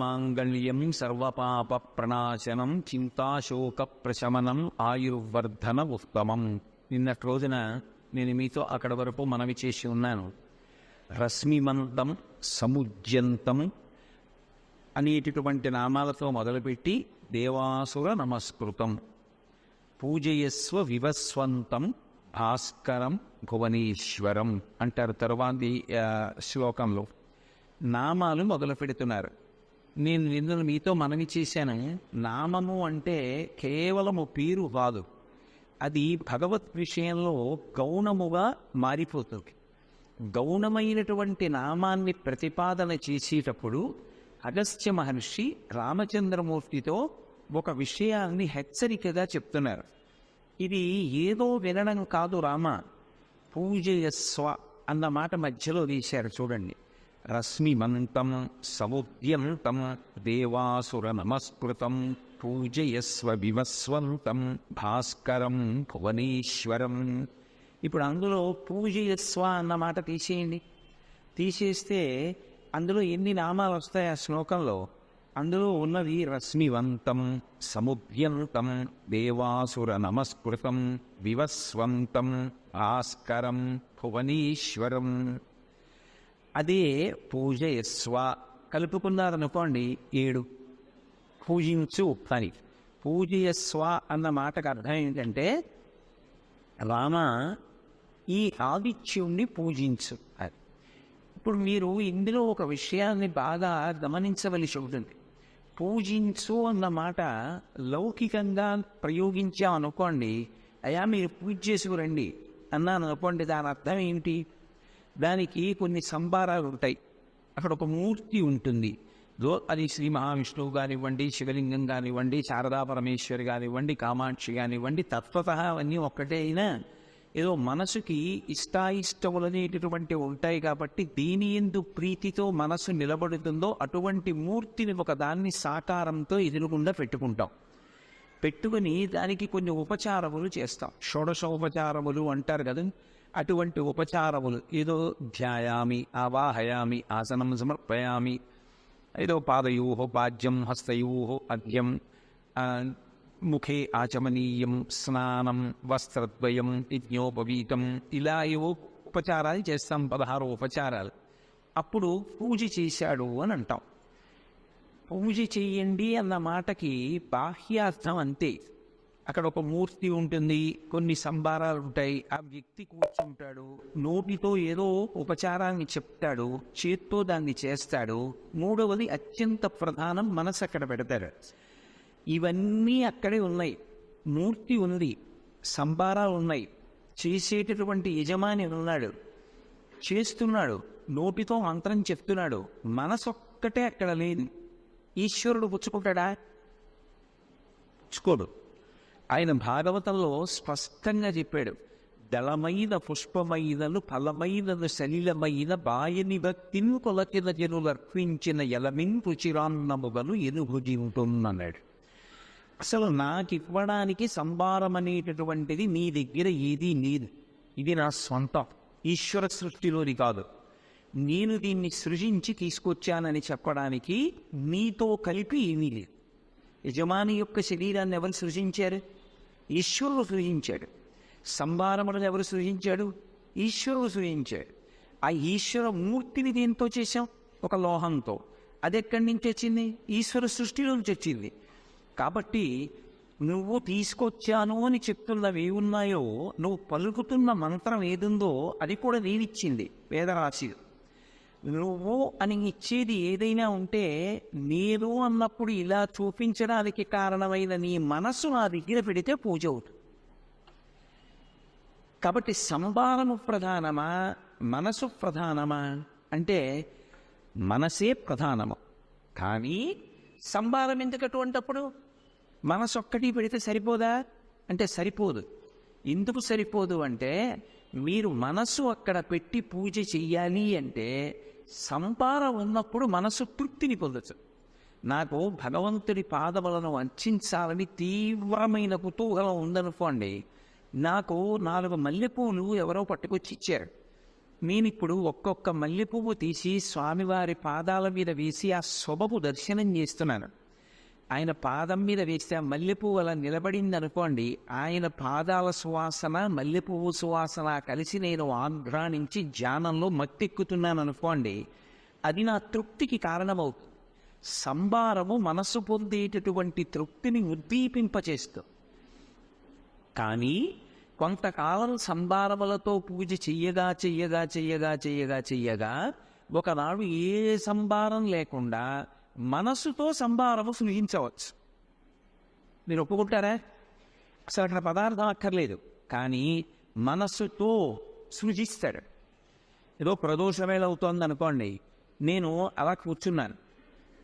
సర్వమంగళమాంగళ్యం సర్వపాప ప్రణాశనం చింతాశోక ప్రశమనం ఆయుర్వర్ధన ఉత్తమం. నిన్నటి రోజున నేను మీతో అక్కడ వరకు మనవి చేసి ఉన్నాను. రశ్మిమంతం సముజ్యంతం అనేటటువంటి నామాలతో మొదలుపెట్టి దేవాసుర నమస్కృతం, పూజయస్వ వివస్వంతం భాస్కరం భువనేశ్వరం అంటారు. తరువాతి శ్లోకంలో నామాలు మొదలు పెడుతున్నారు. నేను నిన్న మీతో మనవి చేశాను, నామము అంటే కేవలము పేరు కాదు, అది భగవత్ విషయంలో గౌణముగా మారిపోతుంది. గౌణమైనటువంటి నామాన్ని ప్రతిపాదన చేసేటప్పుడు అగస్త్య మహర్షి రామచంద్రమూర్తితో ఒక విషయాన్ని హెచ్చరికగా చెప్తున్నారు. ఇది ఏదో వినడం కాదు రామ, పూజయస్వ అన్న మాట మధ్యలో తీశారు చూడండి. రశ్మిమంతం సముద్యంతం దేవాసుర నమస్కృతం పూజయస్వ వివస్వంతం భాస్కరం భువనేశ్వరం. ఇప్పుడు అందులో పూజయస్వ అన్న మాట తీసేయండి. తీసేస్తే అందులో ఎన్ని నామాలు వస్తాయి ఆ శ్లోకంలో? అందులో ఉన్నది రశ్మివంతం సముద్యంతం దేవాసుర నమస్కృతం వివస్వంతం భాస్కరం భువనేశ్వరం. అదే పూజయస్వ కలుపుకున్నారనుకోండి 7. పూజించు అని. పూజయస్వ అన్న మాటకు అర్థం ఏంటంటే, రామ ఈ ఆదిత్యుణ్ణి పూజించు అది. ఇప్పుడు మీరు ఇందులో ఒక విషయాన్ని బాగా గమనించవలసి ఉంటుంది. పూజించు అన్న మాట లౌకికంగా ప్రయోగించామనుకోండి, అయ్యా మీరు పూజ చేసుకురండి అన్నాను అనుకోండి, దాని అర్థం ఏమిటి? దానికి కొన్ని సంబారాలు ఉంటాయి, అక్కడ ఒక మూర్తి ఉంటుంది. అది శ్రీ మహావిష్ణువు కానివ్వండి, శివలింగం కానివ్వండి, శారదా పరమేశ్వరి కానివ్వండి, కామాక్షి కానివ్వండి, తత్వత అవన్నీ ఒక్కటే అయినా ఏదో మనసుకి ఇష్టాయిష్టములనేటటువంటి ఉంటాయి. కాబట్టి దీని ఎందు ప్రీతితో మనసు నిలబడుతుందో అటువంటి మూర్తిని ఒకదాన్ని సాకారంతో ఎదురుగుండా పెట్టుకుంటాం. పెట్టుకుని దానికి కొన్ని ఉపచారములు చేస్తాం. షోడశోపచారములు అంటారు కదా, అటువంటి ఉపచారములు ఏదో ధ్యాయామి, ఆవాహయామి, ఆసనం సమర్పయామి, ఏదో పాదయోహో పాద్యం హస్తయోహో అద్యం, ముఖే ఆచమనీయం, స్నానం, వస్త్రద్వయం, యజ్ఞోపవీతం, ఇలా ఏవో ఉపచారాలు చేస్తాం, 16 ఉపచారాలు. అప్పుడు పూజ చేశాడు అని అంటాం. పూజ చెయ్యండి అన్న మాటకి బాహ్యార్థం అంతే. అక్కడ ఒక మూర్తి ఉంటుంది, కొన్ని సంబారాలు ఉంటాయి, ఆ వ్యక్తి కూర్చుంటాడు, నోటితో ఏదో ఉపచారాన్ని చెప్తాడు, చేత్తో దాన్ని చేస్తాడు. 3వది అత్యంత ప్రధానం, మనసు అక్కడ పెడతాడు. ఇవన్నీ అక్కడే ఉన్నాయి. మూర్తి ఉంది, సంబారాలు ఉన్నాయి, చేసేటటువంటి యజమాని ఉన్నాడు, చేస్తున్నాడు, నోటితో మంత్రం చెప్తున్నాడు. మనసు ఒక్కటే అక్కడ లేదు. ఈశ్వరుడు పుచ్చుకుంటాడా? పుచ్చుకోడు. ఆయన భాగవతంలో స్పష్టంగా చెప్పాడు, దళమైన పుష్పమైనను ఫలమైనను సలిలమైన బాయని భక్తిని కొలచిన జనులు అర్పించిన ఎలమిన్ రుచిరాన్నముగను ఎనుభుజింటున్నాడు. అసలు నాకు ఇవ్వడానికి సంభారం అనేటటువంటిది నీ దగ్గర ఏదీ లేదు. ఇది నా స్వంతం, ఈశ్వర సృష్టిలోని కాదు. నేను దీన్ని సృజించి తీసుకొచ్చానని చెప్పడానికి నీతో కలిపి ఏమీ లేదు. యజమాని యొక్క శరీరాన్ని ఎవరు సృజించారు? ఈశ్వరుడు సృజించాడు. సంభారములను ఎవరు సృజించాడు? ఈశ్వరుడు సృజించాడు. ఆ ఈశ్వర మూర్తిని దేంతో చేశాం? ఒక లోహంతో. అది ఎక్కడి నుంచి వచ్చింది? ఈశ్వర సృష్టిలో నుంచి వచ్చింది. కాబట్టి నువ్వు తీసుకొచ్చాను అని చెప్తున్నవి ఏమున్నాయో, నువ్వు పలుకుతున్న మంత్రం ఏదుందో అది కూడా నేనిచ్చింది వేదరాశి. నువ్వు అని ఇచ్చేది ఏదైనా ఉంటే, నేను అన్నప్పుడు ఇలా చూపించడానికి కారణమైన నీ మనసు నా దగ్గర పెడితే పూజ అవుతుంది. కాబట్టి సంభారము ప్రధానమా, మనసు ప్రధానమా అంటే మనసే ప్రధానము. కానీ సంభారం ఎందుకు అటువంటప్పుడు? మనసు ఒక్కటి పెడితే సరిపోదా అంటే సరిపోదు. ఎందుకు సరిపోదు అంటే, మీరు మనసు అక్కడ పెట్టి పూజ చెయ్యాలి అంటే సంపారం ఉన్నప్పుడు మనసు తృప్తిని పొందచ్చు. నాకు భగవంతుడి పాదములను అర్చించాలని తీవ్రమైన కుతూహలం ఉందనుకోండి, నాకు 4 మల్లెపూలు ఎవరో పట్టుకొచ్చి ఇచ్చారు, నేనిప్పుడు ఒక్కొక్క మల్లె పువ్వు తీసి స్వామివారి పాదాల మీద వేసి ఆ శుభపు దర్శనం చేస్తున్నాను. ఆయన పాదం మీద వేస్తే ఆ మల్లెపువ్వు అలా నిలబడింది అనుకోండి, ఆయన పాదాల సువాసన మల్లెపువ్వు సువాసన కలిసి నేను ఆంధ్ర నుంచి ధ్యానంలో మత్తెక్కుతున్నాను అనుకోండి, అది నా తృప్తికి కారణమవుతుంది. సంబారము మనసు పొందేటటువంటి తృప్తిని ఉద్దీపింపచేస్తుంది. కానీ కొంతకాలం సంబారములతో పూజ చెయ్యగా ఒకనాడు ఏ సంబారం లేకుండా మనస్సుతో సంబారము సృజించవచ్చు. మీరు ఒప్పుకుంటారా? అసలు అక్కడ పదార్థం అక్కర్లేదు, కానీ మనస్సుతో సృజిస్తాడు. ఏదో ప్రదోషమేళ అవుతోంది అనుకోండి, నేను అలా కూర్చున్నాను,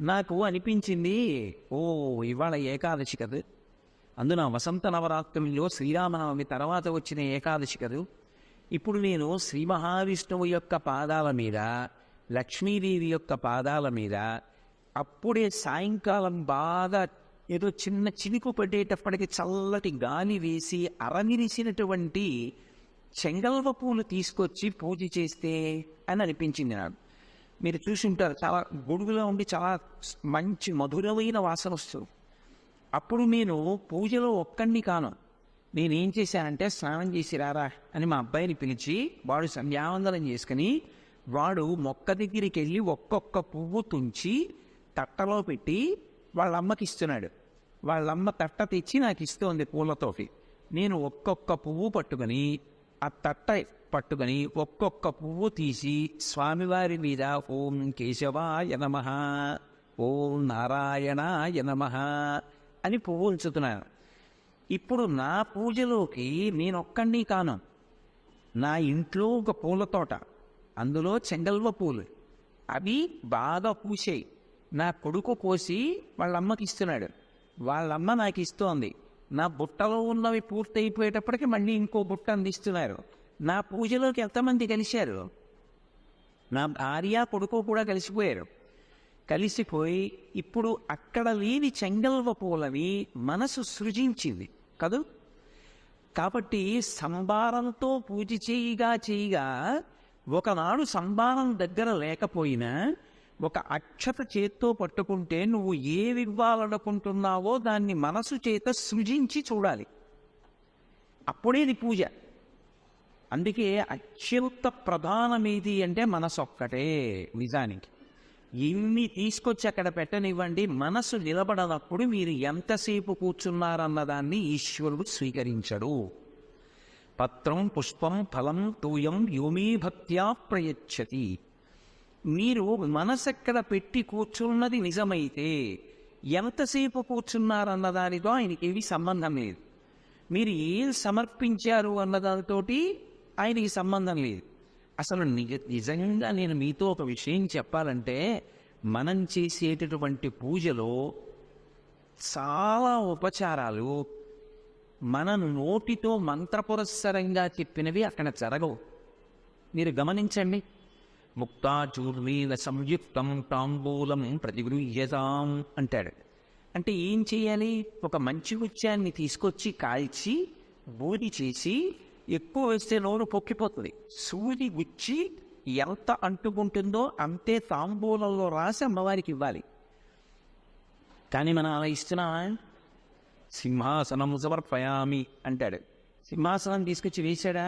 నాకు అనిపించింది, ఇవాళ ఏకాదశి కదా, అందున వసంత నవరాత్రుల్లో శ్రీరామనవమి తర్వాత వచ్చిన ఏకాదశి కదూ, ఇప్పుడు నేను శ్రీ మహావిష్ణువు యొక్క పాదాల మీద, లక్ష్మీదేవి యొక్క పాదాల మీద అప్పుడే సాయంకాలం బాగా ఏదో చిన్న చినుకు పడేటప్పటికి చల్లటి గాలి వేసి అరనిరిసినటువంటి చెంగల్వ పూలు తీసుకొచ్చి పూజ చేస్తే అని అనిపించింది నాకు. మీరు చూసుంటారు, చాలా గొడుగులో ఉండి చాలా మంచి మధురమైన వాసన వస్తుంది. అప్పుడు నేను పూజలో ఒక్కడిని కాను, నేనేం చేశానంటే స్నానం చేసి రారా అని మా అబ్బాయిని పిలిచి, వాడు సంధ్యావందనం చేసుకుని వాడు మొక్క దగ్గరికి వెళ్ళి ఒక్కొక్క పువ్వు తుంచి తట్టలో పెట్టి వాళ్ళమ్మకి ఇస్తున్నాడు. వాళ్ళమ్మ తట్ట తెచ్చి నాకు ఇస్తుంది పూలతోటి. నేను ఒక్కొక్క పువ్వు పట్టుకొని ఆ తట్ట పట్టుకొని ఒక్కొక్క పువ్వు తీసి స్వామివారి మీద ఓం కేశవాయ నమః, ఓం నారాయణాయ నమః అని పువ్వు ఉంచుతున్నాను. ఇప్పుడు నా పూజలోకి నేనొక్కడిని కాను, నా ఇంట్లో ఒక పూల తోట, అందులో చెంగల్వ పూలు, అవి బాగా పూసాయి. నా కొడుకు కోసి వాళ్ళమ్మకి ఇస్తున్నాడు, వాళ్ళమ్మ నాకు ఇస్తోంది. నా బుట్టలో ఉన్నవి పూర్తయిపోయేటప్పటికి మళ్ళీ ఇంకో బుట్ట అందిస్తున్నారు. నా పూజలోకి ఎంతమంది కలిశారు? నా భార్య కొడుకు కూడా కలిసిపోయారు. కలిసిపోయి ఇప్పుడు అక్కడ లేని చెంగల్వ పూలని మనసు సృజించింది కదూ. కాబట్టి సంబారంతో పూజ చేయగా ఒకనాడు సంబారం దగ్గర లేకపోయినా ఒక అక్షత చేత్తో పట్టుకుంటే నువ్వు ఏవివ్వాలనుకుంటున్నావో దాన్ని మనసు చేత సృజించి చూడాలి, అప్పుడే ఇది పూజ. అందుకే అత్యంత ప్రధానమేది అంటే మనసు ఒక్కటే. నిజానికి ఇన్ని తీసుకొచ్చి అక్కడ పెట్టనివ్వండి, మనసు నిలబడనప్పుడు మీరు ఎంతసేపు కూర్చున్నారన్నదాన్ని ఈశ్వరుడు స్వీకరించడు. పత్రం పుష్పం ఫలం తూయం యోమే భక్త్యా ప్రయచ్చతి. మీరు మనసెక్కడ పెట్టి కూర్చున్నది నిజమైతే ఎంతసేపు కూర్చున్నారన్నదానితో ఆయనకి ఏవి సంబంధం లేదు. మీరు ఏం సమర్పించారు అన్నదానితోటి ఆయనకి సంబంధం లేదు. అసలు నిజంగా నేను మీతో ఒక విషయం చెప్పాలంటే, మనం చేసేటటువంటి పూజలో చాలా ఉపచారాలు మన నోటితో మంత్రపురస్సరంగా చెప్పినవి అక్కడ జరగవు. మీరు గమనించండి. ముక్తాచూర్ణీల సంయుక్తం తాంబూలం ప్రతిగృహ్యతాం అంటాడు. అంటే ఏం చేయాలి? ఒక మంచి ముత్యాన్ని తీసుకొచ్చి కాల్చి బూది చేసి ఎక్కువ వేస్తే నోరు పొక్కిపోతుంది. సూది గుచ్చి ఎంత అంటుకుంటుందో అంతే తాంబూలంలో రాసి అమ్మవారికి ఇవ్వాలి. కానీ మనం అలా ఇస్తున్నామా? సింహాసనం సమర్పయామి అంటాడు. సింహాసనం తీసుకొచ్చి వేశాడా?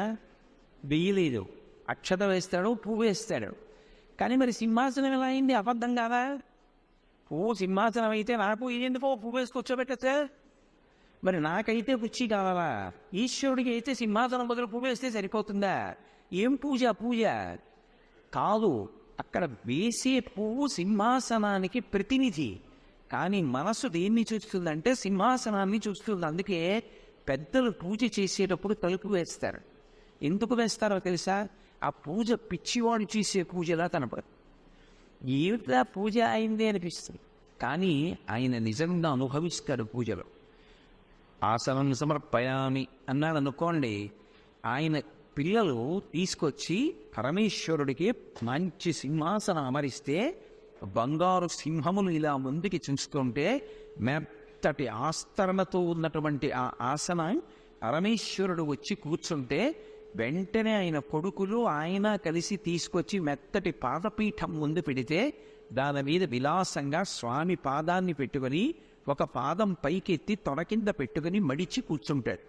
వేయలేదు. అక్షత వేస్తాడు, పువ్వు వేస్తాడు. కానీ మరి సింహాసనం ఎలా అయింది? అబద్ధం కాదా? పువ్వు సింహాసనం అయితే నాకు ఎందుకో పువ్వు వేసి కూర్చోబెట్టచ్చా? మరి నాకైతే కుర్చీ కావాలా? ఈశ్వరుడికి అయితే సింహాసనం బదులు పువ్వు వేస్తే సరిపోతుందా? ఏం పూజ కాదు. అక్కడ వేసే పువ్వు సింహాసనానికి ప్రతినిధి. కానీ మనసు దేన్ని చూస్తుందంటే సింహాసనాన్ని చూస్తుంది. అందుకే పెద్దలు పూజ చేసేటప్పుడు తలుపు వేస్తారు. ఎందుకు వేస్తారో తెలుసా? ఆ పూజ పిచ్చివాడు చేసే పూజలా కనపడదు. ఏమిటా పూజ అయింది అనిపిస్తుంది, కానీ ఆయన నిజంగా అనుభవిస్తాడు పూజలో. ఆసనం సమర్పయామి అన్నాడు అనుకోండి, ఆయన పిల్లలు తీసుకొచ్చి పరమేశ్వరుడికి మంచి సింహాసనం అమరిస్తే బంగారు సింహములు ఇలా ముందుకి చూస్తుంటే మెత్తటి ఆస్తరణతో ఉన్నటువంటి ఆ ఆసనం పరమేశ్వరుడు వచ్చి కూర్చుంటే వెంటనే ఆయన కొడుకులు ఆయన కలిసి తీసుకొచ్చి మెత్తటి పాదపీఠం ముందు పెడితే దాని మీద విలాసంగా స్వామి పాదాన్ని పెట్టుకొని ఒక పాదం పైకెత్తి తొడ కింద పెట్టుకుని మడిచి కూర్చుంటాడు.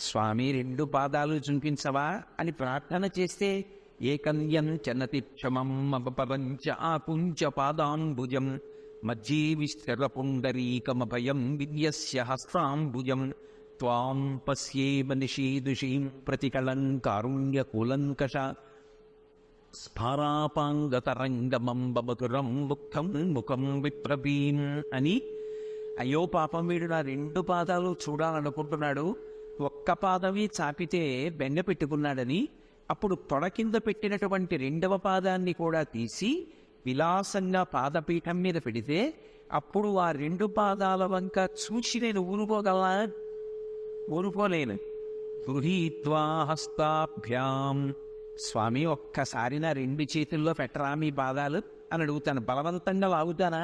స్వామి 2 పాదాలు చూపించవా అని ప్రార్థన చేస్తే ఏకన్యం చనతి క్షమం అపపరంచ ఆపుంచ పాదాంబుజం మజ్జీవి స్థిర పుండరీకమభయం విద్యస్య హస్తాంబుజం త్వాం పశ్యేమ నిషీదుషీం ప్రతికళం కారుణ్యకూలంకష స్ఫారాపాంగతరంగమం బమధురం ముఖం ముఖం విప్రవీం అని. అయ్యో పాపం, వీడు నా 2 పాదాలు చూడాలనుకుంటున్నాడు, ఒక్క పాదవి చాపితే బెంగ పెట్టుకున్నాడని అప్పుడు తొడ కింద పెట్టినటువంటి 2వ పాదాన్ని కూడా తీసి విలాసంగా పాదపీఠం మీద పెడితే అప్పుడు ఆ 2 పాదాల వంక చూసి నేను ఊరుకోలేను. గృహీత్వా హస్తాభ్యాం, స్వామి ఒక్కసారి నా 2 చేతుల్లో పెట్టరా మీ పాదాలు అని అడుగుతాను. బలవంతంగా లాగుతానా?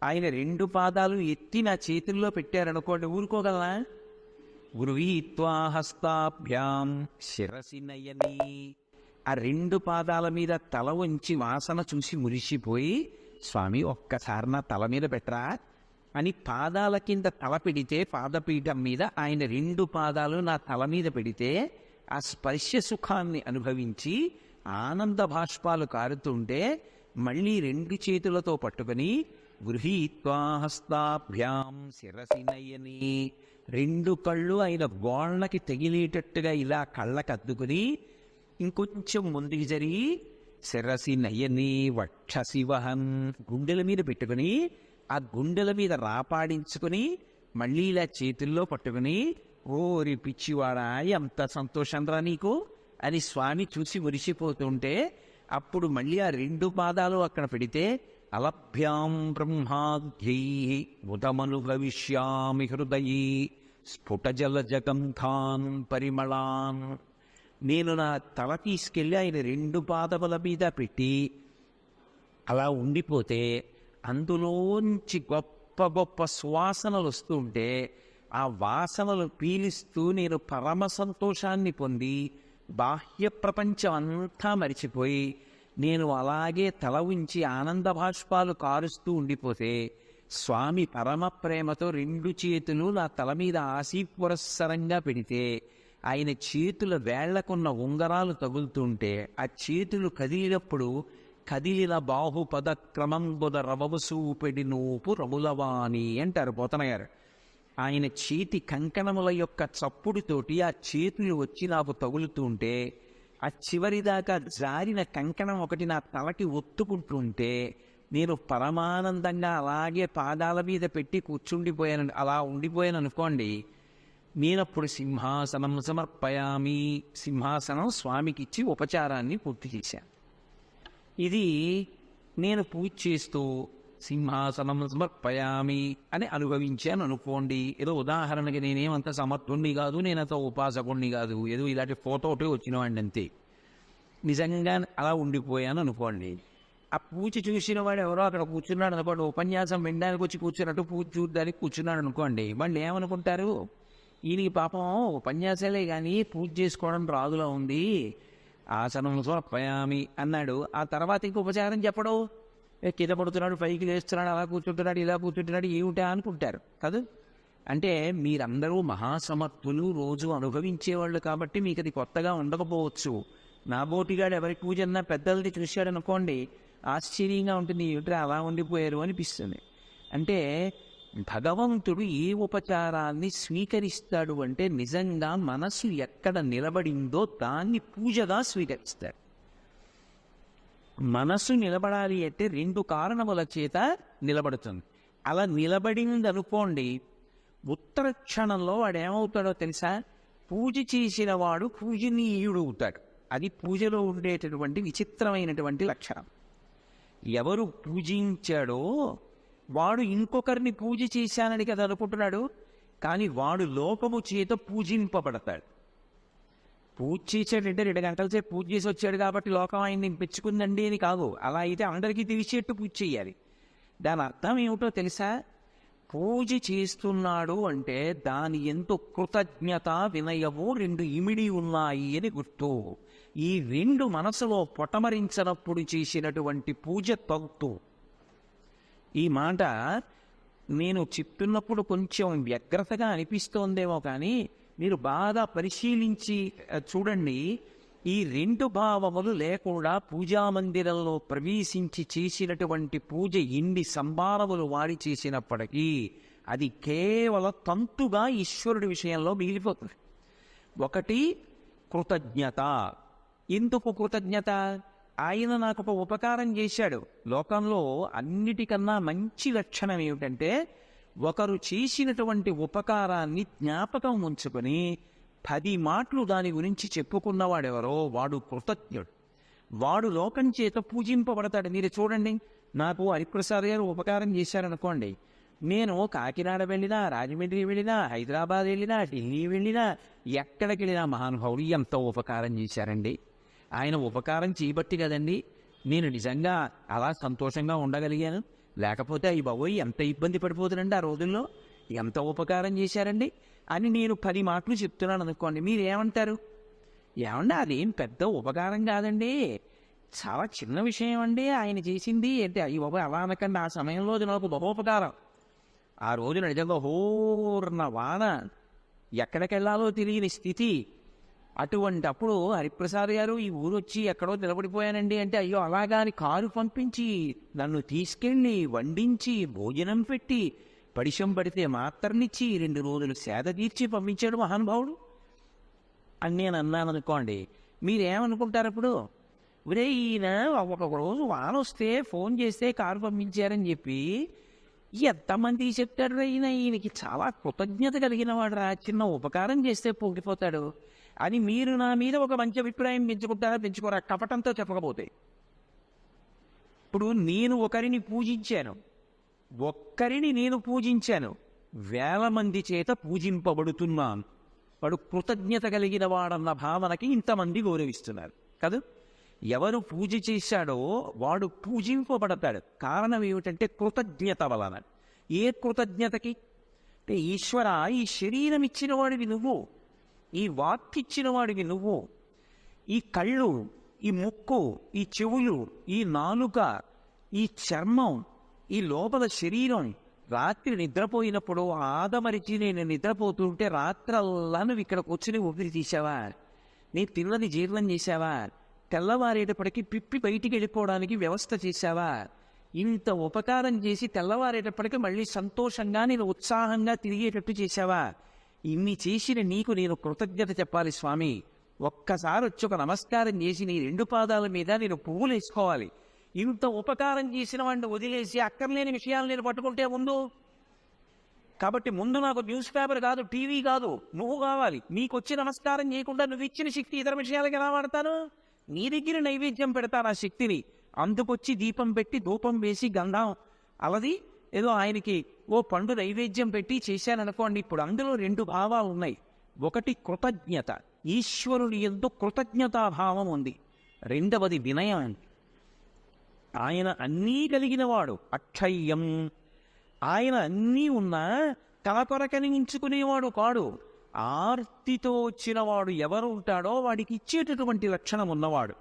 ఆయన 2 పాదాలు ఎత్తి నా చేతుల్లో పెట్టారనుకోండి, ఊరుకోగలనా? గృహీత్వా హస్తాభ్యాం శిరసి నయని, ఆ 2 పాదాల మీద తల వంచి వాసన చూసి మురిసిపోయి, స్వామి ఒక్కసారి నా తల మీద పెట్టరా అని పాదాల కింద తల పెడితే పాదపీఠం మీద ఆయన 2 పాదాలు నా తల మీద పెడితే ఆ స్పర్శ సుఖాన్ని అనుభవించి ఆనంద భాష్పాలు కారుతుంటే మళ్ళీ 2 చేతులతో పట్టుకొని గృహీత్వా హస్తాభ్యాం శిరసి నయని, 2 కళ్ళు ఆయన గోళ్ళకి తగిలేటట్టుగా ఇలా కళ్ళకు అద్దుకుని ఇంకొంచెం ముందుకు జరిగి శిరసి నయని వక్షసి వహన్, గుండెల మీద పెట్టుకుని ఆ గుండెల మీద రాపాడించుకుని మళ్ళీ ఇలా చేతుల్లో పట్టుకుని, ఓరి పిచ్చివాడా ఎంత సంతోషంరా నీకు అని స్వామి చూసి మురిసిపోతుంటే అప్పుడు మళ్ళీ ఆ 2 పాదాలు అక్కడ పెడితే అలభ్యాం బ్రహ్మాద్యై ఉదమనుభవిష్యామి హృదయీ స్ఫుటజల జగంధాన్ పరిమళాన్, నేను నా తల తీసుకెళ్ళి ఆయన 2 పాదముల మీద పెట్టి అలా ఉండిపోతే అందులోంచి గొప్ప గొప్ప సువాసనలు వస్తుంటే ఆ వాసనలు పీలిస్తూ నేను పరమ సంతోషాన్ని పొంది బాహ్య ప్రపంచం అంతా మరిచిపోయి నేను అలాగే తల ఉంచి ఆనంద భాష్పాలు కారుస్తూ ఉండిపోతే స్వామి పరమ ప్రేమతో 2 చేతులు నా తల మీద ఆశీపురస్సరంగా పెడితే ఆయన చేతుల వేళ్లకున్న ఉంగరాలు తగులుతుంటే ఆ చేతులు కదిలినప్పుడు కదిలిన బాహుపద క్రమంబుద రవసూపెడి నూపు రములవాణి అంటారు పోతనగారు. ఆయన చేతి కంకణముల యొక్క చప్పుడుతోటి ఆ చేతులు వచ్చి నాకు తగులుతుంటే ఆ చివరిదాకా జారిన కంకణం ఒకటి నా తలకి ఒత్తుకుంటుంటే నేను పరమానందంగా అలాగే పాదాల మీద పెట్టి కూర్చుండిపోయాను. అలా ఉండిపోయాను అనుకోండి, నేనప్పుడు సింహాసనం సమర్పయామి, సింహాసనం స్వామికి ఇచ్చి ఉపచారాన్ని పూర్తి చేశాను. ఇది నేను పూజ చేస్తూ సింహాసనం సమర్పయామి అని అనుభవించాను అనుకోండి. ఏదో ఉదాహరణకి నేనేమంత సమర్థుణ్ణి కాదు, నేనంత ఉపాసకుణ్ణి కాదు, ఏదో ఇలాంటి ఫోటో ఒకటి వచ్చినవాడిని అంతే. నిజంగా అలా ఉండిపోయాను అనుకోండి. ఆ పూజ చూసిన వాడు ఎవరో అక్కడ కూర్చున్నాడు అనుకోండి, ఉపన్యాసం వినడానికి వచ్చి కూర్చున్నట్టు పూజ చూడడానికి కూర్చున్నాడు అనుకోండి, వాళ్ళు ఏమనుకుంటారు, ఈయనకి పాపం ఉపన్యాసాలే కానీ పూజ చేసుకోవడం రాదులా ఉంది, ఆసనం సమర్పయామి అన్నాడు. ఆ తర్వాత ఇంక ఉపచారం చెప్పడం, కింద పడుతున్నాడు, పైకి లేస్తున్నాడు, అలా కూర్చుంటున్నాడు, ఇలా కూర్చుంటున్నాడు, ఏమిటా అనుకుంటారు కదా. అంటే మీరందరూ మహాసమర్థులు, రోజు అనుభవించేవాళ్ళు కాబట్టి మీకు అది కొత్తగా ఉండకపోవచ్చు. నా బోటిగాడు ఎవరి పూజ అన్నా పెద్దలది చూశాడు అనుకోండి, ఆశ్చర్యంగా ఉంటుంది, ఏమిట్రా అలా ఉండిపోయారు అనిపిస్తుంది. అంటే భగవంతుడు ఏ ఉపచారాన్ని స్వీకరిస్తాడు అంటే నిజంగా మనసు ఎక్కడ నిలబడిందో దాన్ని పూజగా స్వీకరిస్తాడు. మనసు నిలబడాలి అంటే 2 కారణముల చేత నిలబడుతుంది. అలా నిలబడింది అనుకోండి, ఉత్తర క్షణంలో వాడు ఏమవుతాడో తెలుసా, పూజ చేసిన వాడు పూజనీయుడు అవుతాడు. అది పూజలో ఉండేటటువంటి విచిత్రమైనటువంటి లక్షణం. ఎవరు పూజించాడో వాడు ఇంకొకరిని పూజ చేశానని కదా అనుకుంటున్నాడు, కానీ వాడు లోకము చేత పూజింపబడతాడు. పూజ చేసాడంటే 2 గంటల సేపు పూజ చేసి వచ్చాడు కాబట్టి లోకం ఆయన్ని పెంచుకుందండి అని కాదు. అలా అయితే అందరికీ తెలిసేట్టు పూజ చేయాలి. దాని అర్థం ఏమిటో తెలుసా, పూజ చేస్తున్నాడు అంటే దాని ఎందు కృతజ్ఞత వినయము రెండు ఇమిడి ఉన్నాయి అని గుర్తు. ఈ రెండు మనసులో పొటమరించినప్పుడు చేసినటువంటి పూజ తంతు. ఈ మాట నేను చెప్తున్నప్పుడు కొంచెం వ్యగ్రతగా అనిపిస్తోందేమో, కానీ మీరు బాగా పరిశీలించి చూడండి. ఈ రెండు భావములు లేకుండా పూజామందిరంలో ప్రవేశించి చేసినటువంటి పూజ ఎన్ని సంభారములు వాడి చేసినప్పటికీ అది కేవలం తంతుగా ఈశ్వరుడి విషయంలో మిగిలిపోతుంది. ఒకటి కృతజ్ఞత. ఎందుకు కృతజ్ఞత? ఆయన నాకు ఒక ఉపకారం చేశాడు. లోకంలో అన్నిటికన్నా మంచి లక్షణం ఏమిటంటే ఒకరు చేసినటువంటి ఉపకారాన్ని జ్ఞాపకం ఉంచుకొని 10 మాటలు దాని గురించి చెప్పుకున్నవాడెవరో వాడు కృతజ్ఞుడు. వాడు లోకం చేత పూజింపబడతాడు. మీరు చూడండి, నాకు హరిప్రసాద్ గారు ఉపకారం చేశారనుకోండి, నేను కాకినాడ వెళ్ళినా, రాజమండ్రి వెళ్ళినా, హైదరాబాద్ వెళ్ళినా, ఢిల్లీ వెళ్ళినా, ఎక్కడికి వెళ్ళినా మహానుభావుడు ఎంత ఉపకారం చేశారండి. ఆయన ఉపకారం చేయబట్టి కదండి నేను నిజంగా అలా సంతోషంగా ఉండగలిగాను. లేకపోతే ఈ బాబోయ్ ఎంత ఇబ్బంది పడిపోతుందండి ఆ రోజుల్లో. ఎంత ఉపకారం చేశారండి అని నేను 10 మాటలు చెప్తున్నాను అనుకోండి, మీరేమంటారు? ఏమండి అదేం పెద్ద ఉపకారం కాదండి, చాలా చిన్న విషయం అండి ఆయన చేసింది అంటే. అయ్యి బాబోయ్ అలా అనకండి, ఆ సమయంలో అది నాకు బహోపకారం. ఆ రోజున నిజంగా హోర్న వాన, ఎక్కడికెళ్లాలో తెలియని స్థితి. అటువంటి అప్పుడు హరిప్రసాద్ గారు ఈ ఊరు వచ్చి ఎక్కడో నిలబడిపోయానండి అంటే, అయ్యో అలాగా అని కారు పంపించి నన్ను తీసుకెళ్ళి వండించి భోజనం పెట్టి పడిశం పడితే మాత్రనిచ్చి 2 రోజులు సేద తీర్చి పంపించాడు మహానుభావుడు అని నేను అన్నాను అనుకోండి. మీరేమనుకుంటారు అప్పుడు? ఒరే ఈయన ఒక రోజు వాన వస్తే ఫోన్ చేస్తే కారు పంపించారని చెప్పి ఎంతమంది చెప్తాడు ఈయనకి చాలా కృతజ్ఞత కలిగిన వాడు రా, చిన్న ఉపకారం చేస్తే పొంగిపోతాడు అని మీరు నా మీద ఒక మంచి అభిప్రాయం పెంచుకుంటారా? పెంచుకోరా కపటంతో చెప్పకపోతే. ఇప్పుడు నేను ఒకరిని పూజించాను, 1000 మంది చేత పూజింపబడుతున్నాను. వాడు కృతజ్ఞత కలిగిన వాడన్న భావనకి ఇంతమంది గౌరవిస్తున్నారు కదా. ఎవరు పూజ చేశాడో వాడు పూజింపబడతాడు. కారణం ఏమిటంటే కృతజ్ఞత వలన. ఏ కృతజ్ఞతకి అంటే, ఈశ్వర ఈ శరీరం ఇచ్చిన వాడివి నువ్వు, ఈ వాక్ ఇచ్చిన వాడివి నువ్వు, ఈ కళ్ళు, ఈ ముక్కు, ఈ చెవులు, ఈ నాలుక, ఈ చర్మం, ఈ లోపల శరీరం. రాత్రి నిద్రపోయినప్పుడు ఆదమరిచి నేను నిద్రపోతుంటే రాత్రల్లా నువ్వు ఇక్కడ కూర్చుని ఊపిరి తీసావా, నీ తిన్నది జీర్ణం చేశావా, తెల్లవారేటప్పటికి పిప్పి బయటికి వెళ్ళిపోవడానికి వ్యవస్థ చేశావా, ఇంత ఉపకారం చేసి తెల్లవారేటప్పటికి మళ్ళీ సంతోషంగా నేను ఉత్సాహంగా తిరిగేటట్టు చేశావా, ఇన్ని చేసిన నీకు నేను కృతజ్ఞత చెప్పాలి స్వామి. ఒక్కసారి వచ్చి ఒక నమస్కారం చేసి నీ 2 పాదాల మీద నేను పువ్వులు వేసుకోవాలి. ఇంత ఉపకారం చేసిన వాడిని వదిలేసి అక్కర్లేని విషయాలు నేను పట్టుకుంటే ముందు. కాబట్టి ముందు నాకు న్యూస్ పేపర్ కాదు, టీవీ కాదు, నువ్వు కావాలి. నీకు వచ్చి నమస్కారం చేయకుండా నువ్వు ఇచ్చిన శక్తి ఇతర విషయాలకి ఎలా వాడతాను? నీ దగ్గర నైవేద్యం పెడతాను ఆ శక్తిని. అందుకొచ్చి దీపం పెట్టి ధూపం వేసి గంధం అలది ఏదో ఆయనకి ఓ పండు నైవేద్యం పెట్టి చేశాననుకోండి. ఇప్పుడు అందులో 2 భావాలు ఉన్నాయి. ఒకటి కృతజ్ఞత, ఈశ్వరుని యందు కృతజ్ఞతాభావం ఉంది. రెండవది వినయం. ఆయన అన్నీ కలిగిన వాడు, అక్షయ్యం. ఆయన అన్నీ ఉన్నా తన కొరకని ఉంచుకునేవాడు కాడు. ఆర్తితో వచ్చినవాడు ఎవరు ఉంటాడో వాడికి ఇచ్చేటటువంటి లక్షణం ఉన్నవాడు.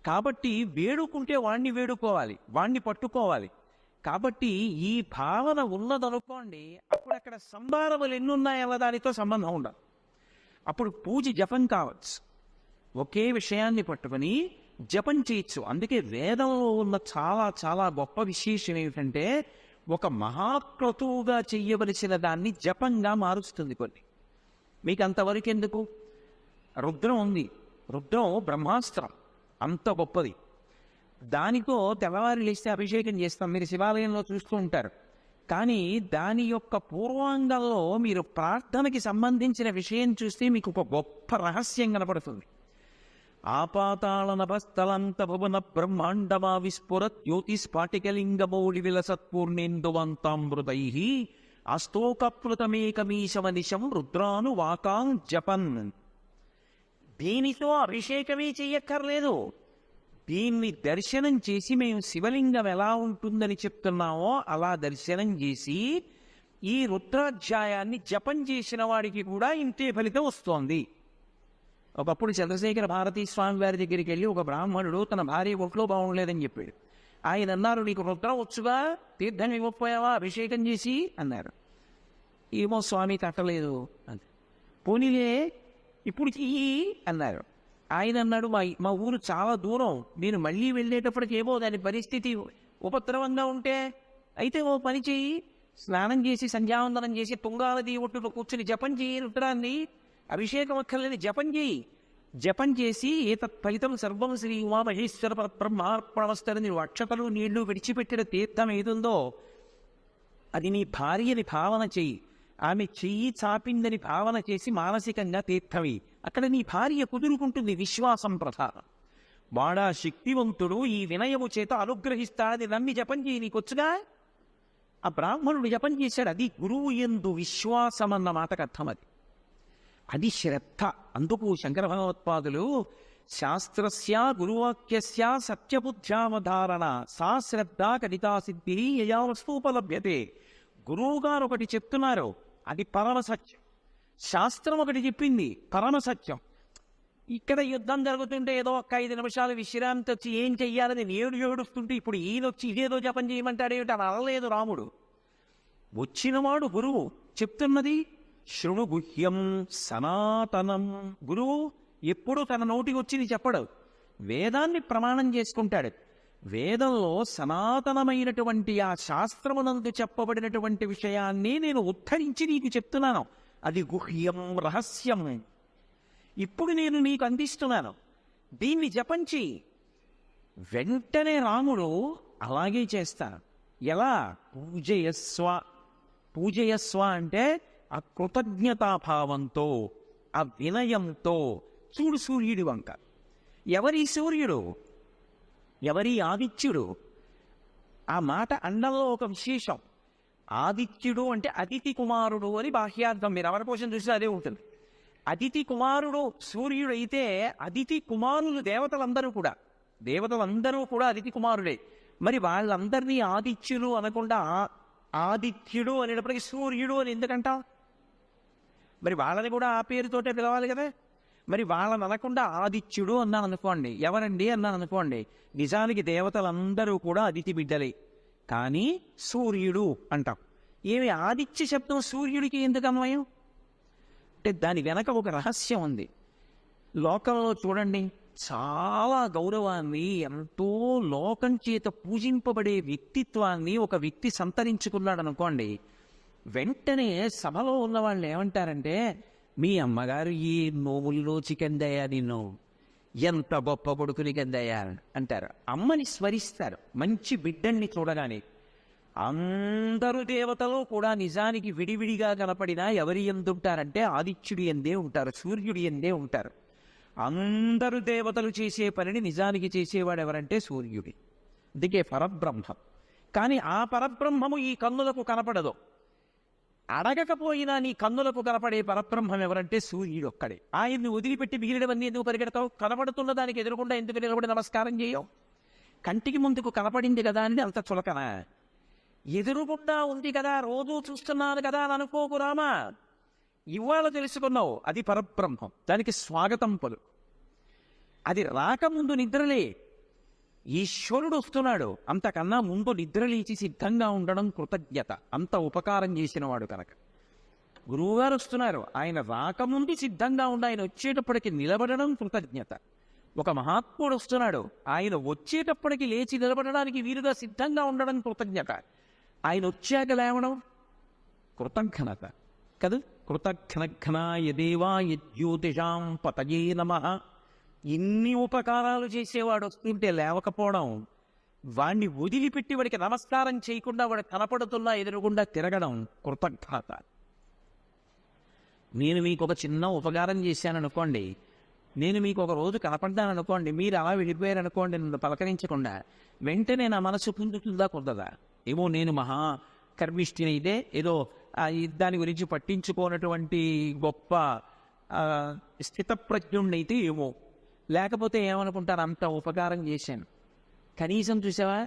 కాబట్టి వేడుకుంటే వాణ్ణి వేడుకోవాలి, వాణ్ణి పట్టుకోవాలి. కాబట్టి ఈ భావన ఉన్నదనుకోండి, అప్పుడు అక్కడ సంభారములు ఎన్నున్నాయన్న దానితో సంబంధం ఉండదు. అప్పుడు పూజ జపం కావచ్చు. ఒకే విషయాన్ని పట్టుకొని జపం చేయొచ్చు. అందుకే వేదంలో ఉన్న చాలా చాలా గొప్ప విశేషం ఏమిటంటే, ఒక మహాక్రతువుగా చెయ్యవలసిన దాన్ని జపంగా మారుస్తుంది కొన్ని. మీకు అంతవరకు ఎందుకు? రుద్రం ఉంది, రుద్రం బ్రహ్మాస్త్రం, అంత గొప్పది. దానికో తెల్లవారి లేస్తే అభిషేకం చేస్తాం, మీరు శివాలయంలో చూస్తూ ఉంటారు. కానీ దాని యొక్క పూర్వాంగంలో మీరు ప్రార్థనకి సంబంధించిన విషయం చూస్తే మీకు ఒక గొప్ప రహస్యం కనపడుతుంది. ఆపాతాళ నభస్థలంత భువన బ్రహ్మాండమా విస్ఫురత్ జ్యోతిస్ఫాటికలింగమౌళి విలసత్పూర్ణేందువంతామృతై అస్తోకప్లుతమేకమీశమనిశం రుద్రాను వాకాం జపన్. దీనితో అభిషేకమే చెయ్యక్కర్లేదు. దీన్ని దర్శనం చేసి మేము శివలింగం ఎలా ఉంటుందని చెప్తున్నామో అలా దర్శనం చేసి ఈ రుద్రాధ్యాయాన్ని జపం చేసిన వాడికి కూడా ఇంతే ఫలితం వస్తోంది. ఒకప్పుడు చంద్రశేఖర భారతీ స్వామి వారి దగ్గరికి వెళ్ళి ఒక బ్రాహ్మణుడు తన భార్య ఒంట్లో బాగుండలేదని చెప్పాడు. ఆయన అన్నారు, నీకు రుద్రం వచ్చుగా, తీర్థం ఇవ్వకపోయావా అభిషేకం చేసి అన్నారు. ఏమో స్వామి తట్టలేదు అంతే. పోనీలే ఇప్పుడు చెయ్యి అన్నారు. ఆయన అన్నాడు, మా ఊరు చాలా దూరం, నేను మళ్ళీ వెళ్ళేటప్పటికి ఏమో దాని పరిస్థితి ఉపద్రవంగా ఉంటే, అయితే ఓ పని చెయ్యి, స్నానం చేసి సంధ్యావందనం చేసి తుంగానది ఒట్టులో కూర్చుని జపం చేయి, రుద్రాన్ని అభిషేకం అక్కర్లేదు జపం చేయి. జపం చేసి ఏతత్ ఫలితం సర్వం శ్రీ ఉమామహేశ్వర పరబ్రహ్మార్పణమస్తని నువ్వు అక్షతలు నీళ్లు విడిచిపెట్టిన తీర్థం ఏదుందో అది నీ భార్యని భావన చెయ్యి. ఆమె చెయ్యి చాపిందని భావన చేసి మానసికంగా తీర్థమి. అక్కడ నీ భార్య కుదురుకుంటుంది. విశ్వాసం ప్రధానం. వాడా శక్తివంతుడు, ఈ వినయము చేత అనుగ్రహిస్తాడని నమ్మి జపం చేయి, నీకొచ్చుగా. ఆ బ్రాహ్మణుడు జపం చేశాడు. అది గురువు యందు విశ్వాసం అన్న మాటకు అర్థం. అది శ్రద్ధ. అందుకు శంకర భగవత్పాదులు శాస్త్రస్య గురువాక్యస్య సత్యబుద్ధ్యావధారణ సా శ్రద్ధ కడితా సిద్ధి యయా వస్తూపలభ్యతే. గురువుగారు ఒకటి చెప్తున్నారు, అది పరమసత్యం. శాస్త్రం ఒకటి చెప్పింది, పరమసత్యం. ఇక్కడ యుద్ధం జరుగుతుంటే ఏదో ఒక్క 5 నిమిషాలు విశ్రాంతి వచ్చి ఏం చెయ్యాలని నేను ఏడుస్తుంటే ఇప్పుడు ఈయనొచ్చి ఇదేదో జపం చేయమంటాడేమిటి అని అనలేదు రాముడు. వచ్చినవాడు గురువు, చెప్తున్నది శృణు గుహ్యం సనాతనం. గురువు ఎప్పుడు తన నోటికి వచ్చింది చెప్పడు, వేదాన్ని ప్రమాణం చేసుకుంటాడు. వేదంలో సనాతనమైనటువంటి ఆ శాస్త్రమునందు చెప్పబడినటువంటి విషయాన్ని నేను ఉద్ధరించి నీకు చెప్తున్నాను. అది గుహ్యం, రహస్యం. ఇప్పుడు నేను నీకు అందిస్తున్నాను, దీన్ని జపంచి. వెంటనే రాముడు అలాగే చేస్తాను. ఎలా? పూజయస్వ. పూజయస్వ అంటే ఆ కృతజ్ఞతాభావంతో, ఆ వినయంతో. చూడు సూర్యుడి వంక. ఎవరి సూర్యుడు? ఎవరి ఆదిత్యుడు? ఆ మాట అండంలో ఒక విశేషం. ఆదిత్యుడు అంటే అదితి కుమారుడు అని బాహ్యార్థం. మీరు అవరకోశం చూస్తే అదే ఉంటుంది. అదితి కుమారుడు సూర్యుడు అయితే, అదితి కుమారులు దేవతలందరూ కూడా అదితి కుమారుడే. మరి వాళ్ళందరినీ ఆదిత్యులు అనకుండా ఆదిత్యుడు అనేటప్పటికీ సూర్యుడు అని ఎందుకంటాం? మరి వాళ్ళని కూడా ఆ పేరుతోటే పిలవాలి కదా. మరి వాళ్ళని అనకుండా ఆదిత్యుడు అన్నాను అనుకోండి, ఎవరండి అన్నాను అనుకోండి, నిజానికి దేవతలందరూ కూడా అదితి బిడ్డలే, కానీ సూర్యుడు అంటాం. ఏమి ఆదిత్య శబ్దం సూర్యుడికి ఎందుకు అన్వయం అంటే దాని వెనక ఒక రహస్యం ఉంది. లోకంలో చూడండి, చాలా గౌరవాన్ని, ఎంతో లోకం చేత పూజింపబడే వ్యక్తిత్వాన్ని ఒక వ్యక్తి సంతరించుకున్నాడు అనుకోండి, వెంటనే సభలో ఉన్న వాళ్ళు ఏమంటారంటే, మీ అమ్మగారు ఈ నోముల్లో చికెందయ్యా, నిన్ను ఎంత గొప్ప కొడుకుని కందయ్యా అంటారు. అమ్మని స్మరిస్తారు మంచి బిడ్డల్ని చూడగానే. అందరూ దేవతలు కూడా నిజానికి విడివిడిగా కనపడినా ఎవరి ఎందుంటారంటే ఆదిత్యుడి ఎందే ఉంటారు, సూర్యుడి ఎందే ఉంటారు. అందరూ దేవతలు చేసే పనిని నిజానికి చేసేవాడు ఎవరంటే సూర్యుడి. అందుకే పరబ్రహ్మం. కానీ ఆ పరబ్రహ్మము ఈ కన్నులకు కనపడదు. అడగకపోయినా నీ కన్నులకు కనపడే పరబ్రహ్మం ఎవరంటే సూర్యుడు ఒక్కడే. ఆయన్ని వదిలిపెట్టి మిగిలినవన్నీ ఎందుకు పరిగెడతావు? కనపడుతున్న దానికి ఎదురుకుండా ఎందుకు నిలబడి నమస్కారం చేయవు? కంటికి ముందుకు కనపడింది కదా అని అంత చులకన. ఎదురుగుండా ఉంది కదా, రోజూ చూస్తున్నాను కదా అని అనుకోకు రామా. ఇవాళ తెలుసుకున్నావు, అది పరబ్రహ్మం. దానికి స్వాగతం పలు. అది రాకముందు నిద్రలే. ఈశ్వరుడు వస్తున్నాడు, అంతకన్నా ముందు నిద్రలేచి సిద్ధంగా ఉండడం కృతజ్ఞత. అంత ఉపకారం చేసినవాడు కనుక. గురువుగారు వస్తున్నారు, ఆయన రాకముందు సిద్ధంగా ఉండి ఆయన వచ్చేటప్పటికి నిలబడడం కృతజ్ఞత. ఒక మహాత్ముడు వస్తున్నాడు, ఆయన వచ్చేటప్పటికి లేచి నిలబడడానికి వీరుగా సిద్ధంగా ఉండడం కృతజ్ఞత. ఆయన వచ్చాక లేవడం కృతజ్ఞత కదా. కృతజ్ఞఘ్నాయ దేవాయ జ్యోతిషాం పతయే నమః. ఇన్ని ఉపకారాలు చేసేవాడు వస్తుంటే లేవకపోవడం, వాణ్ణి వదిలిపెట్టి వాడికి నమస్కారం చేయకుండా వాడు కనపడుతున్నా ఎదురుగుండా తిరగడం కృతజ్ఞత. నేను మీకు ఒక చిన్న ఉపకారం చేశాననుకోండి, నేను మీకు ఒక రోజు కనపడ్డాననుకోండి, మీరు అలా వెళ్ళిపోయారనుకోండి నన్ను పలకరించకుండా, వెంటనే నా మనసు పొందుతుందా కుదరదా? ఏమో నేను మహా కర్మిష్ఠిని అయితే, ఏదో దాని గురించి పట్టించుకోనటువంటి గొప్ప స్థితప్రజ్ఞుణ్ణైతే ఏమో, లేకపోతే ఏమనుకుంటారు, అంత ఉపకారం చేశాను. కనీసం చూసావా,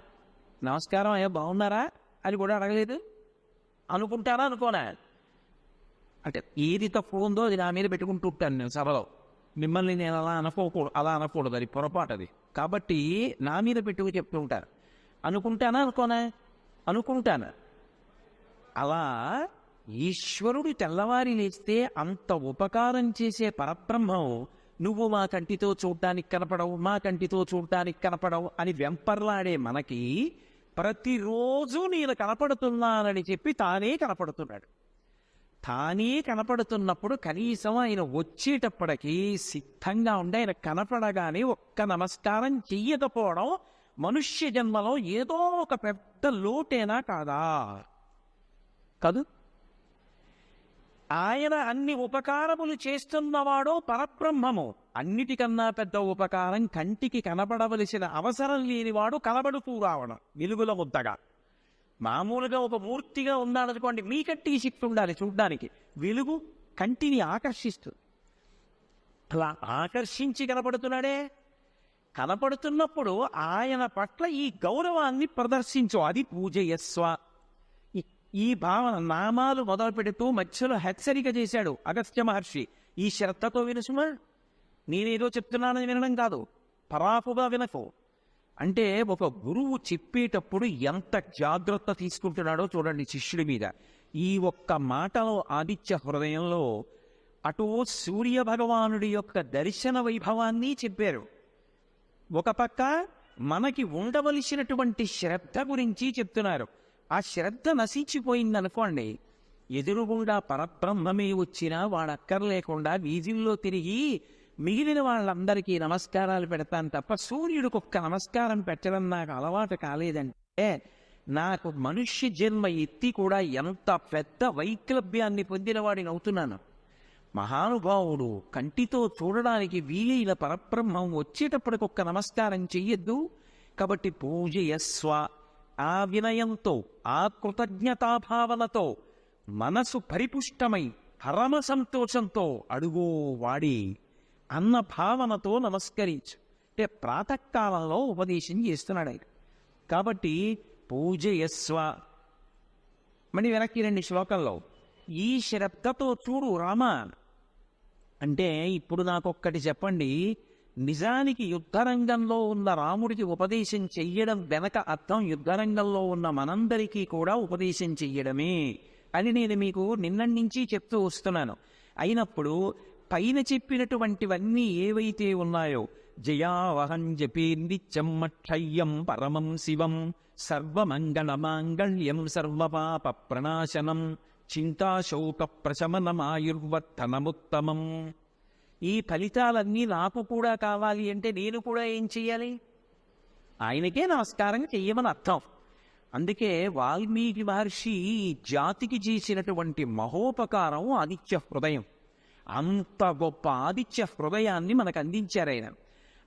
నమస్కారం అయ్యా బాగున్నారా అని కూడా అడగలేదు. అనుకుంటానా అనుకోనా? అంటే ఏది తక్కువ ఉందో అది నా మీద పెట్టుకుంటూ ఉంటాను నేను సభలో. మిమ్మల్ని నేను అలా అనకూడదు, అది పొరపాటు అది. కాబట్టి నా మీద పెట్టుకు చెప్తూ ఉంటాను. అనుకుంటానా అనుకోనా? అనుకుంటాను. అలా ఈశ్వరుడు తెల్లవారి లేస్తే అంత ఉపకారం చేసే పరబ్రహ్మం నువ్వు మా కంటితో చూడ్డానికి కనపడవు, మా కంటితో చూడ్డానికి కనపడవు అని వెంపర్లాడే మనకి ప్రతిరోజు నేను కనపడుతున్నానని చెప్పి తానే కనపడుతున్నాడు. తానే కనపడుతున్నప్పుడు కనీసం ఆయన వచ్చేటప్పటికి సిద్ధంగా ఉండి ఆయన కనపడగానే ఒక్క నమస్కారం చెయ్యకపోవడం మనుష్య జన్మలో ఏదో ఒక పెద్ద లోటేనా కాదా? కాదు. ఆయన అన్ని ఉపకారములు చేస్తున్నవాడో పరబ్రహ్మము. అన్నిటికన్నా పెద్ద ఉపకారం కంటికి కనపడవలసిన అవసరం లేనివాడు కనబడుతూ రావడం వెలుగుల ముద్దగా. మామూలుగా ఒక మూర్తిగా ఉన్నాడనుకోండి, మీ కంటికి శక్తి ఉండాలి చూడ్డానికి. వెలుగు కంటిని ఆకర్షిస్తుంది. అలా ఆకర్షించి కనపడుతున్నాడే. కనపడుతున్నప్పుడు ఆయన పట్ల ఈ గౌరవాన్ని ప్రదర్శించు, అది పూజయస్వ. ఈ భావన నామాలు మొదలు పెడుతూ మధ్యలో హెచ్చరిక చేశాడు అగస్త్య మహర్షి. ఈ శ్రద్ధతో వినుసుమా, నేనేదో చెప్తున్నానని వినడం కాదు, పరాపుగా వినకు. అంటే ఒక గురువు చెప్పేటప్పుడు ఎంత జాగ్రత్త తీసుకుంటున్నాడో చూడండి శిష్యుడి మీద. ఈ ఒక్క మాటలో ఆదిత్య హృదయంలో అటు సూర్య భగవానుడి యొక్క దర్శన వైభవాన్ని చెప్పారు, ఒక పక్క మనకి ఉండవలసినటువంటి శ్రద్ధ గురించి చెప్తున్నారు. ఆ శ్రద్ధ నశించిపోయిందనుకోండి, ఎదురుగుండా పరబ్రహ్మమే వచ్చినా వాడక్కర్లేకుండా వీధుల్లో తిరిగి మిగిలిన వాళ్ళందరికీ నమస్కారాలు పెడతాను తప్ప సూర్యుడికి ఒక్క నమస్కారం పెట్టడం నాకు అలవాటు కాలేదంటే నాకు మనుష్య జన్మ ఎత్తి కూడా ఎంత పెద్ద వైక్లభ్యాన్ని పొందినవాడిని అవుతున్నాను. మహానుభావుడు కంటితో చూడడానికి వీలైన పరబ్రహ్మం వచ్చేటప్పటికి ఒక్క నమస్కారం చెయ్యొద్దు. కాబట్టి పూజయస్వ. ఆ వినయంతో, ఆ కృతజ్ఞతాభావనతో, మనసు పరిపుష్టమై పరమ సంతోషంతో అడుగో వాడి అన్న భావనతో నమస్కరించు. అంటే ప్రాతకాలంలో ఉపదేశం చేస్తున్నాడు ఆయన. కాబట్టి పూజయస్వ. మళ్ళీ వెనక్కి రండి శ్లోకంలో, ఈ శ్రద్ధతో చూడు రామ అంటే ఇప్పుడు నాకొక్కటి చెప్పండి, నిజానికి యుద్ధరంగంలో ఉన్న రాముడికి ఉపదేశం చెయ్యడం వెనక అర్థం యుద్ధరంగంలో ఉన్న మనందరికీ కూడా ఉపదేశం చెయ్యడమే అని నేను మీకు నిన్నటి నుంచి చెప్తూ వస్తున్నాను. అయినప్పుడు పైన చెప్పినటువంటివన్నీ ఏవైతే ఉన్నాయో, జయావహం జపే నిత్యం మక్షయ్యం పరమం శివం సర్వమంగళమాంగళ్యం సర్వపాప ప్రణాశనం చింతాశోక ప్రశమనమాయుర్వర్ధనముత్తమం. ఈ ఫలితాలన్నీ నాకు కూడా కావాలి అంటే నేను కూడా ఏం చెయ్యాలి? ఆయనకే నమస్కారం చెయ్యమని అర్థం. అందుకే వాల్మీకి మహర్షి జాతికి చేసినటువంటి మహోపకారం ఆదిత్య హృదయం. అంత గొప్ప ఆదిత్య హృదయాన్ని మనకు అందించారు ఆయన.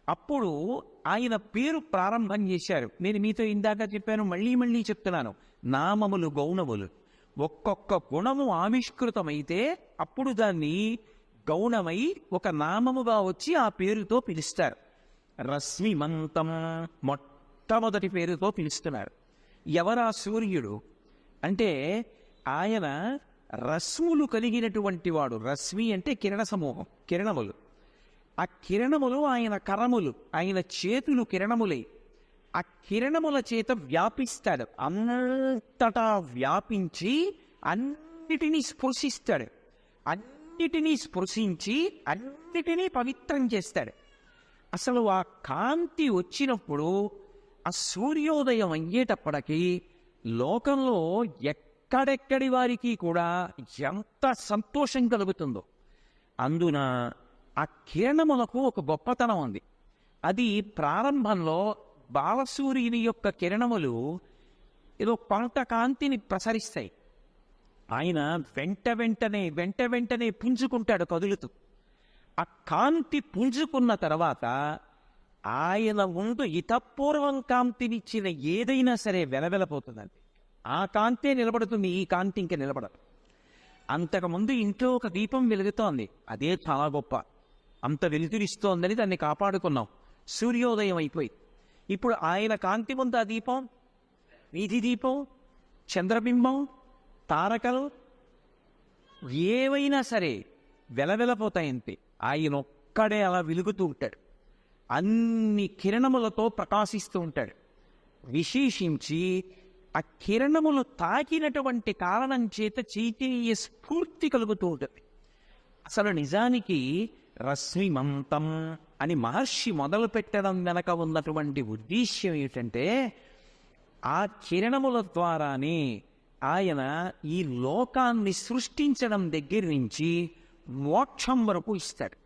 అప్పుడు ఆయన పేరు ప్రారంభం చేశారు. నేను మీతో ఇందాక చెప్పాను, మళ్ళీ మళ్ళీ చెప్తున్నాను, నామములు గౌణములు. ఒక్కొక్క గుణము ఆవిష్కృతమైతే అప్పుడు దాన్ని గౌణమై ఒక నామముగా వచ్చి ఆ పేరుతో పిలుస్తారు. రశ్మిమంతం మొట్టమొదటి పేరుతో పిలుస్తున్నారు. ఎవరా సూర్యుడు అంటే ఆయన రశ్ములు కలిగినటువంటి వాడు. రశ్మి అంటే కిరణ సమూహం, కిరణములు. ఆ కిరణములు ఆయన కరములు, ఆయన చేతులు కిరణములే. ఆ కిరణముల చేత వ్యాపిస్తాడు. అంతటా వ్యాపించి అన్నిటినీ స్పృశిస్తాడు. అన్నిటినీ స్పృశించి అన్నిటినీ పవిత్రం చేస్తాడు. అసలు ఆ కాంతి వచ్చినప్పుడు, ఆ సూర్యోదయం అయ్యేటప్పటికీ లోకంలో ఎక్కడెక్కడి వారికి కూడా ఎంత సంతోషం కలుగుతుందో. అందున ఆ కిరణములకు ఒక గొప్పతనం ఉంది. అది ప్రారంభంలో బాలసూర్యుని యొక్క కిరణములు ఏదో కొంత కాంతిని ప్రసరిస్తాయి. ఆయన వెంట వెంటనే పుంజుకుంటాడు కదులుతూ. ఆ కాంతి పుంజుకున్న తర్వాత ఆయన ముందు ఇతపూర్వం కాంతినిచ్చిన ఏదైనా సరే వెలవెలపోతుందండి. ఆ కాంతే నిలబడుతుంది, ఈ కాంతి ఇంకా నిలబడదు. అంతకుముందు ఇంట్లో ఒక దీపం వెలుగుతోంది, అదే చాలా గొప్ప. అంత వెలుతురిస్తోందని దాన్ని కాపాడుకున్నాం. సూర్యోదయం అయిపోయి ఇప్పుడు ఆయన కాంతి ముందు ఆ దీపం, వీధి దీపం, చంద్రబింబం, తారకలు ఏవైనా సరే వెలవెలపోతాయంతే. ఆయన ఒక్కడే అలా వెలుగుతూ ఉంటాడు, అన్ని కిరణములతో ప్రకాశిస్తూ ఉంటాడు. విశేషించి ఆ కిరణములు తాకినటువంటి కారణం చేత చైతన్య స్ఫూర్తి కలుగుతూ ఉంటుంది. అసలు నిజానికి రశ్మిమంతం అని మహర్షి మొదలు పెట్టడం వెనక ఉన్నటువంటి ఉద్దేశ్యం ఏమిటంటే, ఆ కిరణముల ద్వారానే ఆయన ఈ లోకాన్ని సృష్టించడం దగ్గర నుంచి మోక్షం వరకు ఇస్తాడు.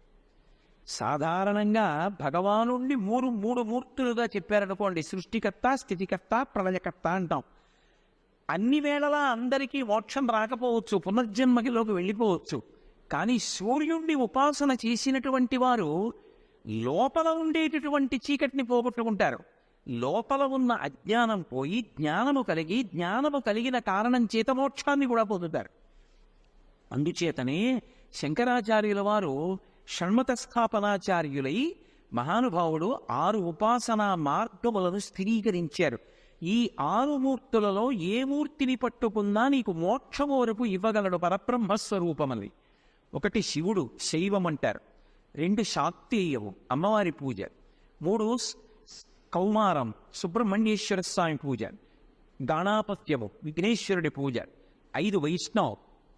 సాధారణంగా భగవానుణ్ణి మూడు మూర్తులుగా చెప్పారనుకోండి, సృష్టికర్త, స్థితికర్త, ప్రళయకర్త అంటాం. అన్ని వేళలా అందరికీ మోక్షం రాకపోవచ్చు, పునర్జన్మకిలోకి వెళ్ళిపోవచ్చు. కానీ సూర్యుణ్ణి ఉపాసన చేసినటువంటి వారు లోపల ఉండేటటువంటి చీకటిని పోగొట్టుకుంటారు. లోపల ఉన్న అజ్ఞానం పోయి జ్ఞానము కలిగిన కారణం చేత మోక్షాన్ని కూడా పొందుతారు. అందుచేతనే శంకరాచార్యుల వారు షణ్మత స్థాపనాచార్యులై మహానుభావుడు 6 ఉపాసనా మార్గములను స్థిరీకరించారు. ఈ 6 మూర్తులలో ఏ మూర్తిని పట్టుకున్నా నీకు మోక్షము వరకు ఇవ్వగలడు పరబ్రహ్మస్వరూపమని. 1 శివుడు, శైవం అంటారు. 2 శాక్తేయము, అమ్మవారి పూజ. 3 కౌమారం, సుబ్రహ్మణ్యేశ్వర స్వామి పూజ. గణాపత్యము, విఘ్నేశ్వరుడి పూజ. 5 వైష్ణవ్,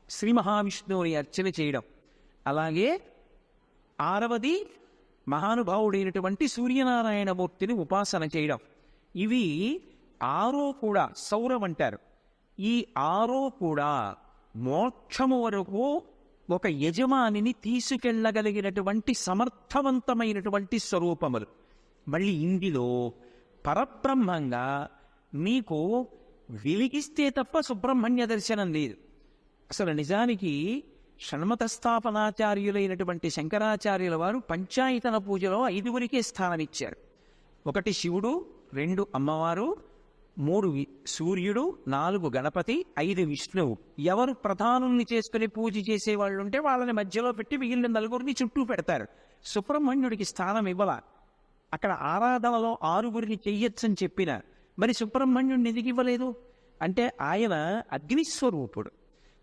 శ్రీ మహావిష్ణువుని అర్చన చేయడం. అలాగే 6వది మహానుభావుడైనటువంటి సూర్యనారాయణమూర్తిని ఉపాసన చేయడం. ఇవి 6 కూడా సౌరం అంటారు. ఈ 6 కూడా మోక్షము వరకు ఒక యజమానిని తీసుకెళ్ళగలిగినటువంటి సమర్థవంతమైనటువంటి స్వరూపములు. మళ్ళీ ఇందులో పరబ్రహ్మంగా మీకు వెలిగిస్తే తప్ప సుబ్రహ్మణ్య దర్శనం లేదు. అసలు నిజానికి షణ్మత స్థాపనాచార్యులైనటువంటి శంకరాచార్యుల వారు పంచాయతన పూజలో 5గురికే స్థానమిచ్చారు. 1 శివుడు, 2 అమ్మవారు, 3 సూర్యుడు, 4 గణపతి, 5 విష్ణువు. ఎవరు ప్రధానుల్ని చేసుకుని పూజ చేసేవాళ్ళు ఉంటే వాళ్ళని మధ్యలో పెట్టి మిగిలిన 4గురిని చుట్టూ పెడతారు. సుబ్రహ్మణ్యుడికి స్థానం ఇవ్వాల. అక్కడ ఆరాధనలో 6గురిని చెయ్యొచ్చని చెప్పిన మరి సుబ్రహ్మణ్యుడిని ఎందుకు ఇవ్వలేదు అంటే, ఆయన అగ్నిస్వరూపుడు.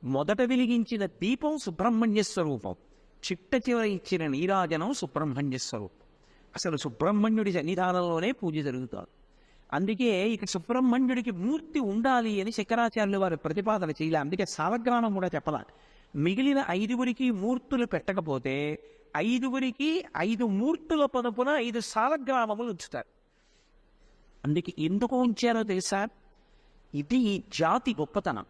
మొదట వెలిగించిన దీపం సుబ్రహ్మణ్య స్వరూపం, చిట్ట చివర ఇచ్చిన నీరాజనం సుబ్రహ్మణ్య స్వరూపం. అసలు సుబ్రహ్మణ్యుడి సన్నిధానంలోనే పూజ జరుగుతారు. అందుకే ఇక సుబ్రహ్మణ్యుడికి మూర్తి ఉండాలి అని శంకరాచార్యుల వారు ప్రతిపాదన చేయలే. అందుకే సాలగ్రామం కూడా చెప్పాల. మిగిలిన 5గురికి మూర్తులు పెట్టకపోతే 5గురికి 5 మూర్తుల పదుపున 5 సాలగ్రామములు ఉంచుతారు. అందుకే ఎందుకు ఉంచారో తెలుసా? ఇది ఈ జాతి గొప్పతనం.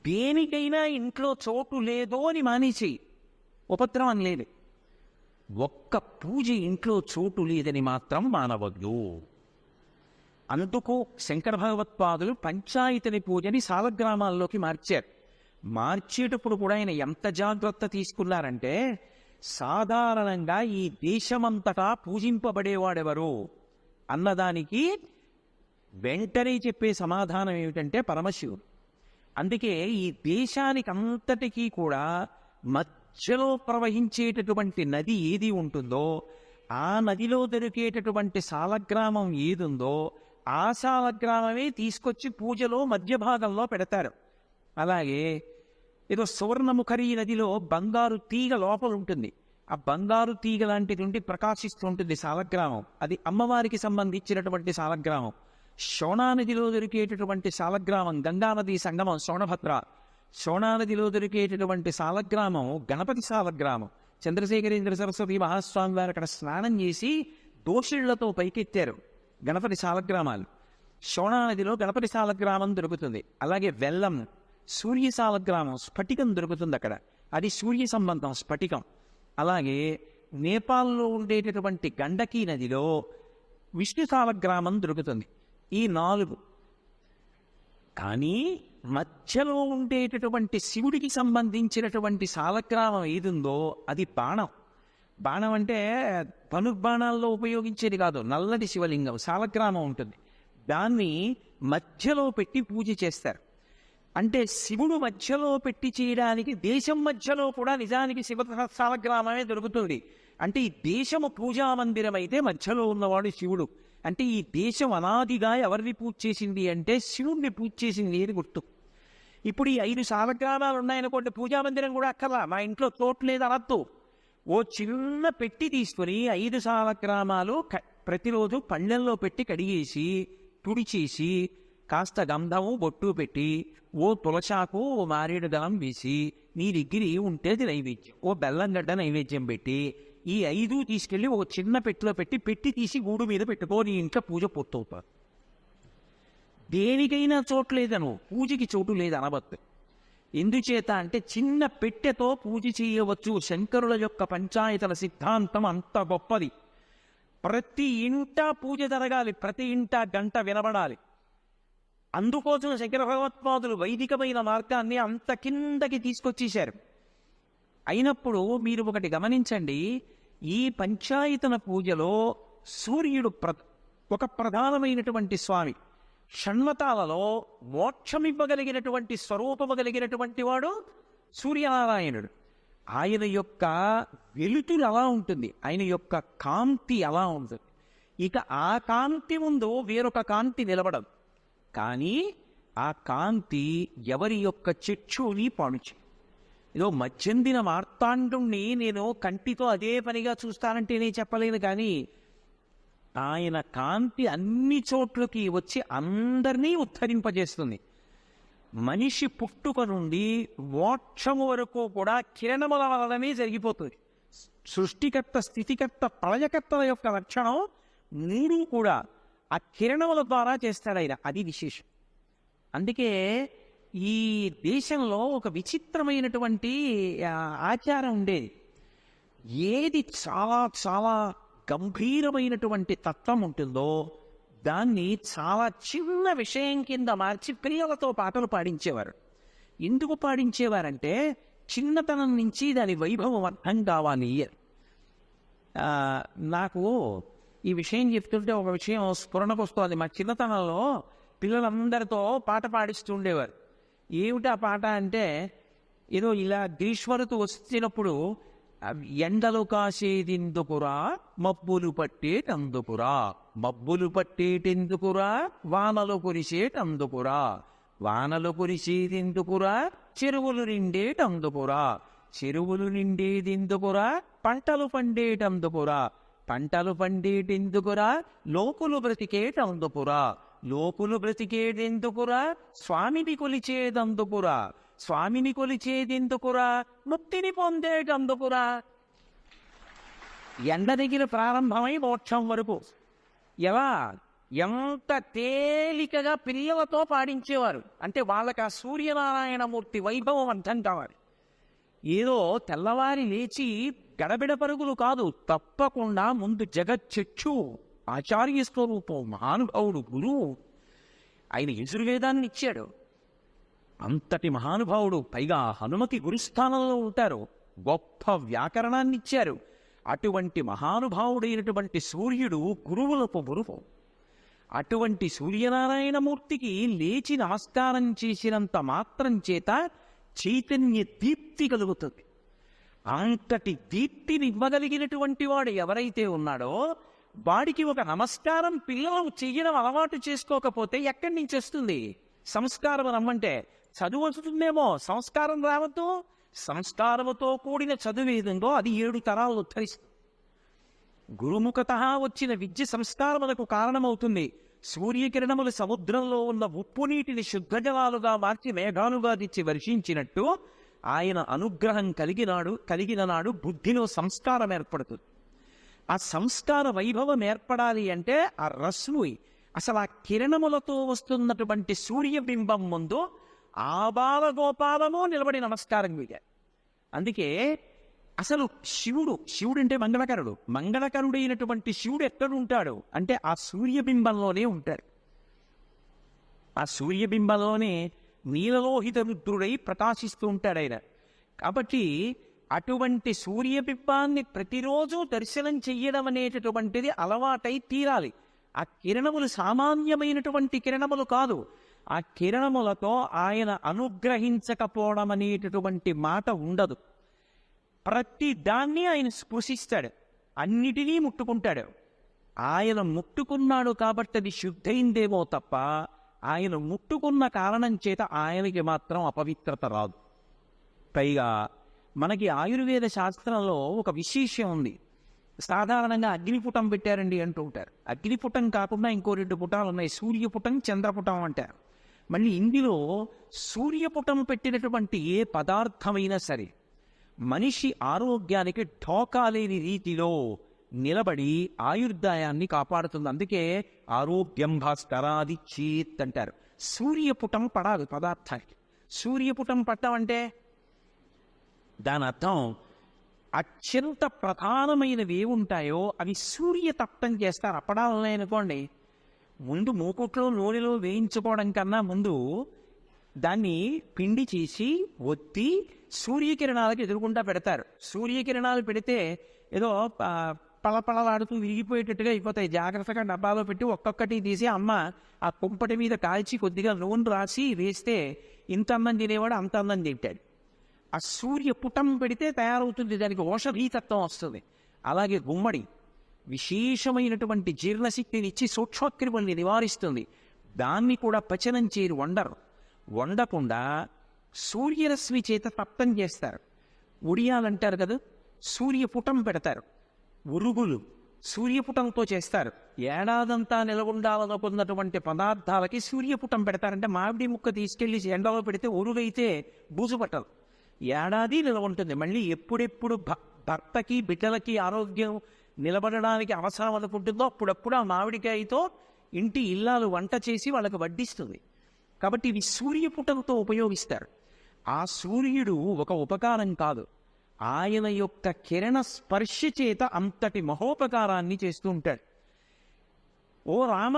దేనికైనా ఇంట్లో చోటు లేదో అని మానేసి ఉపద్రవం లేదు. ఒక్క పూజ ఇంట్లో చోటు లేదని మాత్రం మానవద్దు. అందుకు శంకర భగవత్పాదులు పంచాయతని పూజని సాలగ్రామాల్లోకి మార్చారు. మార్చేటప్పుడు కూడా ఆయన ఎంత జాగ్రత్త తీసుకున్నారంటే, సాధారణంగా ఈ దేశమంతటా పూజింపబడేవాడెవరు అన్నదానికి వెంటనే చెప్పే సమాధానం ఏమిటంటే పరమశివుడు. అందుకే ఈ దేశానికి అంతటికీ కూడా మధ్యలో ప్రవహించేటటువంటి నది ఏది ఉంటుందో, ఆ నదిలో దొరికేటటువంటి సాలగ్రామం ఏదుందో ఆ సాలగ్రామమే తీసుకొచ్చి పూజలో మధ్య భాగంలో పెడతారు. అలాగే ఏదో సువర్ణముఖరి నదిలో బంగారు తీగ లోపల ఉంటుంది. ఆ బంగారు తీగ లాంటిది ఉండి ప్రకాశిస్తూ ఉంటుంది సాలగ్రామం. అది అమ్మవారికి సంబంధించినటువంటి సాలగ్రామం. శోణానదిలో దొరికేటటువంటి సాలగ్రామం గంగానది సంగమం శోణభద్ర. శోణానదిలో దొరికేటటువంటి సాలగ్రామం గణపతి సాలగ్రామం. చంద్రశేఖరేంద్ర సరస్వతి మహాస్వామి వారు అక్కడ స్నానం చేసి దోషిళ్లతో పైకెత్తారు గణపతి సాలగ్రామాలు. శోణానదిలో గణపతి సాలగ్రామం దొరుకుతుంది. అలాగే వెల్లం, సూర్య సాలగ్రామం, స్ఫటికం దొరుకుతుంది అక్కడ. అది సూర్య సంబంధం స్ఫటికం. అలాగే నేపాల్లో ఉండేటటువంటి గండకీ నదిలో విష్ణు సాలగ్రామం దొరుకుతుంది. ఈ 4. కానీ మధ్యలో ఉండేటటువంటి శివుడికి సంబంధించినటువంటి సాలగ్రామం ఏదుందో అది బాణం. బాణం అంటే ధనుర్బాణాల్లో ఉపయోగించేది కాదు, నల్లటి శివలింగం సాలగ్రామం ఉంటుంది. దాన్ని మధ్యలో పెట్టి పూజ చేస్తారు. అంటే శివుడు మధ్యలో పెట్టి చేయడానికి దేశం మధ్యలో కూడా నిజానికి శివ సాలగ్రామమే దొరుకుతుంది. అంటే ఈ దేశము పూజా మందిరం అయితే మధ్యలో ఉన్నవాడు శివుడు. అంటే ఈ దేశం అనాదిగా ఎవరిని పూజ చేసింది అంటే శివుణ్ణి పూజ చేసింది అని గుర్తు. ఇప్పుడు ఈ 5 సాలగ్రామాలు ఉన్నాయనుకోండి, పూజా మందిరం కూడా అక్కర్లా, మా ఇంట్లో చోటు లేదు అనద్దు. ఓ చిన్న పెట్టి తీసుకొని 5 సాలగ్రామాలు ప్రతిరోజు పళ్ళెంలో పెట్టి కడిగేసి తుడిచేసి కాస్త గంధము బొట్టు పెట్టి ఓ తులసాకు ఓ మారేడు దళం వేసి నీ దగ్గర ఉంటేది నైవేద్యం, ఓ బెల్లం గడ్డ నైవేద్యం పెట్టి ఈ 5 తీసుకెళ్ళి ఒక చిన్న పెట్టిలో పెట్టి తీసి గూడు మీద పెట్టుకో, నీ ఇంట్లో పూజ పూర్తవుతారు. దేనికైనా చోటు లేదను, పూజకి చోటు లేదు అనవద్దు. ఎందుచేత అంటే చిన్న పెట్టెతో పూజ చేయవచ్చు. శంకరుల యొక్క పంచాయతల సిద్ధాంతం అంత గొప్పది. ప్రతి ఇంట పూజ జరగాలి, ప్రతి ఇంట గంట వినబడాలి. అందుకోసం శంకర భగవత్పాదులు వైదికమైన మార్గాన్ని అంత కిందకి తీసుకొచ్చేశారు. అయినప్పుడు మీరు ఒకటి గమనించండి, ఈ పంచాయతన పూజలో సూర్యుడు ఒక ప్రధానమైనటువంటి స్వామి. షణ్మతాలలో మోక్షమివ్వగలిగినటువంటి స్వరూపము కలిగినటువంటి వాడు సూర్యనారాయణుడు. ఆయన యొక్క వెలుతురు అలా ఉంటుంది, ఆయన యొక్క కాంతి అలా ఉంటుంది. ఇక ఆ కాంతి ముందు వేరొక కాంతి నిలబడదు. కానీ ఆ కాంతి ఎవరి యొక్క చక్షుని పాడుచే. ఏదో మధ్యందిన మార్తాండుణ్ణి నేను కంటితో అదే పనిగా చూస్తానంటే నేను చెప్పలేను, కానీ ఆయన కాంతి అన్ని చోట్లకి వచ్చి అందరినీ ఉద్ధరింపజేస్తుంది. మనిషి పుట్టుక నుండి మోక్షము వరకు కూడా కిరణముల వలనే జరిగిపోతుంది. సృష్టికర్త, స్థితికర్త, ప్రళయకర్తల యొక్క లక్షణం 3 కూడా ఆ కిరణముల ద్వారా చేస్తాడు ఆయన. అది విశేషం. అందుకే ఈ దేశంలో ఒక విచిత్రమైనటువంటి ఆచారం ఉండేది. ఏది చాలా చాలా గంభీరమైనటువంటి తత్వం ఉంటుందో దాన్ని చాలా చిన్న విషయం కింద మార్చి పిల్లలతో పాటలు పాడించేవారు. ఎందుకు పాడించేవారంటే చిన్నతనం నుంచి దాని వైభవం అర్థం కావాలి. నాకు ఈ విషయం చెప్తుంటే ఒక విషయం స్ఫురణకు వస్తుంది. మా చిన్నతనంలో పిల్లలందరితో పాట పాడిస్తూ ఉండేవారు. ఏమిటి ఆ పాట అంటే, ఏదో ఇలా గ్రీష్మఋతు వచ్చినప్పుడు ఎండలు కాసేదెందుకురా మబ్బులు పట్టేటందుకురా, మబ్బులు పట్టేటెందుకురా వానలు కురిసేటందుకురా, వానలు కురిసేదెందుకురా చెరువులు నిండేటందుకురా, చెరువులు నిండేదెందుకురా పంటలు పండేటందుకురా, పంటలు పండేటెందుకురా లోకులు బ్రతికేటందుకురా, లోకులు బ్రతికేదెందుకురా స్వామిని కొలిచేదందుకురా, స్వామిని కొలిచేదెందుకురా ముక్తిని పొందేటందుకురా. ఎండ దగ్గర ప్రారంభమై మోక్షం వరకు ఎలా ఎంత తేలికగా పిల్లలతో పాడించేవారు అంటే వాళ్ళకి ఆ సూర్యనారాయణమూర్తి వైభవం అర్థం కావాలి. ఏదో తెల్లవారి లేచి గడబిడ పరుగులు కాదు, తప్పకుండా ముందు జగచ్చక్షు ఆచార్య స్వరూపం, మహానుభావుడు, గురువు. ఆయన యజుర్వేదాన్ని ఇచ్చాడు. అంతటి మహానుభావుడు, పైగా హనుమతి గురుస్థానంలో ఉంటారు, గొప్ప వ్యాకరణాన్ని ఇచ్చారు. అటువంటి మహానుభావుడైనటువంటి సూర్యుడు గురువులకు గురువు. అటువంటి సూర్యనారాయణమూర్తికి లేచి నమస్కారం చేసినంత మాత్రం చేత చైతన్య దీప్తి కలుగుతుంది. అంతటి దీప్తిని ఇవ్వగలిగినటువంటి వాడు ఎవరైతే ఉన్నాడో వాడికి ఒక నమస్కారం పిల్లలు చెయ్యడం అలవాటు చేసుకోకపోతే ఎక్కడి నుంచి వస్తుంది సంస్కారం? రమ్మంటే చదువు వస్తుందేమో, సంస్కారం రావద్దు. సంస్కారముతో కూడిన చదువేదందో అది 7 తరాలు ఉద్ధరిస్తుంది. గురుముఖత వచ్చిన విద్య సంస్కారములకు కారణమవుతుంది. సూర్యకిరణములు సముద్రంలో ఉన్న ఉప్పు నీటిని శుద్ధ జలాలుగా మార్చి మేఘాలుగా తెచ్చి వర్షించినట్టు ఆయన అనుగ్రహం కలిగిన నాడు బుద్ధిలో సంస్కారం ఏర్పడుతుంది. ఆ సంస్కార వైభవం ఏర్పడాలి అంటే ఆ రశ్మి, అసలు ఆ కిరణములతో వస్తున్నటువంటి సూర్యబింబం ముందు ఆబాలగోపాలము నిలబడి నమస్కారం చేయాలి. అందుకే అసలు శివుడు అంటే మంగళకరుడైనటువంటి శివుడు ఎక్కడుంటాడు అంటే ఆ సూర్యబింబంలోనే ఉంటాడు. ఆ సూర్యబింబంలోనే నీలలోహిత రుద్రుడై ప్రకాశిస్తూ ఉంటాడు ఆయన. కాబట్టి అటువంటి సూర్యబింబాన్ని ప్రతిరోజు దర్శనం చెయ్యడం అనేటటువంటిది అలవాటై తీరాలి. ఆ కిరణములు సామాన్యమైనటువంటి కిరణములు కాదు. ఆ కిరణములతో ఆయన అనుగ్రహించకపోవడం అనేటటువంటి మాట ఉండదు. ప్రతి దాన్ని ఆయన స్పృశిస్తాడు, అన్నిటినీ ముట్టుకుంటాడు. ఆయన ముట్టుకున్నాడు కాబట్టి అది శుద్ధైందేమో తప్ప ఆయన ముట్టుకున్న కారణం చేత ఆయనకి మాత్రం అపవిత్రత రాదు. పైగా మనకి ఆయుర్వేద శాస్త్రంలో ఒక విశేషం ఉంది. సాధారణంగా అగ్నిపుటం పెట్టారండి అంటూ ఉంటారు. అగ్నిపుటం కాకుండా ఇంకో 2 పుటాలు ఉన్నాయి, సూర్యపుటం, చంద్రపుటం అంటారు. మళ్ళీ ఇందులో సూర్యపుటం పెట్టినటువంటి ఏ పదార్థమైనా సరే మనిషి ఆరోగ్యానికి ఢోకా లేని రీతిలో నిలబడి ఆయుర్దాయాన్ని కాపాడుతుంది. అందుకే ఆరోగ్యం భాస్కరాది చేత్ అంటారు. సూర్యపుటం పడాలి పదార్థానికి. సూర్యపుటం పట్టం అంటే దాని అర్థం అత్యంత ప్రధానమైనవి ఏముంటాయో అవి సూర్యతప్తం చేస్తారు. అప్పడాలని అనుకోండి, ముందు మూకుట్లో నూనెలో వేయించుకోవడం కన్నా ముందు దాన్ని పిండి చేసి ఒత్తి సూర్యకిరణాలకు ఎదురుకుండా పెడతారు. సూర్యకిరణాలు పెడితే ఏదో పళపళలాడుతూ విరిగిపోయేటట్టుగా అయిపోతాయి. జాగ్రత్తగా డబ్బాలో పెట్టి ఒక్కొక్కటి తీసి అమ్మ ఆ కుంపటి మీద కాల్చి కొద్దిగా నూనె రాసి వేస్తే ఇంత అన్నం తినేవాడు అంత అన్నం తింటాడు. ఆ సూర్యపుటం పెడితే తయారవుతుంది, దానికి ఔషధీతత్వం వస్తుంది. అలాగే గుమ్మడి విశేషమైనటువంటి జీర్ణశక్తిని ఇచ్చి సూక్ష్మక్రిముల్ని నివారిస్తుంది. దాన్ని కూడా పచనం చేయరు, వండకుండా సూర్యరశ్మి చేత తప్తం చేస్తారు. ఉడియాలంటారు కదా, సూర్యపుటం పెడతారు. ఉరుగులు సూర్యపుటంతో చేస్తారు. ఏడాదంతా నిలబడాలనుకున్నటువంటి పదార్థాలకి సూర్యపుటం పెడతారంటే మామిడి ముక్క తీసుకెళ్లి ఎండలో పెడితే ఉరుగైతే బూజు పట్టదు, ఏడాది నిలవ ఉంటుంది. మళ్ళీ ఎప్పుడెప్పుడు భర్తకి బిడ్డలకి ఆరోగ్యం నిలబడడానికి అవసరం అనుకుంటుందో అప్పుడప్పుడు ఆ మామిడికాయతో ఇంటి ఇల్లాలు వంట చేసి వాళ్ళకి వడ్డిస్తుంది. కాబట్టి ఇవి సూర్యపుటంతో ఉపయోగిస్తారు. ఆ సూర్యుడు ఒక ఉపకారం కాదు, ఆయన యొక్క కిరణ స్పర్శ చేత అంతటి మహోపకారాన్ని చేస్తూ ఉంటాడు. ఓ రామ,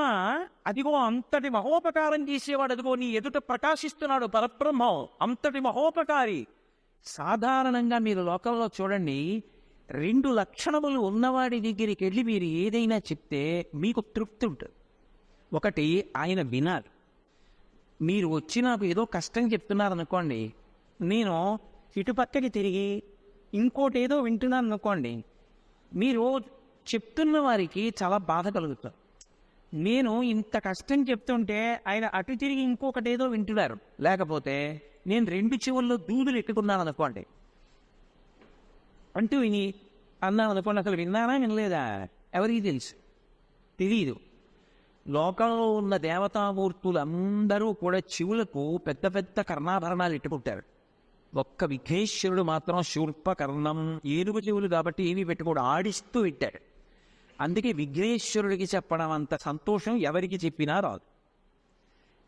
అదిగో అంతటి మహోపకారం చేసేవాడు, అదిగో నీ ఎదుట ప్రకాశిస్తున్నాడు పరబ్రహ్మం, అంతటి మహోపకారి. సాధారణంగా మీరు లోకంలో చూడండి, 2 లక్షణములు ఉన్నవాడి దగ్గరికి వెళ్ళి మీరు ఏదైనా చెప్తే మీకు తృప్తి ఉంటుంది. ఒకటి, ఆయన వినాలి. మీరు వచ్చి నాకు ఏదో కష్టం చెప్తున్నారనుకోండి, నేను ఇటుపక్కకి తిరిగి ఇంకోటి ఏదో వింటున్నాను అనుకోండి, మీరు చెప్తున్న వారికి చాలా బాధ కలుగుతుంది. నేను ఇంత కష్టం చెప్తుంటే ఆయన అటు తిరిగి ఇంకొకటి ఏదో వింటున్నారు. లేకపోతే నేను 2 చెవుల్లో దూదులు ఎట్టుకున్నాను అనుకోండి, అంటూ విని అన్నాను అనుకోండి, అసలు విన్నానా వినలేదా ఎవరికి తెలుసు? తెలీదు. లోకంలో ఉన్న దేవతామూర్తులందరూ కూడా చెవులకు పెద్ద పెద్ద కర్ణాభరణాలు ఎట్టుకుంటారు. ఒక్క విఘ్నేశ్వరుడు మాత్రం శూర్పకర్ణం, ఏనుగు చెవులు కాబట్టి ఏమీ పెట్టుకోడు, ఆడిస్తూ పెట్టాడు. అందుకే విఘ్నేశ్వరుడికి చెప్పడం అంత సంతోషం ఎవరికి చెప్పినా రాదు.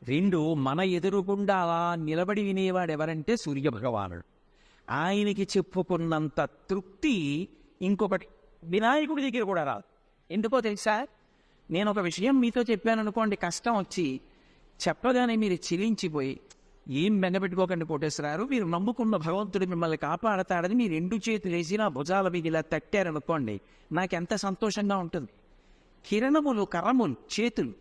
2, మన ఎదురుగుండా అలా నిలబడి వినేవాడు ఎవరంటే సూర్యభగవానుడు. ఆయనకి చెప్పుకున్నంత తృప్తి ఇంకొకటి వినాయకుడి దగ్గర కూడా రాదు. ఎందుకో తెలుసా? నేను ఒక విషయం మీతో చెప్పాను అనుకోండి, కష్టం వచ్చి చెప్పగానే మీరు చిలించిపోయి, ఏం బెంగపెట్టుకోకండి కోటేశ్వరారు, మీరు నమ్ముకున్న భగవంతుడు మిమ్మల్ని కాపాడతాడని మీ 2 చేతులు వేసి నా భుజాల మీద ఇలా తట్టారనుకోండి, నాకెంత సంతోషంగా ఉంటుంది. కిరణములు కరములు చేతులు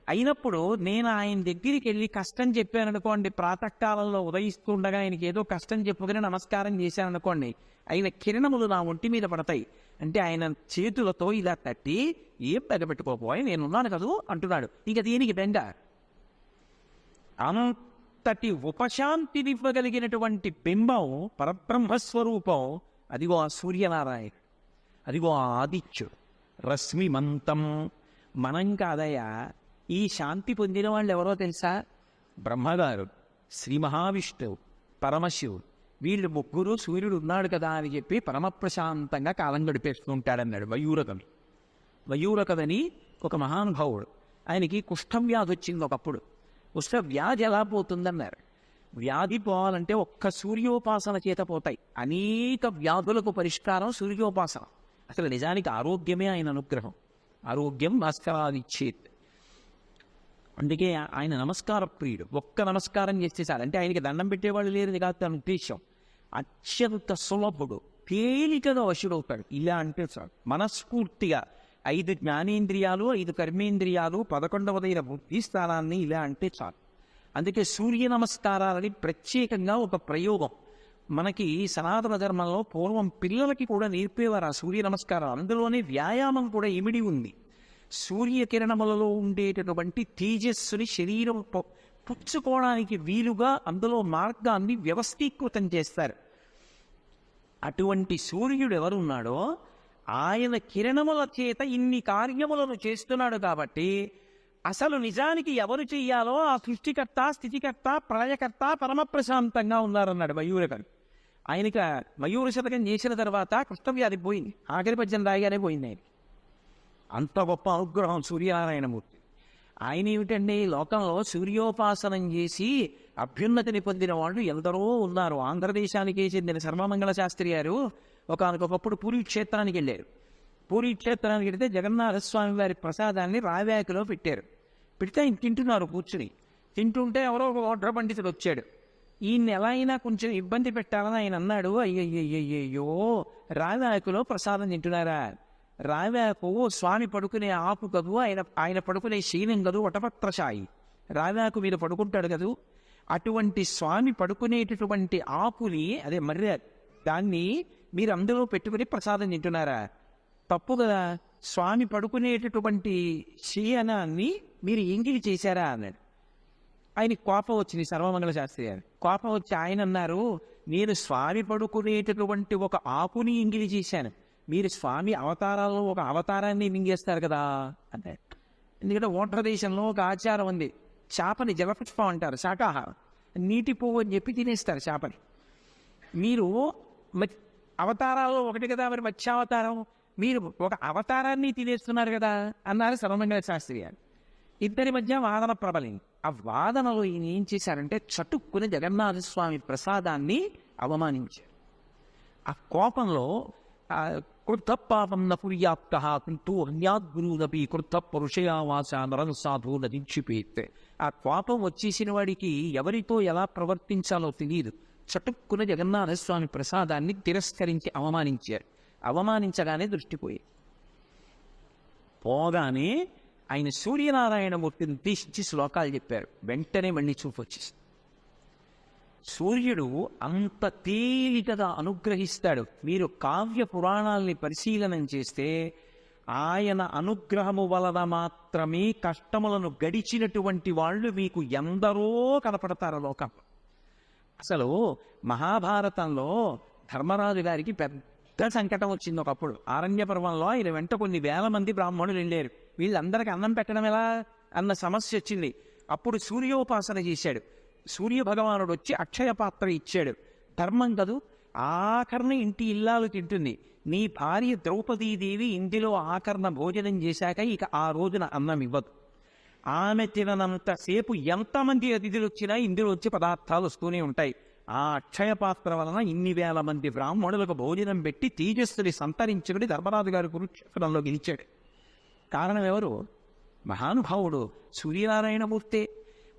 అయినప్పుడు నేను ఆయన దగ్గరికి వెళ్ళి కష్టం చెప్పాననుకోండి, ప్రాతకాలంలో ఉదయిస్తుండగా ఆయనకి ఏదో కష్టం చెప్పుకుని నమస్కారం చేశాననుకోండి, ఆయన కిరణములు నా ఒంటి మీద పడతాయి. అంటే ఆయన చేతులతో ఇలా తట్టి, ఏం బెంగపెట్టుకోపోయి నేనున్నాను కదూ అంటున్నాడు. ఇక దీనికి బెంగ. అంతటి ఉపశాంతినివ్వగలిగినటువంటి బింబం, పరబ్రహ్మస్వరూపం, అదిగో ఆ సూర్యనారాయణ, అదిగో ఆ ఆదిత్యుడు, రశ్మిమంతం. మనం కాదయ్యా, ఈ శాంతి పొందిన వాళ్ళు ఎవరో తెలుసా? బ్రహ్మగారు, శ్రీ మహావిష్ణువు, పరమశివుడు, వీళ్ళు 3 సూర్యుడు ఉన్నాడు కదా అని చెప్పి పరమప్రశాంతంగా కాలం గడిపేస్తూ ఉంటాడన్నాడు వయూరకవి. వయూరకవని ఒక మహానుభావుడు, ఆయనకి కుష్ఠవ్యాధి వచ్చింది ఒకప్పుడు. కుష్ఠవ్యాధి ఎలా పోతుందన్నారు. వ్యాధి పోవాలంటే ఒక్క సూర్యోపాసన చేత పోతాయి. అనేక వ్యాధులకు పరిష్కారం సూర్యోపాసన. అసలు నిజానికి ఆరోగ్యమే ఆయన అనుగ్రహం. ఆరోగ్యం భాస్కరాదిచ్చేత్. అందుకే ఆయన నమస్కార ప్రియుడు. ఒక్క నమస్కారం చేస్తే చాలు. అంటే ఆయనకి దండం పెట్టేవాళ్ళు లేనిది కాదు తన ఉద్దేశం. అత్యంత సులభుడు, తేలికగా వశుడవుతాడు. ఇలా అంటే చాలు. మనస్ఫూర్తిగా 5 జ్ఞానేంద్రియాలు, 5 కర్మేంద్రియాలు, 11వదైన బుద్ధి స్థానాన్ని ఇలా అంటే చాలు. అందుకే సూర్య నమస్కారాలని ప్రత్యేకంగా ఒక ప్రయోగం మనకి సనాతన ధర్మంలో పూర్వం పిల్లలకి కూడా నేర్పేవారు ఆ సూర్య నమస్కారం. అందులోనే వ్యాయామం కూడా ఇమిడి ఉంది. సూర్యకిరణములలో ఉండేటటువంటి తేజస్సుని శరీరం పుచ్చుకోవడానికి వీలుగా అందులో మార్గాన్ని వ్యవస్థీకృతం చేస్తారు. అటువంటి సూర్యుడు ఎవరున్నాడో ఆయన కిరణముల చేత ఇన్ని కార్యములను చేస్తున్నాడు. కాబట్టి అసలు నిజానికి ఎవరు చెయ్యాలో ఆ సృష్టికర్త, స్థితికర్త, ప్రళయకర్త పరమప్రశాంతంగా ఉన్నారన్నాడు మయూరకవి. ఆయనకి మయూర శతకం చేసిన తర్వాత కృష్ణవ్యాధి పోయింది. ఆఖరి పద్యం రాయగానే పోయింది. ఆయన అంత గొప్ప అనుగ్రహం సూర్యనారాయణమూర్తి. ఆయన ఏమిటండి, లోకంలో సూర్యోపాసనం చేసి అభ్యున్నతిని పొందిన వాళ్ళు ఎందరో ఉన్నారు. ఆంధ్రదేశానికి చెందిన సర్వమంగళ శాస్త్రి గారు ఒకనకొకప్పుడు పూరీ క్షేత్రానికి వెళ్ళారు. పూరీ క్షేత్రానికి వెళితే జగన్నాథస్వామి వారి ప్రసాదాన్ని రావ్యాకలో పెట్టారు. పెడితే ఆయన తింటున్నారు కూర్చుని. తింటుంటే ఎవరో ఒక ఓడ్ర పండితుడు వచ్చాడు. ఈయన్ని ఎలా అయినా కొంచెం ఇబ్బంది పెట్టాలని ఆయన అన్నాడు, అయ్యయ్యో రావ్యాకలో ప్రసాదం తింటున్నారా? రావ్యాకు స్వామి పడుకునే ఆకు కదూ, ఆయన పడుకునే శీలం కదూ, వటపత్రశాయి. రావ్యాకు మీరు పడుకుంటాడు కదూ, అటువంటి స్వామి పడుకునేటటువంటి ఆకుని, అదే మర్రి, దాన్ని మీరు అందులో పెట్టుకుని ప్రసాదం తింటున్నారా? తప్పు కదా. స్వామి పడుకునేటటువంటి శయనాన్ని మీరు ఎంగిలి చేశారా అన్నాడు. ఆయనకి కోపం వచ్చింది సర్వమంగళ శాస్త్రి గారు. కోపం వచ్చి ఆయన అన్నారు, నేను స్వామి పడుకునేటటువంటి ఒక ఆకుని ఎంగిలి చేశాను, మీరు స్వామి అవతారాల్లో ఒక అవతారాన్ని మింగేస్తారు కదా అన్నాడు. ఎందుకంటే ఓట్ర దేశంలో ఒక ఆచారం ఉంది, చేపని జలపుష్పం అంటారు, శాకాహారం, నీటి పువ్వు అని చెప్పి తినేస్తారు చేపని. మీరు అవతారాల్లో ఒకటి కదా, మరి మత్స్యావతారం, మీరు ఒక అవతారాన్ని తినేస్తున్నారు కదా అన్నారు సర్వమంగళ శాస్త్రి గారు. ఇద్దరి మధ్య వాదన ప్రబలింది. ఆ వాదనలో ఈయన ఏం చేశారంటే చటుక్కుని జగన్నాథస్వామి ప్రసాదాన్ని అవమానించారు. ఆ కోపంలో కృత పాపం నపుర్యాప్త కుంటూ అన్యాద్గురునపి కృత పురుషయావాస నరన్ సాధు నదించిపోయితే, ఆ కోపం వచ్చేసిన వాడికి ఎవరితో ఎలా ప్రవర్తించాలో తెలియదు. చటుక్కున జగన్నాథస్వామి ప్రసాదాన్ని తిరస్కరించి అవమానించారు. అవమానించగానే దృష్టిపోయి పోగానే ఆయన సూర్యనారాయణమూర్తిని ఉద్దేశించి శ్లోకాలు చెప్పారు. వెంటనే మళ్ళీ చూపు వచ్చేసి సూర్యుడు అంత తేలికగా అనుగ్రహిస్తాడు. మీరు కావ్య పురాణాలని పరిశీలనం చేస్తే ఆయన అనుగ్రహము వలన మాత్రమే కష్టములను గడిచినటువంటి వాళ్ళు మీకు ఎందరో కనపడతారు లోకం. అసలు మహాభారతంలో ధర్మరాజు గారికి పెద్ద సంకటం వచ్చింది ఒకప్పుడు. ఆరణ్య పర్వంలో ఆయన వెంట కొన్ని వేల మంది బ్రాహ్మణులు వెళ్ళారు. వీళ్ళందరికీ అన్నం పెట్టడం ఎలా అన్న సమస్య వచ్చింది. అప్పుడు సూర్యోపాసన చేశాడు. సూర్య భగవానుడు వచ్చి అక్షయ పాత్ర ఇచ్చాడు. ధర్మం కదూ, ఆఖరణ ఇంటి ఇల్లాలు తింటుంది. నీ భార్య ద్రౌపదీదేవి ఇంటిలో ఆఖరణ భోజనం చేశాక ఇక ఆ రోజున అన్నం ఇవ్వదు. ఆమె తిననంతసేపు ఎంతమంది అతిథులు వచ్చినా ఇందులో వచ్చి పదార్థాలు వస్తూనే ఉంటాయి. ఆ అక్షయ పాత్ర వలన ఇన్ని వేల మంది బ్రాహ్మణులకు భోజనం పెట్టి తేజస్సుని సంతరించుకుని ధర్మరాజు గారి కురుక్షేత్రంలో గెలిచాడు. కారణం ఎవరు? మహానుభావుడు సూర్యనారాయణమూర్తే.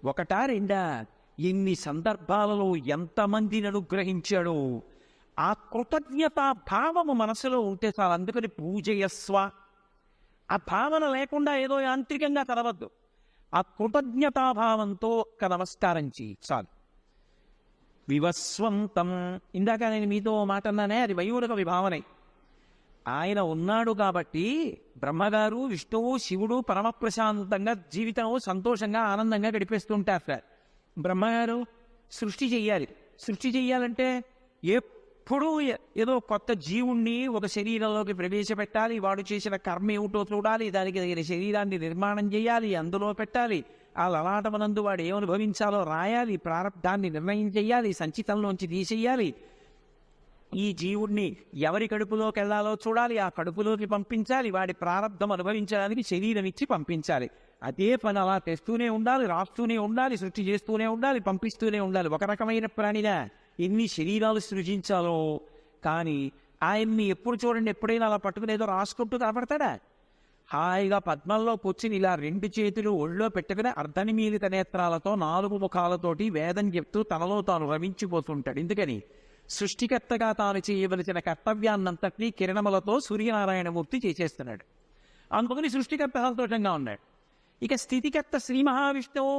ఒకటా రెండా, ఎన్ని సందర్భాలలో ఎంతమందిని అనుగ్రహించాడో. ఆ కృతజ్ఞతా భావము మనసులో ఉంటే చాలు. అందుకని పూజయస్వ. ఆ భావన లేకుండా ఏదో యాంత్రికంగా కలవద్దు. ఆ కృతజ్ఞతాభావంతో ఒక్క నమస్కారం చేయి చాలు. వివస్వంతం, ఇందాక నేను మీతో మాట అన్నానే, అది మయూరక విభావనే. ఆయన ఉన్నాడు కాబట్టి బ్రహ్మగారు, విష్ణువు, శివుడు పరమప్రశాంతంగా జీవితం సంతోషంగా ఆనందంగా గడిపేస్తుంటారు సార్. బ్రహ్మగారు సృష్టి చెయ్యాలి. సృష్టి చెయ్యాలంటే ఎప్పుడూ ఏదో కొత్త జీవుణ్ణి ఒక శరీరంలోకి ప్రవేశపెట్టాలి. వాడు చేసిన కర్మ ఏమిటో చూడాలి, దానికి తగిన శరీరాన్ని నిర్మాణం చేయాలి, అందులో పెట్టాలి. ఆ లలాటమనందు వాడు ఏమనుభవించాలో రాయాలి, ప్రారంధాన్ని నిర్ణయం చెయ్యాలి, సంచితంలోంచి తీసేయాలి. ఈ జీవుణ్ణి ఎవరి కడుపులోకి వెళ్ళాలో చూడాలి, ఆ కడుపులోకి పంపించాలి, వాడి ప్రారంధం అనుభవించడానికి శరీరం ఇచ్చి పంపించాలి. అదే పని అలా తెస్తూనే ఉండాలి, రాస్తూనే ఉండాలి, సృష్టి చేస్తూనే ఉండాలి, పంపిస్తూనే ఉండాలి. ఒక రకమైన ప్రాణినా ఎన్ని శరీరాలు సృజించాలో. కానీ ఆయన్ని ఎప్పుడు చూడండి, ఎప్పుడైనా అలా పట్టుకుని ఏదో రాసుకుంటూ కనపడతాడా? హాయిగా పద్మంలో కూర్చుని ఇలా రెండు చేతులు ఒళ్ళో పెట్టుకుని అర్ధనిమీలిత నేత్రాలతో 4 ముఖాలతోటి వేదం చెప్తూ తనలో తాను రమించిపోతుంటాడు. ఎందుకని? సృష్టికర్తగా తాను చేయవలసిన కర్తవ్యాన్నంతటినీ కిరణములతో సూర్యనారాయణమూర్తి చేసేస్తున్నాడు. అందుకని సృష్టికర్త సంతోషంగా ఉన్నాడు. ఇక స్థితికర్త శ్రీ మహావిష్ణువు.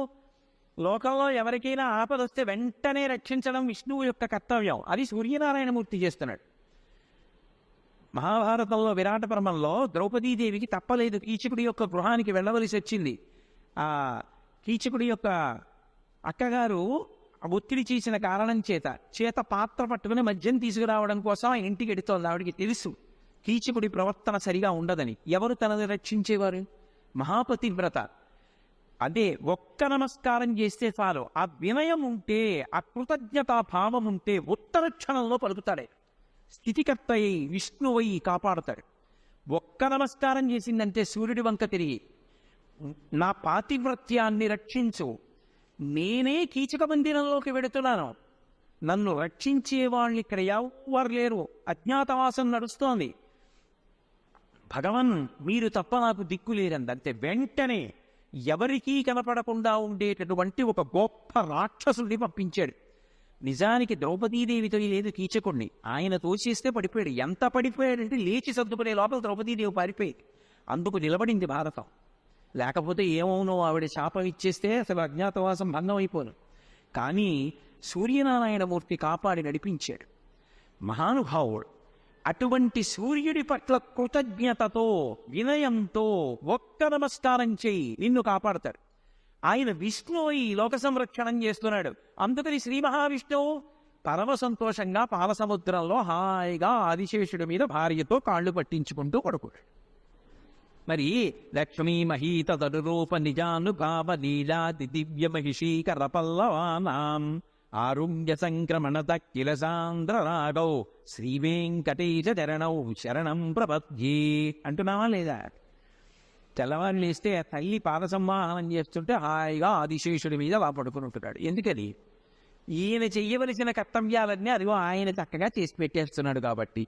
లోకంలో ఎవరికైనా ఆపద వస్తే వెంటనే రక్షించడం విష్ణువు యొక్క కర్తవ్యం. అది సూర్యనారాయణమూర్తి చేస్తున్నాడు. మహాభారతంలో విరాట పర్వంలో ద్రౌపదీదేవికి తప్పలేదు, కీచకుడి యొక్క గృహానికి వెళ్ళవలసి వచ్చింది. ఆ కీచకుడి యొక్క అక్కగారు ఒత్తిడి చేసిన కారణం చేత పాత్ర పట్టుకుని మద్యం తీసుకురావడం కోసం ఆ ఇంటికి ఎడుతోంది. ఆవిడికి తెలుసు కీచకుడి ప్రవర్తన సరిగా ఉండదని. ఎవరు తనని రక్షించేవారు? మహాపతివ్రత. అదే ఒక్క నమస్కారం చేస్తే చాలు, ఆ వినయం ఉంటే, ఆ కృతజ్ఞతా భావం ఉంటే ఉత్తర క్షణంలో పలుకుతాడే. స్థితికర్త అయి విష్ణువై కాపాడుతాడు. ఒక్క నమస్కారం చేసిందంటే సూర్యుడి వంక తిరిగి, నా పాతివ్రత్యాన్ని రక్షించు, నేనే కీచక మందిరంలోకి వెడుతున్నాను, నన్ను రక్షించే వాళ్ళు ఇక్కడ ఎవరు లేరు, అజ్ఞాతవాసం నడుస్తోంది, భగవన్ మీరు తప్ప నాకు దిక్కు లేరందంతే. వెంటనే ఎవరికీ కనపడకుండా ఉండేటటువంటి ఒక గొప్ప రాక్షసుడిని పంపించాడు. నిజానికి ద్రౌపదీదేవితో లేదు కీచకుడిని, ఆయన తోచేస్తే పడిపోయాడు. ఎంత పడిపోయాడంటే లేచి సర్దుకునే లోపల ద్రౌపదీదేవి పారిపోయింది. అందుకు నిలబడింది భారతం. లేకపోతే ఏమవునో, ఆవిడ శాపం ఇచ్చేస్తే అసలు అజ్ఞాతవాసం భంగం అయిపోను. కానీ సూర్యనారాయణమూర్తి కాపాడి నడిపించాడు మహానుభావుడు. అటువంటి సూర్యుడి పట్ల కృతజ్ఞతతో వినయంతో ఒక్క నమస్కారం చేయి, నిన్ను కాపాడతాడు. ఆయన విష్ణువు ఈ లోక సంరక్షణం చేస్తున్నాడు. అందుకని శ్రీ మహావిష్ణువు పరమ సంతోషంగా పాలసముద్రంలో హాయిగా ఆదిశేషుడి మీద భార్యతో కాళ్ళు పట్టించుకుంటూ పడుకోడు. మరి లక్ష్మీ మహీత తరురూప నిజానుభావ లీలాది దివ్య మహిషీకర పల్లవానాం ఆరుణ్య సంక్రమణ దక్కిల సాంద్ర రాగౌ శ్రీ వెంకటేశ చరణౌ శరణం ప్రపద్యే అంటున్నావా లేదా? తెల్లవారు లేస్తే ఆ తల్లి పాద సంవాహనం చేస్తుంటే హాయిగా ఆదిశేషుడి మీద అలా పడుకుని ఉంటున్నాడు. ఎందుకని? ఈయన చెయ్యవలసిన కర్తవ్యాలన్నీ అదిగో ఆయన చక్కగా చేసి పెట్టేస్తున్నాడు. కాబట్టి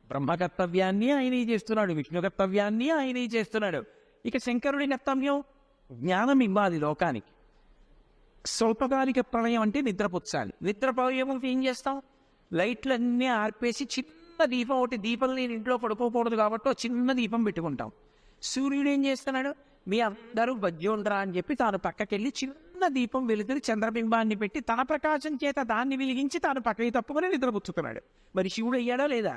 బ్రహ్మ కర్తవ్యాన్ని ఆయనే చేస్తున్నాడు, విష్ణు కర్తవ్యాన్ని ఆయనే చేస్తున్నాడు. ఇక శంకరుడి కర్తవ్యం జ్ఞానం ఇవ్వాలి లోకానికి. స్వల్పకాలిక ప్రళయం అంటే నిద్రపుచ్చాలి. నిద్రపోయేమో ఏం చేస్తాం? లైట్లన్నీ ఆర్పేసి చిన్న దీపం, ఒకటి దీపం నేను ఇంట్లో పడుకోకూడదు కాబట్టి చిన్న దీపం పెట్టుకుంటాం. సూర్యుడు ఏం చేస్తున్నాడు? మీ అందరూ బజ్జోండ్రా అని చెప్పి తాను పక్కకెళ్ళి చిన్న దీపం వెలుతురు చంద్రబింబాన్ని పెట్టి తన ప్రకాశం చేత దాన్ని వెలిగించి తాను పక్కకి తప్పుకొని నిద్రపుచ్చుతున్నాడు. మరి శివుడు అయ్యాడో లేదా?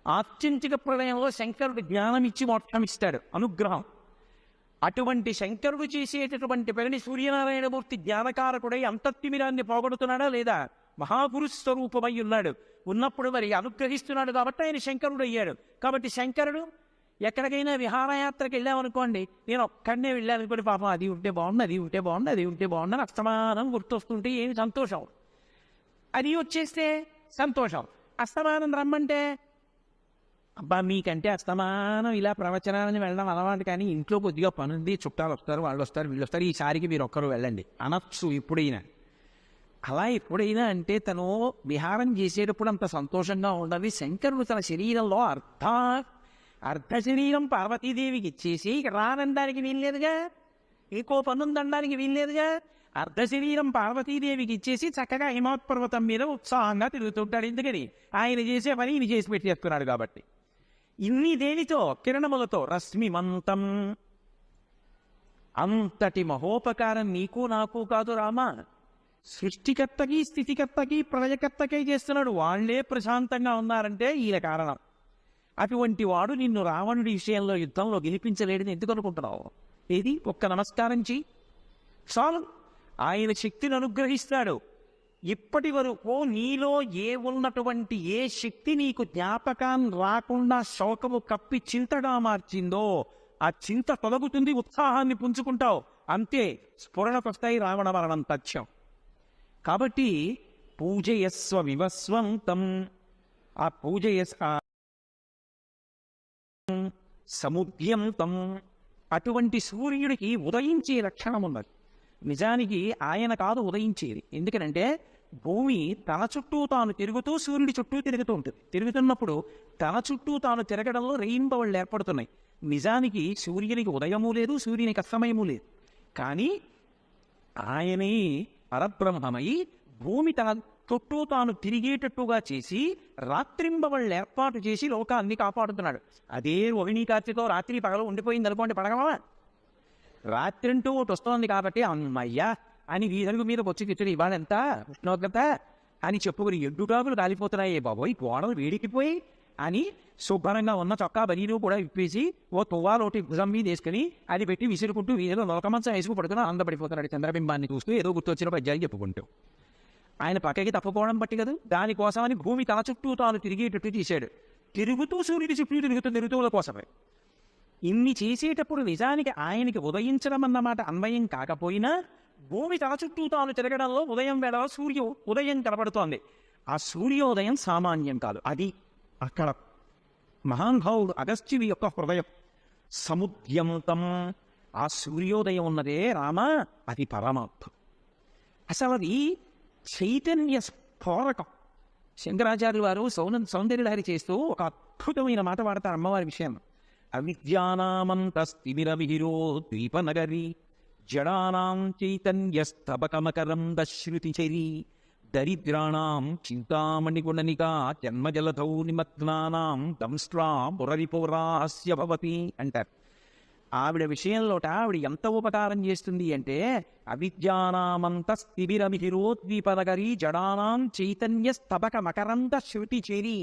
ఆత్యంతిక ప్రళయంలో శంకరుడు జ్ఞానం ఇచ్చి మోక్షం ఇస్తాడు, అనుగ్రహం. అటువంటి శంకరుడు చేసేటటువంటి పనిని సూర్యనారాయణమూర్తి జ్ఞానకారకుడై అంతర్తిమిరాన్ని పోగొడుతున్నాడా లేదా? మహాపురుష స్వరూపమై ఉన్నాడు. ఉన్నప్పుడు మరి అనుగ్రహిస్తున్నాడు కాబట్టి ఆయన శంకరుడు అయ్యాడు. కాబట్టి శంకరుడు ఎక్కడికైనా విహారయాత్రకి వెళ్ళామనుకోండి, నేను ఒక్కడనే వెళ్ళాను అనుకోండి, పాపం అది ఉంటే బాగుండు, అది ఉంటే బాగుండు, అది ఉంటే బాగుండు అని అస్తమానం గుర్తొస్తుంటే ఏమి సంతోషం. అది వచ్చేస్తే సంతోషం. అస్తమానం రమ్మంటే అబ్బా మీకంటే అస్తమానం ఇలా ప్రవచనాలని వెళ్ళడం అలవాటు, కానీ ఇంట్లో కొద్దిగా పనుంది, చుట్టాలు వస్తారు, వాళ్ళు వస్తారు, వీళ్ళు వస్తారు, ఈసారికి మీరు ఒక్కరు వెళ్ళండి అనొచ్చు ఎప్పుడైనా. అలా ఎప్పుడైనా అంటే తను విహారం చేసేటప్పుడు అంత సంతోషంగా ఉండాలి. శంకరుడు తన శరీరంలో అర్ధ శరీరం పార్వతీదేవికి ఇచ్చేసి ఇక రానడానికి వీల్లేదుగా, ఇంకో పనుందనడానికి వీల్లేదుగా. అర్ధ శరీరం పార్వతీదేవికి ఇచ్చేసి చక్కగా హిమవత్పర్వతం మీద ఉత్సాహంగా తిరుగుతుంటాడు. ఎందుకని? ఆయన చేసే పని ఈయన చేసి పెట్టేస్తున్నాడు కాబట్టి. ఇన్ని దేనితో? కిరణములతో. రశ్మిమంతం. అంతటి మహోపకారం నీకు నాకు కాదు రామా, సృష్టికర్తకి స్థితికర్తకి ప్రళయకర్తకి చేస్తున్నాడు. వాళ్లే ప్రశాంతంగా ఉన్నారంటే ఈయన కారణం. అటువంటి వాడు నిన్ను రావణుడి విషయంలో యుద్ధంలో గెలిపించలేడని ఎందుకు అనుకుంటున్నావు? ఏది? ఒక్క నమస్కారం చెయ్యి చాలు, ఆయన శక్తిని అనుగ్రహిస్తాడు. ఇప్పటి వరకు నీలో ఉన్నటువంటి ఏ శక్తి నీకు జ్ఞాపకాన్ని రాకుండా శోకము కప్పి చింతగా మార్చిందో ఆ చింత తొలగుతుంది, ఉత్సాహాన్ని పుంజుకుంటావు. అంతే, స్ఫురణకొస్తాయి రావణ మరణం తథ్యం. కాబట్టి పూజయస్వ వివస్వంతం, ఆ సముద్యంతం. అటువంటి సూర్యుడికి ఉదయించే లక్షణం ఉన్నది. నిజానికి ఆయన కాదు ఉదయించేది. ఎందుకనంటే భూమి తన చుట్టూ తాను తిరుగుతూ సూర్యుడి చుట్టూ తిరుగుతూ ఉంటుంది. తిరుగుతున్నప్పుడు తన చుట్టూ తాను తిరగడంలో రెయిన్బోళ్ళు ఏర్పడుతున్నాయి. నిజానికి సూర్యునికి ఉదయము లేదు, సూర్యునికి అస్తమయము లేదు. కానీ ఆయనే పరబ్రహ్మమై భూమి తన చుట్టూ తాను తిరిగేటట్టుగా చేసి రాత్రింబవళ్ళు ఏర్పాటు చేసి లోకాన్ని కాపాడుతున్నాడు. అదే రోహిణీ కార్తీతో రాత్రి పగలు ఉండిపోయింది అనుకోండి, పడగమా? రాత్రింటూ ఒకటి వస్తోంది కాబట్టి అమ్మయ్యా అని వీధుల మీద వచ్చి కూర్చొని ఇవాళ ఎంత ఉష్ణోగ్రత అని చెప్పుకుని ఎండుటాకులు కాలిపోతున్నాయి బాబోయ్, గోడలు వేడికిపోయి అని శుభ్రంగా ఉన్న చొక్కా బనీను కూడా విప్పేసి ఓ తువ్వాలోటి భుజం మీద వేసుకుని అది పెట్టి విసురుకుంటూ వీధిలో నొలకమంచం వేసుకు పడుకుని ఆనందపడిపోతున్నాడు చంద్రబింబాన్ని చూస్తూ ఏదో గుర్తొచ్చిన పద్యాలు చెప్పుకుంటూ. ఆయన పక్కకి తప్పుకోవడం బట్టి కదా, దానికోసమని భూమి తన చుట్టూ తాను తిరిగేటట్టు చేశాడు. తిరుగుతూ సూర్యుడి చుట్టూ తిరుగుతున్న ఋతువుల కోసమే. ఇన్ని చేసేటప్పుడు నిజానికి ఆయనకి ఉదయించడం అన్నమాట అన్వయం కాకపోయినా భూమి తన చుట్టూ తాను తిరగడంలో ఉదయం వేళ ఉదయం కనబడుతోంది. ఆ సూర్యోదయం సామాన్యం కాదు. అది అక్కడ మహానుభావుడు అగస్త్యుని యొక్క హృదయం సముద్యంతం. ఆ సూర్యోదయం ఉన్నదే రామ, అది పరమాత్మ. అసలు అది చైతన్య స్ఫోరకం. శంకరాచార్యులు వారు సౌందర్యలహరి చేస్తూ ఒక అద్భుతమైన మాట వాడతారు అమ్మవారి విషయం. అవిద్యానామంతస్తిమిరమిహిరో ద్వీపనగరి జడానాం చైతన్యస్తబకమకరం దశ్రుతిచరీ దరిద్రాణం చింతామణిగుణనికా జన్మజలధౌ నిమగ్నానాం దంస్ట్రా మురరిపౌరాస్య భవతి అంటారు. ఆవిడ విషయంలోట ఆవిడ ఎంత ఉపకారం చేస్తుంది అంటే అవిద్యానామంతస్తిమిరమిహిరోద్వీపనగరి జడానాం చైతన్య స్తబక మకరంద శృతి చేరి.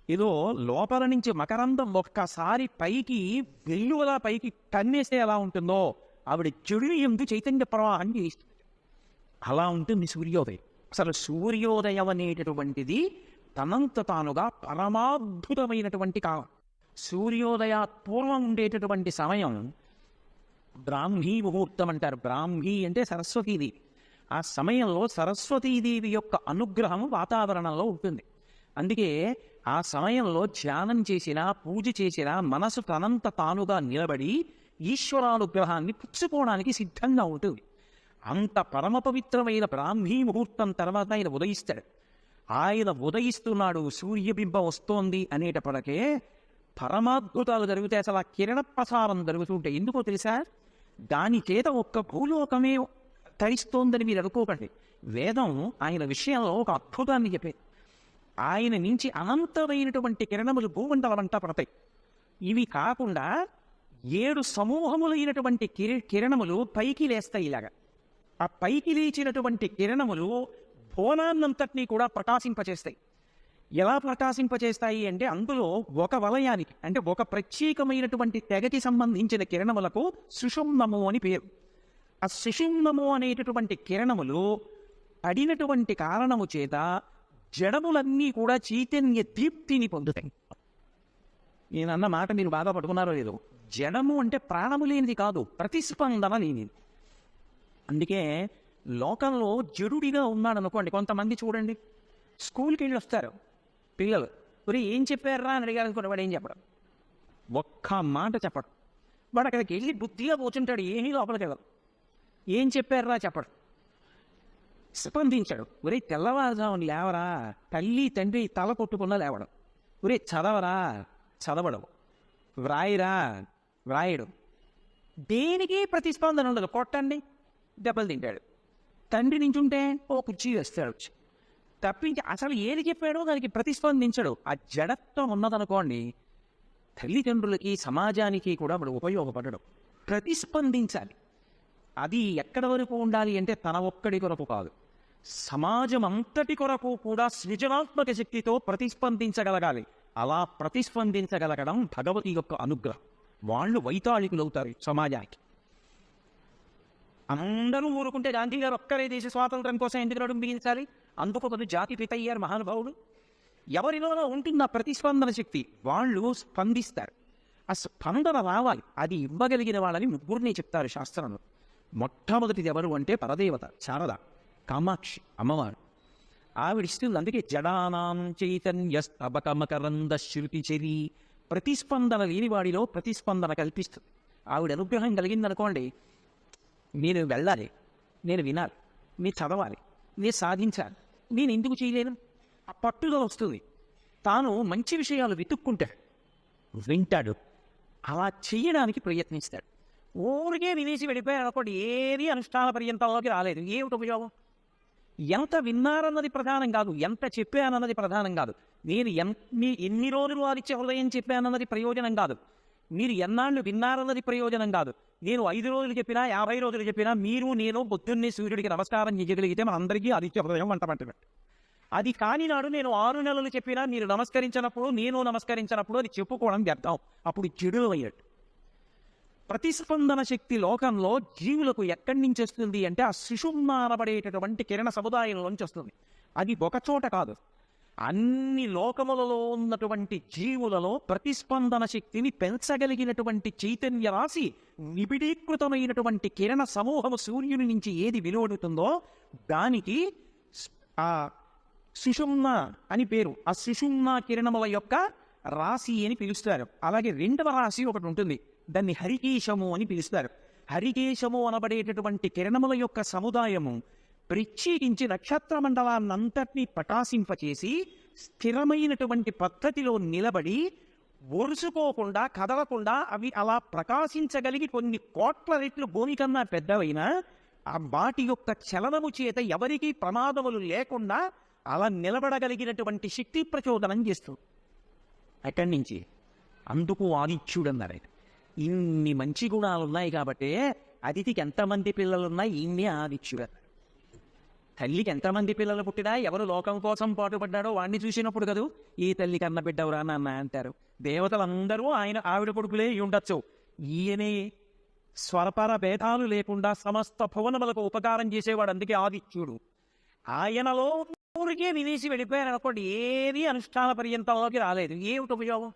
ఏదో లోపల నుంచి మకరందం ఒక్కసారి పైకి వెల్లువలా పైకి కన్నేస్తే ఎలా ఉంటుందో ఆవిడ చెడుని ఎందు చైతన్య ప్రవాహం చేస్తుంది. అలా ఉంటుంది సూర్యోదయం. అసలు సూర్యోదయం అనేటటువంటిది తనంత తానుగా పరమాద్భుతమైనటువంటి కాలం. సూర్యోదయ పూర్వం ఉండేటటువంటి సమయం బ్రాహ్మీ ముహూర్తం అంటారు. బ్రాహ్మీ అంటే సరస్వతీదేవి. ఆ సమయంలో సరస్వతీదేవి యొక్క అనుగ్రహం వాతావరణంలో ఉంటుంది. అందుకే ఆ సమయంలో ధ్యానం చేసినా పూజ చేసినా మనసు తనంత తానుగా నిలబడి ఈశ్వరానుగ్రహాన్ని పుచ్చుకోవడానికి సిద్ధంగా ఉంటుంది. అంత పరమ పవిత్రమైన బ్రాహ్మీ ముహూర్తం తర్వాత ఆయన ఉదయిస్తాడు. ఆయన ఉదయిస్తున్నాడు, సూర్యబింబం వస్తోంది అనేటప్పటికే పరమాద్భుతాలు జరిగితే అసలు ఆ కిరణ ప్రసారం జరుగుతుంటే ఎందుకో తెలుసా? దాని చేత ఒక్క భూలోకమే తరిస్తోందని మీరు అనుకోకండి. వేదం ఆయన విషయంలో ఒక అద్భుతాన్ని చెప్పేది. ఆయన నుంచి అనంతమైనటువంటి కిరణములు భూమండలమంతా పడతాయి. ఇవి కాకుండా 7 సమూహములైనటువంటి కిరణములు పైకి లేస్తాయి. ఇలాగా ఆ పైకి లేచినటువంటి కిరణములు భువనాన్నంతటినీ కూడా ప్రకాశింపచేస్తాయి. ఎలా ప్రకాశింపచేస్తాయి అంటే అందులో ఒక వలయానికి అంటే ఒక ప్రత్యేకమైనటువంటి తెగకి సంబంధించిన కిరణములకు సుషుమ్నము అని పేరు. ఆ సుషుమ్నము అనేటటువంటి కిరణములు పడినటువంటి కారణము చేత జడములన్నీ కూడా చైతన్య దీప్తిని పొందుతాయి. నేనన్న మాట మీరు బాగా పట్టుకున్నారో లేదో. జడము అంటే ప్రాణము లేనిది కాదు, ప్రతిస్పందన లేనిది. అందుకే లోకంలో జడుడిగా ఉన్నాడనుకోండి, కొంతమంది చూడండి స్కూల్కి వెళ్ళి వస్తారు పిల్లలు, మరి ఏం చెప్పారా అని అడిగారు అనుకోండి, వాడు ఏం చెప్పడం, ఒక్క మాట చెప్పడం. వాడు అక్కడికి వెళ్ళి బుద్ధిగా కూర్చుంటాడు, ఏమీ లోపలికి వెళ్ళదు. ఏం చెప్పారా చెప్పడం, స్పందించాడు. ఒరే తెల్లవారుజామున లేవరా, తల్లి తండ్రి తల కొట్టుకున్నా లేవడం. ఒరే చదవరా, చదవడం. వ్రాయిరా, వ్రాయడం. దేనికి ప్రతిస్పందన ఉండదు. కొట్టండి, దెబ్బలు తింటాడు. తండ్రి నించుంటే ఓ కుర్చీ వేస్తాడు వచ్చి. తప్పించి అసలు ఏది చెప్పాడో దానికి ప్రతిస్పందించడు. ఆ జడత్వం ఉన్నదనుకోండి, తల్లిదండ్రులకి సమాజానికి కూడా వాడు ఉపయోగపడడం. ప్రతిస్పందించాలి. అది ఎక్కడి వరకు ఉండాలి అంటే తన ఒక్కడి కొరకు కాదు, సమాజం అంతటి కొరకు కూడా సృజనాత్మక శక్తితో ప్రతిస్పందించగలగాలి. అలా ప్రతిస్పందించగలగడం భగవతి యొక్క అనుగ్రహం. వాళ్ళు వైతాళికులవుతారు సమాజానికి. అందరూ ఊరుకుంటే గాంధీ గారు ఒక్కరే దేశ స్వాతంత్రం కోసం ఎందుకు నడుం బిగించాలి? అందుకు కొన్ని జాతి పిత అయ్యారు మహానుభావుడు. ఎవరిలోనో ఉంటుంది ఆ ప్రతిస్పందన శక్తి, వాళ్ళు స్పందిస్తారు. ఆ స్పందన రావాలి. అది ఇవ్వగలిగిన వాళ్ళని ముగ్గురిని చెప్తారు శాస్త్రంలో. మొట్టమొదటిది ఎవరు అంటే పరదేవత శారద, కామాక్షి అమ్మవారు. ఆవిడిస్తుంది. అందుకే జడానాం చైతన్యస్తబకమకరంద శృతి చెరి. ప్రతిస్పందన లేని వాడిలో ప్రతిస్పందన కల్పిస్తుంది. ఆవిడ అనుగ్రహం కలిగిందనుకోండి, నేను వెళ్ళాలి, నేను వినాలి, నేను చదవాలి, నేను సాధించాలి, నేను ఎందుకు చేయలేను? ఆ పట్టుదల వస్తుంది. తాను మంచి విషయాలు వెతుక్కుంటాడు, వింటాడు, అలా చేయడానికి ప్రయత్నిస్తాడు. ఊరికే వినేసి వెళ్ళిపోయాడు అనుకోండి, ఏది అనుష్ఠాన పర్యంతంలోకి రాలేదు. ఏమిటి ఉపయోగం? ఎంత విన్నారన్నది ప్రధానం కాదు, ఎంత చెప్పానన్నది ప్రధానం కాదు. నేను ఎన్ని రోజులు ఆదిత్య హృదయం చెప్పానన్నది ప్రయోజనం కాదు. మీరు ఎన్నాళ్ళు విన్నారన్నది ప్రయోజనం కాదు. నేను 5 రోజులు చెప్పినా 50 రోజులు చెప్పినా మీరు నేను పొద్దున్నే సూర్యుడికి నమస్కారం చేయగలిగితే మన అందరికీ ఆదిత్య హృదయం వంట పట్టినట్టు. అది కాని నాడు నేను 6 నెలలు చెప్పినా మీరు నమస్కరించినప్పుడు నేను నమస్కరించినప్పుడు అది చెప్పుకోవడం వ్యర్థం. అప్పుడు చెడు అయ్యాడు. ప్రతిస్పందన శక్తి లోకంలో జీవులకు ఎక్కడి నుంచి వస్తుంది అంటే ఆ సుషుమ్న అనబడేటటువంటి కిరణ సముదాయంలోంచి వస్తుంది. అది ఒకచోట కాదు, అన్ని లోకములలో ఉన్నటువంటి జీవులలో ప్రతిస్పందన శక్తిని పెంచగలిగినటువంటి చైతన్య రాశి నిబిడీకృతమైనటువంటి కిరణ సమూహము సూర్యుని నుంచి ఏది వెలువడుతుందో దానికి ఆ సుషుమ్న అని పేరు. ఆ సుషుమ్న కిరణముల యొక్క రాశి అని పిలుస్తారు. అలాగే రెండవ రాశి ఒకటి ఉంటుంది, దాన్ని హరికేశము అని పిలుస్తారు. హరికేశము అనబడేటటువంటి కిరణముల యొక్క సముదాయము ప్రత్యేకించి నక్షత్ర మండలాన్నంతటినీ ప్రకాశింపచేసి స్థిరమైనటువంటి పద్ధతిలో నిలబడి ఒరుసుకోకుండా కదలకుండా అవి అలా ప్రకాశించగలిగి కొన్ని కోట్ల రెట్లు భూమి కన్నా పెద్దవైనా ఆ వాటి యొక్క చలనము చేత ఎవరికీ ప్రమాదములు లేకుండా అలా నిలబడగలిగినటువంటి శక్తి ప్రచోదనం చేస్తుంది. అక్కడి నుంచి అందుకు ఆదిత్యుడు అన్నారు. ఇన్ని మంచి గుణాలు ఉన్నాయి కాబట్టి అతిథికి ఎంతమంది పిల్లలున్నా ఇన్ని ఆదిత్యుడు అన్నారు. తల్లికి ఎంతమంది పిల్లలు పుట్టినా ఎవరు లోకం కోసం పాటుపడ్డాడో వాడిని చూసినప్పుడు కదూ ఈ తల్లి కన్న బిడ్డవరా నాన్న అంటారు. దేవతలందరూ ఆవిడ కొడుకులే ఉండొచ్చు. ఈయనే స్వరపర భేదాలు లేకుండా సమస్త భువనములకు ఉపకారం చేసేవాడు, అందుకే ఆదిత్యుడు. ఆయనలో ఊరికే విదేశీ వెళ్ళిపోయారు అనుకోండి, ఏది అనుష్ఠాన పర్యంతంలోకి రాలేదు. ఏమిటి ఉపయోగం?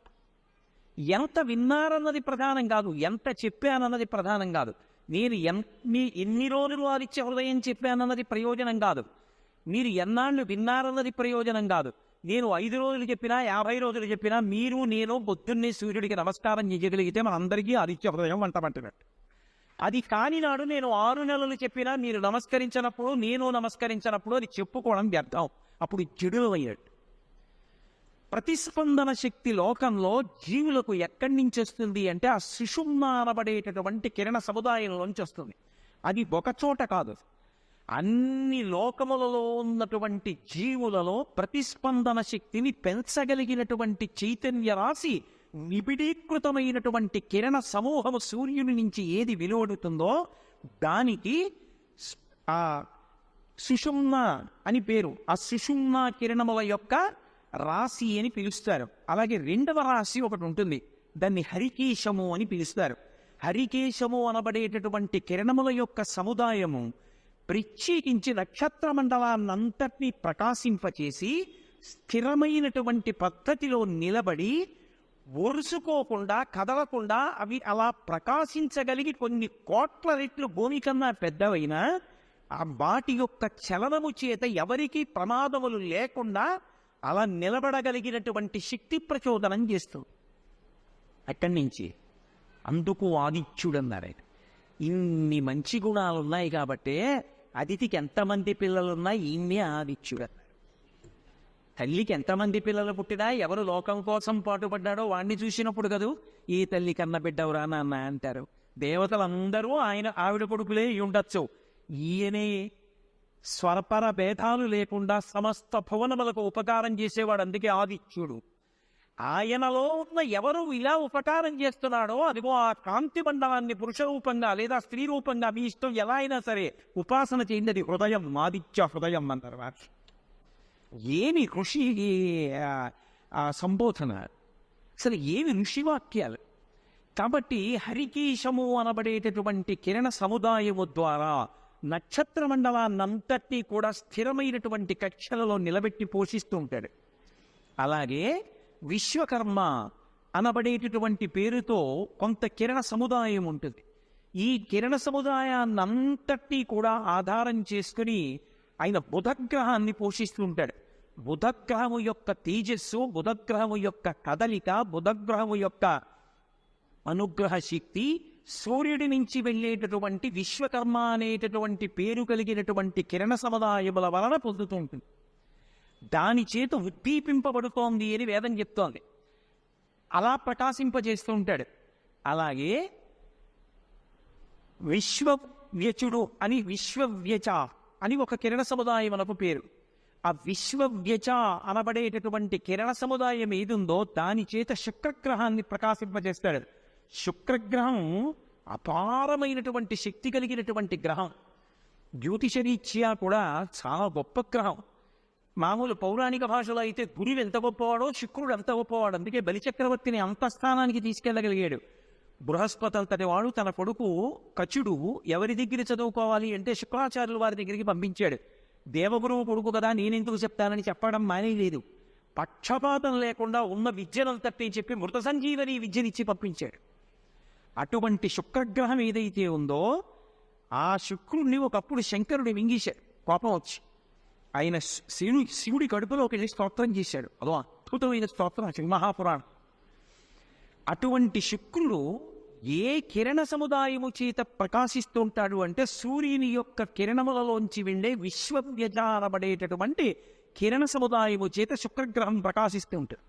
ఎంత విన్నారన్నది ప్రధానం కాదు, ఎంత చెప్పానన్నది ప్రధానం కాదు. నేను ఎన్ని రోజులు ఆదిత్య హృదయం చెప్పానన్నది ప్రయోజనం కాదు. మీరు ఎన్నాళ్ళు విన్నారన్నది ప్రయోజనం కాదు. నేను 5 రోజులు చెప్పినా 50 రోజులు చెప్పినా మీరు నేను పొద్దున్నే సూర్యుడికి నమస్కారం చేయగలిగితే మనందరికీ ఆదిత్య హృదయం వంట పట్టినట్టు. అది కాని నాడు నేను 6 నెలలు చెప్పినా మీరు నమస్కరించినప్పుడు నేను నమస్కరించినప్పుడు అది చెప్పుకోవడం వ్యర్థం. అప్పుడు చెడు అయ్యాడు. ప్రతిస్పందన శక్తి లోకంలో జీవులకు ఎక్కడి నుంచి వస్తుంది అంటే ఆ సుషుమ్న అనబడేటటువంటి కిరణ సముదాయంలోంచి వస్తుంది. అది ఒకచోట కాదు, అన్ని లోకములలో ఉన్నటువంటి జీవులలో ప్రతిస్పందన శక్తిని పెంచగలిగినటువంటి చైతన్య రాశి నిబిడీకృతమైనటువంటి కిరణ సమూహము సూర్యుని నుంచి ఏది వెలువడుతుందో దానికి ఆ సుషుమ్న అని పేరు. ఆ సుషుమ్న కిరణముల యొక్క రాశి అని పిలుస్తారు. అలాగే రెండవ రాశి ఒకటి ఉంటుంది, దాన్ని హరికేశము అని పిలుస్తారు. హరికేశము అనబడేటటువంటి కిరణముల యొక్క సముదాయము ప్రత్యేకించి నక్షత్ర మండలాన్నంతటినీ ప్రకాశింపచేసి స్థిరమైనటువంటి పద్ధతిలో నిలబడి ఒరుసుకోకుండా కదలకుండా అవి అలా ప్రకాశించగలిగి కొన్ని కోట్ల రెట్లు భూమి కన్నా పెద్దవైనా ఆ వాటి యొక్క చలనము చేత ఎవరికీ ప్రమాదములు లేకుండా అలా నిలబడగలిగినటువంటి శక్తి ప్రచోదనం చేస్తుంది. అక్కడి నుంచి అందుకు ఆదిత్యుడు అన్నారు. ఇన్ని మంచి గుణాలు ఉన్నాయి కాబట్టి అతిథికి ఎంతమంది పిల్లలున్నా ఇన్ని ఆదిత్యుడు అన్నారు. తల్లికి ఎంతమంది పిల్లలు పుట్టినా ఎవరు లోకం కోసం పాటుపడ్డాడో వాడిని చూసినప్పుడు కదూ ఈ తల్లి కన్న బిడ్డవరా నాన్న అంటారు. దేవతలందరూ ఆవిడ కొడుకులే ఉండొచ్చు. ఈయనే స్వరపర భేదాలు లేకుండా సమస్త భువనములకు ఉపకారం చేసేవాడు, అందుకే ఆదిత్యుడు. ఆయనలో ఉన్న ఎవరు ఇలా ఉపకారం చేస్తున్నాడో అదిగో ఆ కాంతి మండలాన్ని పురుష రూపంగా లేదా స్త్రీ రూపంగా మీ ఇష్టం ఎలా అయినా సరే ఉపాసన చేయండి, అది హృదయం, ఆదిత్య హృదయం అన్నారు. ఏమి ఋషి సంబోధన, అసలు ఏమి ఋషివాక్యాలు. కాబట్టి హరికేశము అనబడేటటువంటి కిరణ సముదాయము ద్వారా నక్షత్ర మండలాన్నంతటినీ కూడా స్థిరమైనటువంటి కక్షలలో నిలబెట్టి పోషిస్తూ ఉంటాడు. అలాగే విశ్వకర్మ అనబడేటటువంటి పేరుతో కొంత కిరణ సముదాయం ఉంటుంది. ఈ కిరణ సముదాయాన్నంతటినీ కూడా ఆధారం చేసుకుని ఆయన బుధగ్రహాన్ని పోషిస్తూ ఉంటాడు. బుధగ్రహము యొక్క తేజస్సు, బుధగ్రహము యొక్క కదలిక, బుధగ్రహము యొక్క అనుగ్రహ శక్తి సూర్యుడి నుంచి వెళ్ళేటటువంటి విశ్వకర్మ అనేటటువంటి పేరు కలిగినటువంటి కిరణ సముదాయముల వలన పొందుతూ ఉంటుంది. దాని చేత ఉద్దీపింపబడుతోంది అని వేదం చెప్తోంది. అలా ప్రకాశింపజేస్తూ ఉంటాడు. అలాగే విశ్వవ్యచుడు అని విశ్వవ్యచ అని ఒక కిరణ సముదాయం అనకు పేరు. ఆ విశ్వవ్యచ అనబడేటటువంటి కిరణ సముదాయం ఏదుందో దాని చేత శుక్రగ్రహాన్ని ప్రకాశింపజేస్తాడు. శుక్రగ్రహం అపారమైనటువంటి శక్తి కలిగినటువంటి గ్రహం. జ్యోతిషరీత్యా కూడా చాలా గొప్ప గ్రహం. మామూలు పౌరాణిక భాషలో అయితే గురువు ఎంత గొప్పవాడో శుక్రుడు ఎంత గొప్పవాడు. అందుకే బలిచక్రవర్తిని అంత స్థానానికి తీసుకెళ్ళగలిగాడు. బృహస్పతి అంతటి వాడు తన కొడుకు కచుడు ఎవరి దగ్గర చదువుకోవాలి అంటే శుక్రాచార్యుల వారి దగ్గరికి పంపించాడు. దేవగురువు కొడుకు కదా, నేనెందుకు చెప్తానని చెప్పడం మానేలేదు. పక్షపాతం లేకుండా ఉన్న విద్యనంతటి చెప్పి మృత సంజీవని విద్యనిచ్చి పంపించాడు. అటువంటి శుక్రగ్రహం ఏదైతే ఉందో ఆ శుక్రుడిని ఒకప్పుడు శంకరుడు మింగేశాడు కోపం వచ్చి. ఆయన శివుడి కడుపులోకి వెళ్ళి స్తోత్రం చేశాడు. అదో అద్భుతమైన స్తోత్రం మహాపురాణం. అటువంటి శుక్రుడు ఏ కిరణ సముదాయము చేత ప్రకాశిస్తుంటాడు అంటే సూర్యుని యొక్క కిరణములలోంచి వెళ్ళే విశ్వవ్యజానబడేటటువంటి కిరణ సముదాయము చేత శుక్రగ్రహం ప్రకాశిస్తూ ఉంటాడు.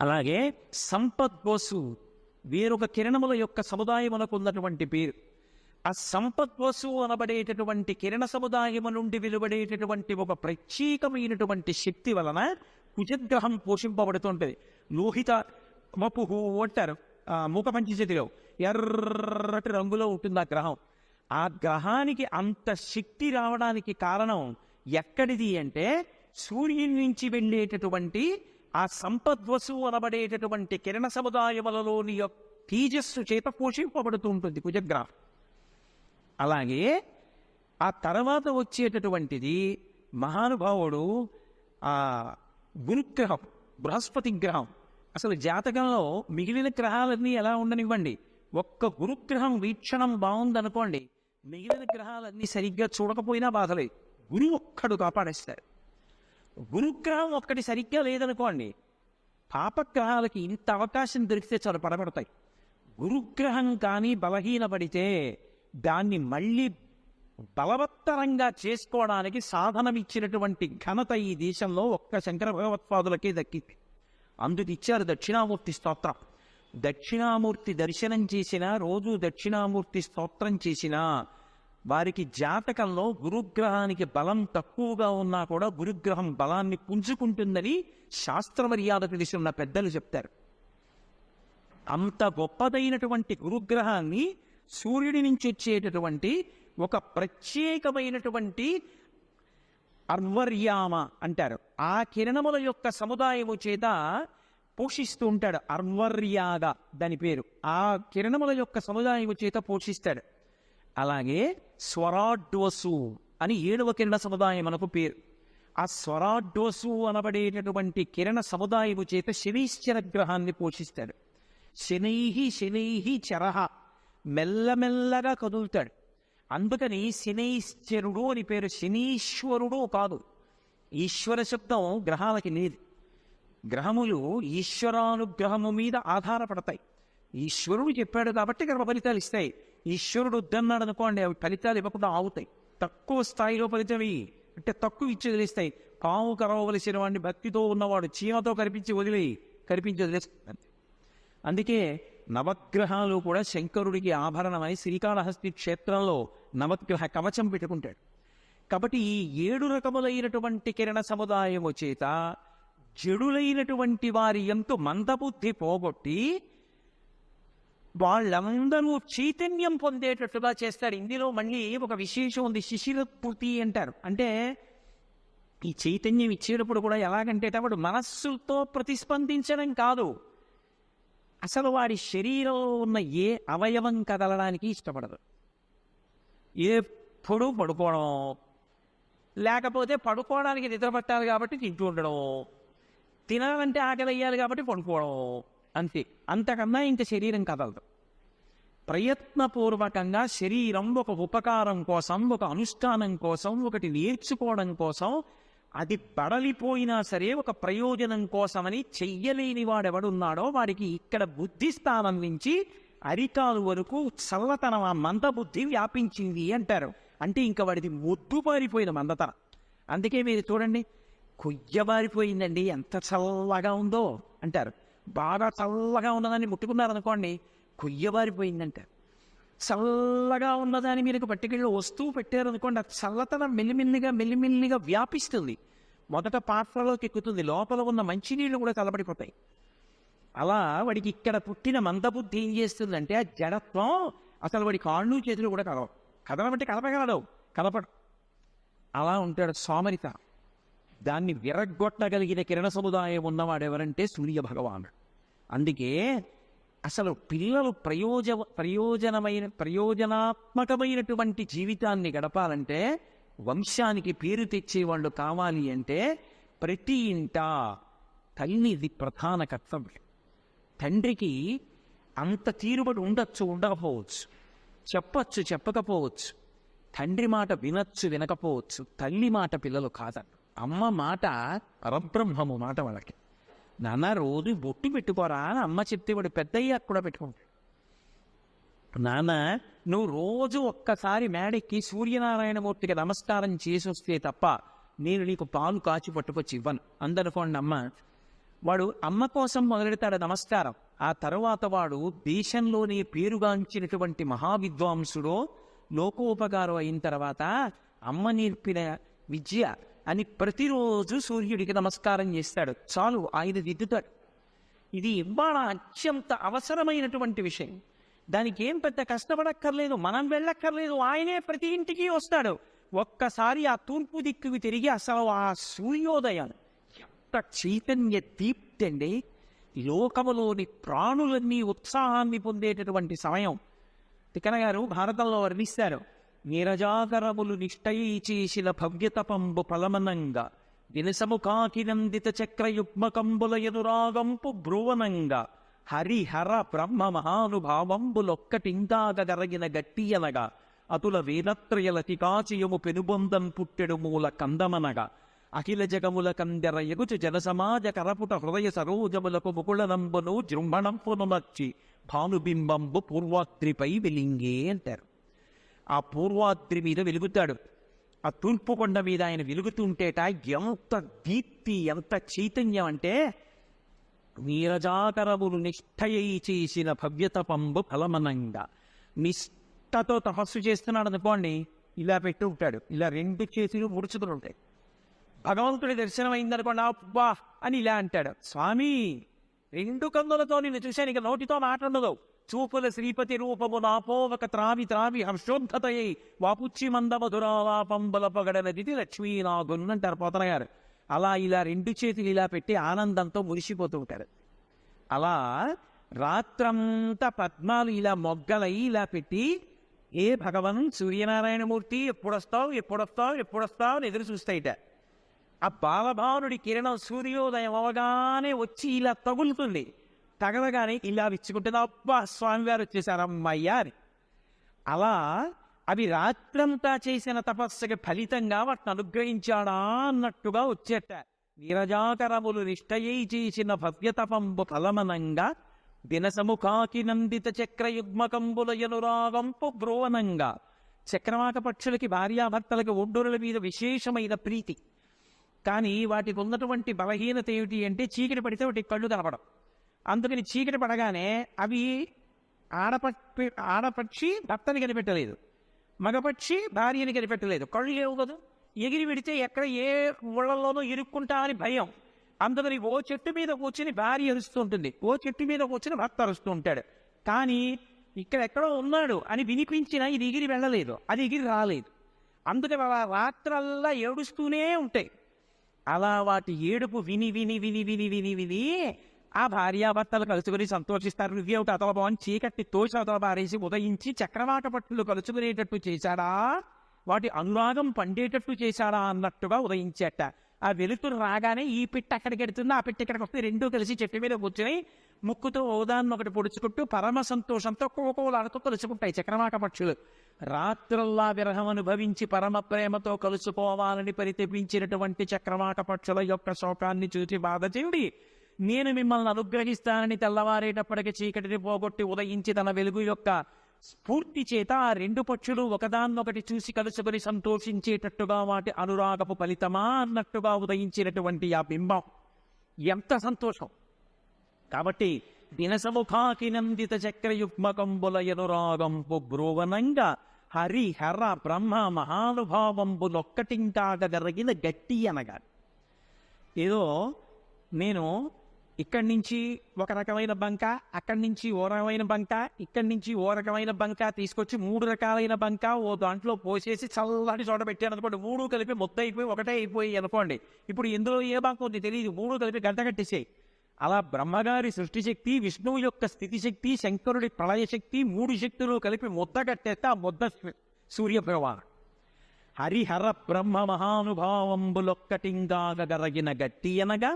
అలాగే సంపద్వసు వేరొక కిరణముల యొక్క సముదాయమునకు ఉన్నటువంటి పేరు. ఆ సంపద్వసు అనబడేటటువంటి కిరణ సముదాయము నుండి వెలువడేటటువంటి ఒక ప్రత్యేకమైనటువంటి శక్తి వలన కుజగ్రహం పోషింపబడుతుంటది. లోహిత మపుహు అంటారు మూక పంచశతిలో, ఎర్రటి రంగులో ఉంటుంది ఆ గ్రహం. ఆ గ్రహానికి అంత శక్తి రావడానికి కారణం ఎక్కడిది అంటే సూర్యుని నుంచి వెళ్ళేటటువంటి ఆ సంపద్వసు అనబడేటటువంటి కిరణ సముదాయములలోని తేజస్సు చేత పోషింపబడుతూ ఉంటుంది కుజగ్రహం. అలాగే ఆ తర్వాత వచ్చేటటువంటిది మహానుభావుడు ఆ గురుగ్రహం, బృహస్పతి గ్రహం. అసలు జాతకంలో మిగిలిన గ్రహాలన్నీ ఎలా ఉండనివ్వండి, ఒక్క గురుగ్రహం వీక్షణం బాగుందనుకోండి, మిగిలిన గ్రహాలన్నీ సరిగ్గా చూడకపోయినా బాధలేదు, గురువు ఒక్కడు కాపాడేస్తారు. గురుగ్రహం ఒక్కటి సరిగ్గా లేదనుకోండి, పాపగ్రహాలకి ఇంత అవకాశం దొరికితే చాలా పడబడతాయి. గురుగ్రహం కానీ బలహీనపడితే దాన్ని మళ్ళీ బలవత్తరంగా చేసుకోవడానికి సాధనమిచ్చినటువంటి ఘనత ఈ దేశంలో ఒక్క శంకర భగవత్పాదులకే దక్కింది. అందుకు ఇచ్చారు దక్షిణామూర్తి స్తోత్రం. దక్షిణామూర్తి దర్శనం చేసినా, రోజు దక్షిణామూర్తి స్తోత్రం చేసినా వారికి జాతకంలో గురుగ్రహానికి బలం తక్కువగా ఉన్నా కూడా గురుగ్రహం బలాన్ని పుంజుకుంటుందని శాస్త్ర మర్యాద తెలిసి ఉన్న పెద్దలు చెప్తారు. అంత గొప్పదైనటువంటి గురుగ్రహాన్ని సూర్యుడి నుంచి వచ్చేటటువంటి ఒక ప్రత్యేకమైనటువంటి అర్వర్యామ అంటారు. ఆ కిరణముల యొక్క సముదాయము చేత పోషిస్తూ ఉంటాడు. అర్వర్యాగ దాని పేరు. ఆ కిరణముల యొక్క సముదాయము చేత పోషిస్తాడు. అలాగే స్వరాడ్వసు అని 7వ కిరణ సముదాయం మనకు పేరు. ఆ స్వరాడ్వసు అనబడేటటువంటి కిరణ సముదాయము చేత శనీశ్చర గ్రహాన్ని పోషిస్తాడు. శనైహి చరహ, మెల్లమెల్లగా కదులుతాడు. అందుకని శనైశ్చరుడు అని పేరు. శనీశ్వరుడు కాదు. ఈశ్వర శబ్దం గ్రహాలకి లేదు. గ్రహములు ఈశ్వరానుగ్రహము మీద ఆధారపడతాయి. ఈశ్వరుడు చెప్పాడు కాబట్టి కర్మ ఫలితాలు ఇస్తాయి. ఈశ్వరుడు వద్దన్నాడు అనుకోండి, అవి ఫలితాలు ఇవ్వకుండా ఆగుతాయి. తక్కువ స్థాయిలో ఫలితం అంటే తక్కువ ఇచ్చి వదిలేస్తాయి. పాము కరవవలసిన వాడిని భక్తితో ఉన్నవాడు చీమతో కనిపించి వదిలేస్తుంది. అందుకే నవగ్రహాలు కూడా శంకరుడికి ఆభరణమై శ్రీకాళహస్తి క్షేత్రంలో నవగ్రహ కవచం పెట్టుకుంటాడు. కాబట్టి ఈ 7 రకములైనటువంటి కిరణ సముదాయము చేత జడులైనటువంటి వారి ఎంతో మందబుద్ధి పోగొట్టి వాళ్ళందరూ చైతన్యం పొందేటట్టుగా చేస్తారు. ఇందులో మళ్ళీ ఒక విశేషం ఉంది, శిశిరస్ఫూర్తి అంటారు. అంటే ఈ చైతన్యం ఇచ్చేటప్పుడు కూడా ఎలాగంటే వాడు మనస్సుతో ప్రతిస్పందించడం కాదు, అసలు వాడి శరీరంలో ఉన్న ఏ అవయవం కదలడానికి ఇష్టపడదు. ఎప్పుడు పడుకోవడం, లేకపోతే పడుకోవడానికి నిద్ర పట్టాలి కాబట్టి తింటూ ఉండడం, తినాలంటే ఆకలి అయ్యాలి కాబట్టి పడుకోవడం, అంతే. అంతకన్నా ఇంక శరీరం కదలదు. ప్రయత్నపూర్వకంగా శరీరం ఒక ఉపకారం కోసం, ఒక అనుష్ఠానం కోసం, ఒకటి నేర్చుకోవడం కోసం, అది బడలిపోయినా సరే ఒక ప్రయోజనం కోసమని చెయ్యలేని వాడెవడున్నాడో వాడికి ఇక్కడ బుద్ధి స్థానం నుంచి అరికాలు వరకు చల్లతనం, ఆ మందబుద్ధి వ్యాపించింది అంటారు. అంటే ఇంకా వాడిది మొద్దుబారిపోయిన మందతనం. అందుకే మీరు చూడండి, కొయ్యబారిపోయిందండి, ఎంత చల్లగా ఉందో అంటారు. బాగా చల్లగా ఉన్నదాన్ని ముట్టుకున్నారనుకోండి, కొయ్యబారిపోయిందంటారు. చల్లగా ఉన్నదాన్ని మీరు పట్టుకెళ్ళి వస్తువు పెట్టారనుకోండి, ఆ చల్లతనం మెల్లిమెల్లిగా వ్యాపిస్తుంది. మొదట పాత్రలోకి ఎక్కుతుంది, లోపల ఉన్న మంచినీళ్ళు కూడా కలబడిపోతాయి. అలా వాడికి ఇక్కడ పుట్టిన మందబుద్ధి ఏం చేస్తుందంటే ఆ జడత్వం అసలు వాడి కాళ్ళు చేతులు కూడా కదలవు. కదలబట్టి కలపగలడు, కలపడు. అలా ఉంటాడు సోమరిత. దాన్ని విరగ్గొట్టగలిగిన కిరణ సముదాయం ఉన్నవాడు ఎవరంటే సూర్య భగవానుడు. అందుకే అసలు పిల్లలు ప్రయోజనాత్మకమైనటువంటి జీవితాన్ని గడపాలంటే, వంశానికి పేరు తెచ్చేవాళ్ళు కావాలి అంటే ప్రతి ఇంట తల్లిది ప్రధాన కర్తవ్యం. తండ్రికి అంత తీరుబడి ఉండొచ్చు, ఉండకపోవచ్చు, చెప్పచ్చు, చెప్పకపోవచ్చు, తండ్రి మాట వినొచ్చు, వినకపోవచ్చు, తల్లి మాట పిల్లలు కాదన్న. అమ్మ మాట పరబ్రహ్మము మాట వాళ్ళకి. నాన్న రోజు బొట్టు పెట్టుకోరా అని అమ్మ చెప్తే వాడు పెద్దయ్యాక కూడా పెట్టుకుంటాడు. నాన్న నువ్వు రోజు ఒక్కసారి మేడెక్కి సూర్యనారాయణమూర్తికి నమస్కారం చేసి వస్తే తప్ప నేను నీకు పాలు కాచి పట్టుకొచ్చి ఇవ్వను అందనుకోండి అమ్మ. వాడు అమ్మ కోసం మొదలెడతాడు నమస్కారం. ఆ తర్వాత వాడు దేశంలోనే పేరుగాంచినటువంటి మహావిద్వాంసుడో లోకోపకారం అయిన తర్వాత అమ్మ నేర్పిన విద్య అని ప్రతిరోజు సూర్యుడికి నమస్కారం చేస్తాడు. చాలు, ఆయన దిద్దుతాడు. ఇది ఇవాళ అత్యంత అవసరమైనటువంటి విషయం. దానికి ఏం పెద్ద కష్టపడక్కర్లేదు, మనం వెళ్ళక్కర్లేదు, ఆయనే ప్రతి ఇంటికి వస్తాడు. ఒక్కసారి ఆ తూర్పు దిక్కుకి తిరిగి అసలు ఆ సూర్యోదయం ఎంత చైతన్య దీప్తి అండి. లోకములోని ప్రాణులన్నీ ఉత్సాహాన్ని పొందేటటువంటి సమయం. తిక్కన గారు భారతంలో వర్ణిస్తారు. నీరజాకరములు నిష్టయి చేసిన భవ్యతపంబు ఫలమనంగా దినసము కాకినందిత చక్రయుగ్మకంబుల ఎదురాగంపు భ్రువనంగా హరిహర బ్రహ్మ మహానుభావంబులొక్కటింకాగరగిన గట్టియనగా అతుల వేదత్రయలతి కాచియము పెనుబొందం పుట్టెడు మూల కందమనగా అఖిల జగముల కందెర ఎగుచు జనసమాజ కరపుట హృదయ సరోజములకు ముకుళనంబును జృంభణంపును నచ్చి భానుబింబంబు పూర్వాద్రిపై వెలింగే అంటారు. ఆ పూర్వాద్రి మీద వెలుగుతాడు. ఆ తూర్పు కొండ మీద ఆయన వెలుగుతుంటేట ఎంత దీప్తి, ఎంత చైతన్యం అంటే, నీరజాకరములు నిష్ఠయై చేసిన భవ్యతపంబు ఫలమనంగా. నిష్ఠతో తపస్సు చేస్తున్నాడు అనుకోండి, ఇలా పెట్టి ఉంటాడు, ఇలా రెండు చేతులు ముడుచుకుని ఉంటాయి. భగవంతుడి దర్శనం అయిందనుకోండి, అబ్బా అని ఇలా అంటాడు. స్వామి, రెండు కన్నులతో నిన్ను చూశాను, ఇక నోటితో మాట్లాడదు. చూపుల శ్రీపతి రూపము నాపోవక త్రావి త్రావి హర్షోద్ధతయ్యి వాపుచ్చి మంద మధురాలాపంబల పగడనది లక్ష్మీనాగున్నంటారు పోతన గారు. అలా ఇలా రెండు చేతులు ఇలా పెట్టి ఆనందంతో మురిసిపోతూ ఉంటారు. అలా రాత్రంతా పద్మాలు ఇలా మొగ్గలై ఇలా పెట్టి, ఏ భగవన్ సూర్యనారాయణమూర్తి ఎప్పుడొస్తావు ఎప్పుడొస్తావు ఎప్పుడొస్తావు అని ఎదురు చూస్తాయిట. ఆ బాలభానుడి కిరణం సూర్యోదయం అవగానే వచ్చి ఇలా తగులుతుంది. తగలగానే ఇలా విచ్చుకుంటుంది, అబ్బా స్వామివారు వచ్చేసారు అమ్మయ్యా అని. అలా అవి రాత్రంతా చేసిన తపస్సుకి ఫలితంగా వాటిని అనుగ్రహించాడా అన్నట్టుగా వచ్చేట. నీరజాకరములు నిష్టయై చేసిన భవ్యతపంబు ఫలమనంగా దినసము కాకినందిత చక్రయుగ్మకంబుల ఎనురాగంపు బ్రోవనంగా. చక్రవాక పక్షులకి భార్యాభర్తలకి ఒడ్డురుల మీద విశేషమైన ప్రీతి. కానీ వాటికి ఉన్నటువంటి బలహీనత ఏమిటి అంటే, చీకటి పడితే వాటికి కళ్ళు కనపడం. అందుకని చీకటి పడగానే అవి ఆడపక్షి భర్తని కనిపెట్టలేదు, మగపక్షి భార్యని కనిపెట్టలేదు, కళ్ళు లేవు కదా. ఎగిరి పెడితే ఎక్కడ ఏ ఊళ్ళల్లోనూ ఇరుక్కుంటా అని భయం. అందుకని ఓ చెట్టు మీద కూర్చుని భార్య అరుస్తూ ఉంటుంది, ఓ చెట్టు మీద కూర్చుని భర్త అరుస్తూ ఉంటాడు. కానీ ఇక్కడ ఎక్కడో ఉన్నాడు అని వినిపించినా ఇది ఎగిరి వెళ్ళలేదు, అది ఎగిరి రాలేదు. అందుకని రాత్రల్లా ఏడుస్తూనే ఉంటాయి. అలా వాటి ఏడుపు విని విని విని విని విని విని ఆ భార్యాభర్తలు కలుసుకుని సంతోషిస్తారు. నువ్వేమిటి అతల బాగుని చీకట్టి తోచి అతల బారేసి ఉదయించి చక్రవాక పట్టులు కలుసుకునేటట్టు చేశాడా, వాటి అనురాగం పండేటట్టు చేశాడా అన్నట్టుగా ఉదయించేట. ఆ వెలుతురు రాగానే ఈ పిట్ట అక్కడికి ఎడుతుంది, ఆ పిట్ట ఇక్కడికి వస్తే రెండూ కలిసి చెట్టు మీద కూర్చొని ముక్కుతో ఓదాన్ని ఒకటి పొడుచుకుంటూ పరమ సంతోషంతో కోకోలాడుతూ కలుసుకుంటాయి చక్రవాక పక్షులు. రాత్రుల్లా విరహం అనుభవించి పరమ ప్రేమతో కలుసుకోవాలని పరితపించినటువంటి చక్రవాక పక్షుల యొక్క శోకాన్ని చూసి బాధ చెంది, నేను మిమ్మల్ని అనుగ్రహిస్తానని తెల్లవారేటప్పటికి చీకటిని పోగొట్టి ఉదయించి తన వెలుగు యొక్క స్ఫూర్తి చేత ఆ రెండు పక్షులు ఒకదాన్నొకటి చూసి కలుసుకొని సంతోషించేటట్టుగా వాటి అనురాగపు ఫలితమా అన్నట్టుగా ఉదయించినటువంటి ఆ బింబం ఎంత సంతోషం. కాబట్టి దినసముఖాకినందిత చక్రయుగ్మకంబుల ఎనురాగంపు బ్రోవనంగా హరి హర బ్రహ్మ మహానుభావంబులొక్కటింకాగ జరిగిన గట్టి అనగా. ఏదో నేను ఇక్కడి నుంచి ఒక రకమైన బంక, అక్కడి నుంచి ఓ రకమైన బంక, ఇక్కడి నుంచి ఓ రకమైన బంక తీసుకొచ్చి 3 రకాలైన బంక ఓ దాంట్లో పోసేసి చల్లటి చోట పెట్టాను అనుకోండి, 3 కలిపి మొత్తం అయిపోయి ఒకటే అయిపోయి అనుకోండి. ఇప్పుడు ఇందులో ఏ బంక ఉంది తెలియదు, 3 కలిపి గంట కట్టేసాయి. అలా బ్రహ్మగారి సృష్టి శక్తి, విష్ణువు యొక్క స్థితి శక్తి, శంకరుడి ప్రళయ శక్తి, 3 శక్తులు కలిపి ముద్ద కట్టేస్తే ఆ ముద్ద సూర్యభగవాను. హరిహర బ్రహ్మ మహానుభావంబులొక్కటింగాగరగిన గట్టి అనగా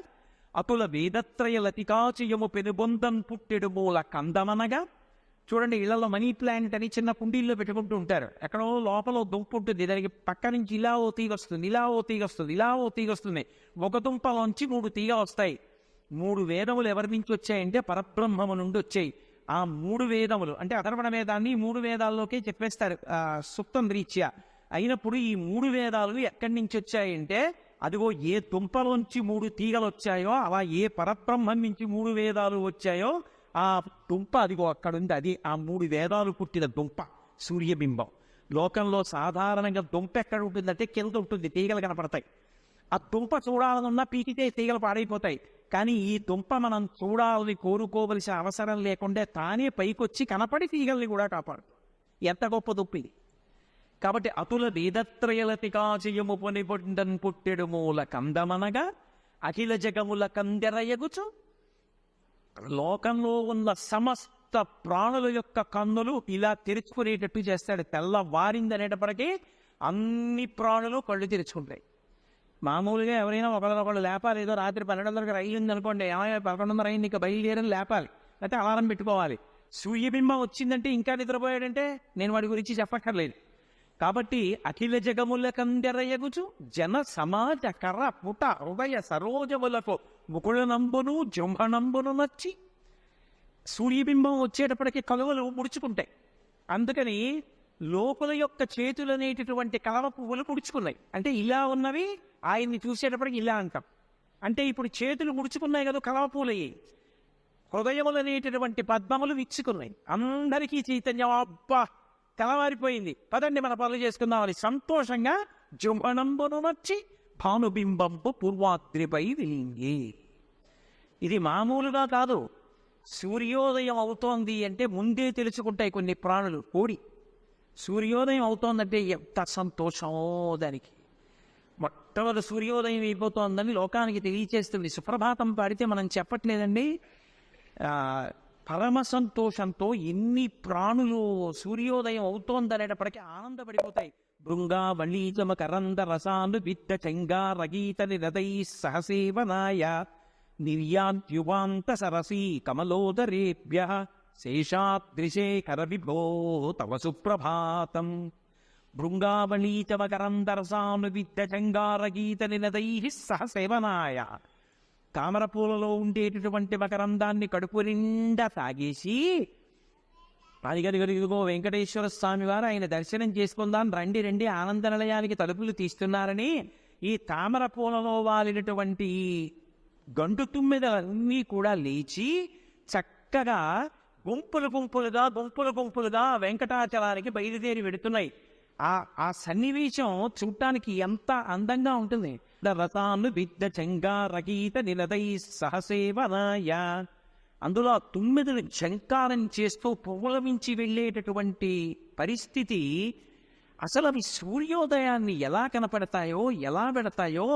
అతుల వేదత్రయ లతికాచయము పెనుబొందం పుట్టెడు మూల కందమనగా. చూడండి, ఇళ్లలో మనీ ప్లాంట్ అని చిన్న కుండీల్లో పెట్టుకుంటూ ఉంటారు. ఎక్కడో లోపల దుంప ఉంటుంది, దానికి పక్క నుంచి ఇలా ఓ తీగ వస్తుంది, ఇలా ఓ తీగ వస్తుంది, ఇలా ఓ తీగ వస్తుంది. ఒక దుంపలోంచి 3 తీగ వస్తాయి. 3 వేదములు ఎవరి నుంచి వచ్చాయంటే పరబ్రహ్మము నుండి వచ్చాయి. ఆ 3 వేదములు అంటే అథర్వణ వేదాన్ని 3 వేదాల్లోకే చెప్పేస్తారు సుప్తం రీత్యా. అయినప్పుడు ఈ 3 వేదాలు ఎక్కడి నుంచి వచ్చాయంటే, అదిగో ఏ దుంపలోంచి 3 తీగలు వచ్చాయో, అలా ఏ పరబ్రహ్మం నుంచి 3 వేదాలు వచ్చాయో ఆ దుంప అదిగో అక్కడుంది. అది ఆ 3 వేదాలు పుట్టిన దుంప సూర్యబింబం. లోకంలో సాధారణంగా దుంప ఎక్కడ ఉంటుందంటే కింద ఉంటుంది, తీగలు కనపడతాయి. ఆ దుంప చూడాలనున్నా పీకితే తీగలు పాడైపోతాయి. కానీ ఈ దుంప మనం చూడాలని కోరుకోవలసిన అవసరం లేకుండా తానే పైకొచ్చి కనపడి తీగల్ని కూడా కాపాడు. ఎంత గొప్ప దుంప ఇది! కాబట్టి అతుల వేదత్రయలతికాచయము పొనిపొండన్ పుట్టెడు మూల కందమనగా అఖిల జగముల కందెరయగుచు. లోకంలో ఉన్న సమస్త ప్రాణుల యొక్క కన్నులు ఇలా తెరుచుకునేటట్టు చేస్తాడు. తెల్లవారిందనేటప్పటికీ అన్ని ప్రాణులు కళ్ళు తెరుచుకుంటాయి. మామూలుగా ఎవరైనా ఒకళ్ళొకళ్ళు లేపాలి. ఏదో రాత్రి 12:30 అయ్యింది అనుకోండి, 11:30 అయింది, ఇంకా బయలుదేరని లేపాలి, అయితే అలారం పెట్టుకోవాలి. సూర్యబింబం వచ్చిందంటే ఇంకా నిద్రపోయాడంటే నేను వాడి గురించి చెప్పక్కర్లేదు. కాబట్టి అఖిల జగముల కందెరయగుచు జన సమాజ కర పుట హృదయ సరోజములకు ముకుళనంబును జంభనంబును నచ్చి. సూర్యబింబం వచ్చేటప్పటికి కలువలు ముడుచుకుంటాయి. అందుకని లోపల యొక్క చేతులు అనేటటువంటి కలవ పువ్వులు ముడుచుకున్నాయి. అంటే ఇలా ఉన్నవి ఆయన్ని చూసేటప్పటికి ఇలా అంటాం. అంటే ఇప్పుడు చేతులు ముడుచుకున్నాయి కదా, కలవ పువ్వులయ్యి. హృదయములు అనేటటువంటి పద్మములు విచ్చుకున్నాయి. అందరికీ చైతన్యం, అబ్బా తెల్లవారిపోయింది, పదండి మన పనులు చేసుకుందామని సంతోషంగా జుంబనంబును నచ్చి భానుబింబంపు పూర్వాద్రిపై వెలింగి. ఇది మామూలుగా కాదు. సూర్యోదయం అవుతోంది అంటే ముందే తెలుసుకుంటాయి కొన్ని ప్రాణులు. కోడి సూర్యోదయం అవుతోందంటే ఎంత సంతోషమో దానికి. మొట్టమొదటి సూర్యోదయం అయిపోతోందని లోకానికి తెలియచేస్తుంది. సుప్రభాతం పాడితే మనం చెప్పట్లేదండి, పరమ సంతోషంతో ఎన్ని ప్రాణులు సూర్యోదయం అవుతోందనేటప్పటికీ ఆనందపడిపోతాయి. భృంగా వళీచమ కరంద రసాను విద్ద చెంగారగీత నిరదై సహసేవనాయ నిర్యాంత్యువాంత సరసీ కమలోదరేభ్య శేషాద్రిశేఖర విభో తవ సుప్రభాతం. భృంగావళీచమ కరంద రసాను విద్ద చెంగారగీత నిరదై సహసేవనాయ. తామరపూలలో ఉండేటటువంటి మకరందాన్ని కడుపు నిండా తాగేసి, ఇదిగో వెంకటేశ్వర స్వామి వారు ఆయన దర్శనం చేసుకుందాం రండి రండి, ఆనంద నిలయానికి తలుపులు తీస్తున్నారని ఈ తామరపూలలో వాలినటువంటి గంటు తుమ్మెదలన్నీ కూడా లేచి చక్కగా గుంపులు గుంపులుగా వెంకటాచలానికి బయలుదేరి వెడుతున్నాయి. ఆ సన్నివేశం చూడటానికి ఎంత అందంగా ఉంటుంది. రసాను విద్ద చంగారగీత నిలదై సహసేవనాయ. అందులో ఆ తుమ్మెదలు చంకారం చేస్తూ పువ్వులమించి వెళ్ళేటటువంటి పరిస్థితి. అసలు అవి సూర్యోదయాన్ని ఎలా కనపడతాయో, ఎలా పెడతాయో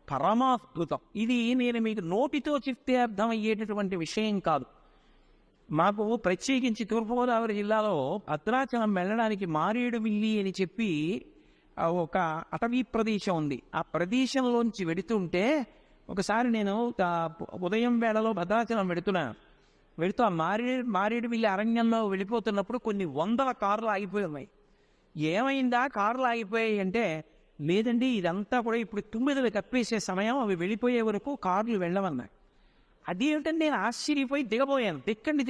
పరమాద్భుతం. ఇది నేను మీకు నోటితో చెప్తే అర్థమయ్యేటటువంటి విషయం కాదు. మాకు ప్రత్యేకించి తూర్పుగోదావరి జిల్లాలో భద్రాచలం వెళ్ళడానికి మారేడుమిల్లి అని చెప్పి ఒక అటవీ ప్రదేశం ఉంది. ఆ ప్రదేశంలోంచి వెడుతుంటే ఒకసారి నేను ఉదయం వేళలో భద్రాచలం వెడుతూ ఆ మారేడుమిల్లి అరణ్యంలో వెళ్ళిపోతున్నప్పుడు కొన్ని 100 కార్లు ఆగిపోయి ఉన్నాయి. ఏమైందా కార్లు ఆగిపోయాయి అంటే, లేదండి ఇదంతా కూడా ఇప్పుడు 9 కప్పేసే సమయం, అవి వెళ్ళిపోయే వరకు కార్లు వెళ్ళమన్నాయి. అదేమిటంటే నేను ఆశ్చర్యపోయి దిగబోయాను. దిక్కండి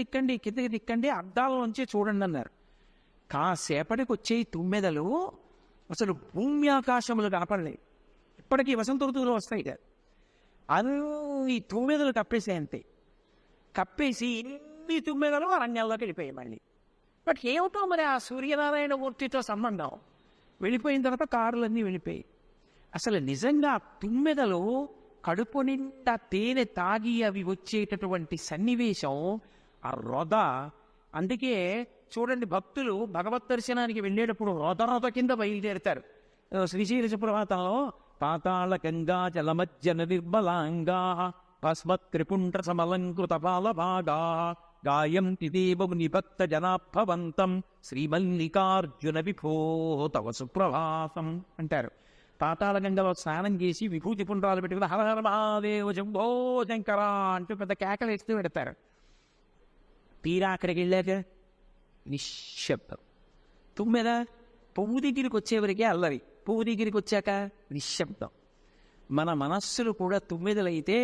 కిందకి దిక్కండి, అద్దాలలోంచే చూడండి అన్నారు. కాసేపటికి వచ్చే తుమ్మెదలు అసలు భూమి ఆకాశములు కనపడలేదు. ఇప్పటికీ వసంత ఋతువులో వస్తాయి కదా, అన్ని తుమ్మెదలు కప్పేసాయి. అంతే కప్పేసి ఇన్ని తుమ్మెదలు అరణ్యాల్లోకి వెళ్ళిపోయాయి మళ్ళీ. బట్ ఏమిటో మరి ఆ సూర్యనారాయణ మూర్తితో సంబంధం. వెళ్ళిపోయిన తర్వాత కారులన్నీ వెళ్ళిపోయాయి. అసలు నిజంగా తుమ్మెదలు కడుపు నిండా తేనె తాగి అవి వచ్చేటటువంటి సన్నివేశం ఆ రొద. అందుకే చూడండి, భక్తులు భగవత్ దర్శనానికి వెళ్ళేటప్పుడు రొద కింద బయలుదేరుతారు. శ్రీశైల సుప్రభాతంలో పాతాళ గంగా జలమజ్జన నిర్మలాంగా భస్మత్రిపుండ్ర సమలంకృత బాలభాగా గాయంతి దేవముని భక్త జనాభవంతం శ్రీమల్లికార్జున విభో తవ సుప్రభాతం అంటారు. పాతాళ గంగలో స్నానం చేసి విభూతి పుండ్రాలు పెట్టుకుని హర హర మహాదేవ శంభో శంకర అంటూ పెద్ద కేకలు వేస్తూ పెడతారు. తీరా అక్కడికి వెళ్ళాక నిశ్శబ్దం. తుమ్మెద పువ్వు దగ్గరికి వచ్చేవరకే అల్లరి, పువ్వు దగ్గరికి వచ్చాక నిశ్శబ్దం. మన మనస్సులు కూడా తుమ్మెదలైతే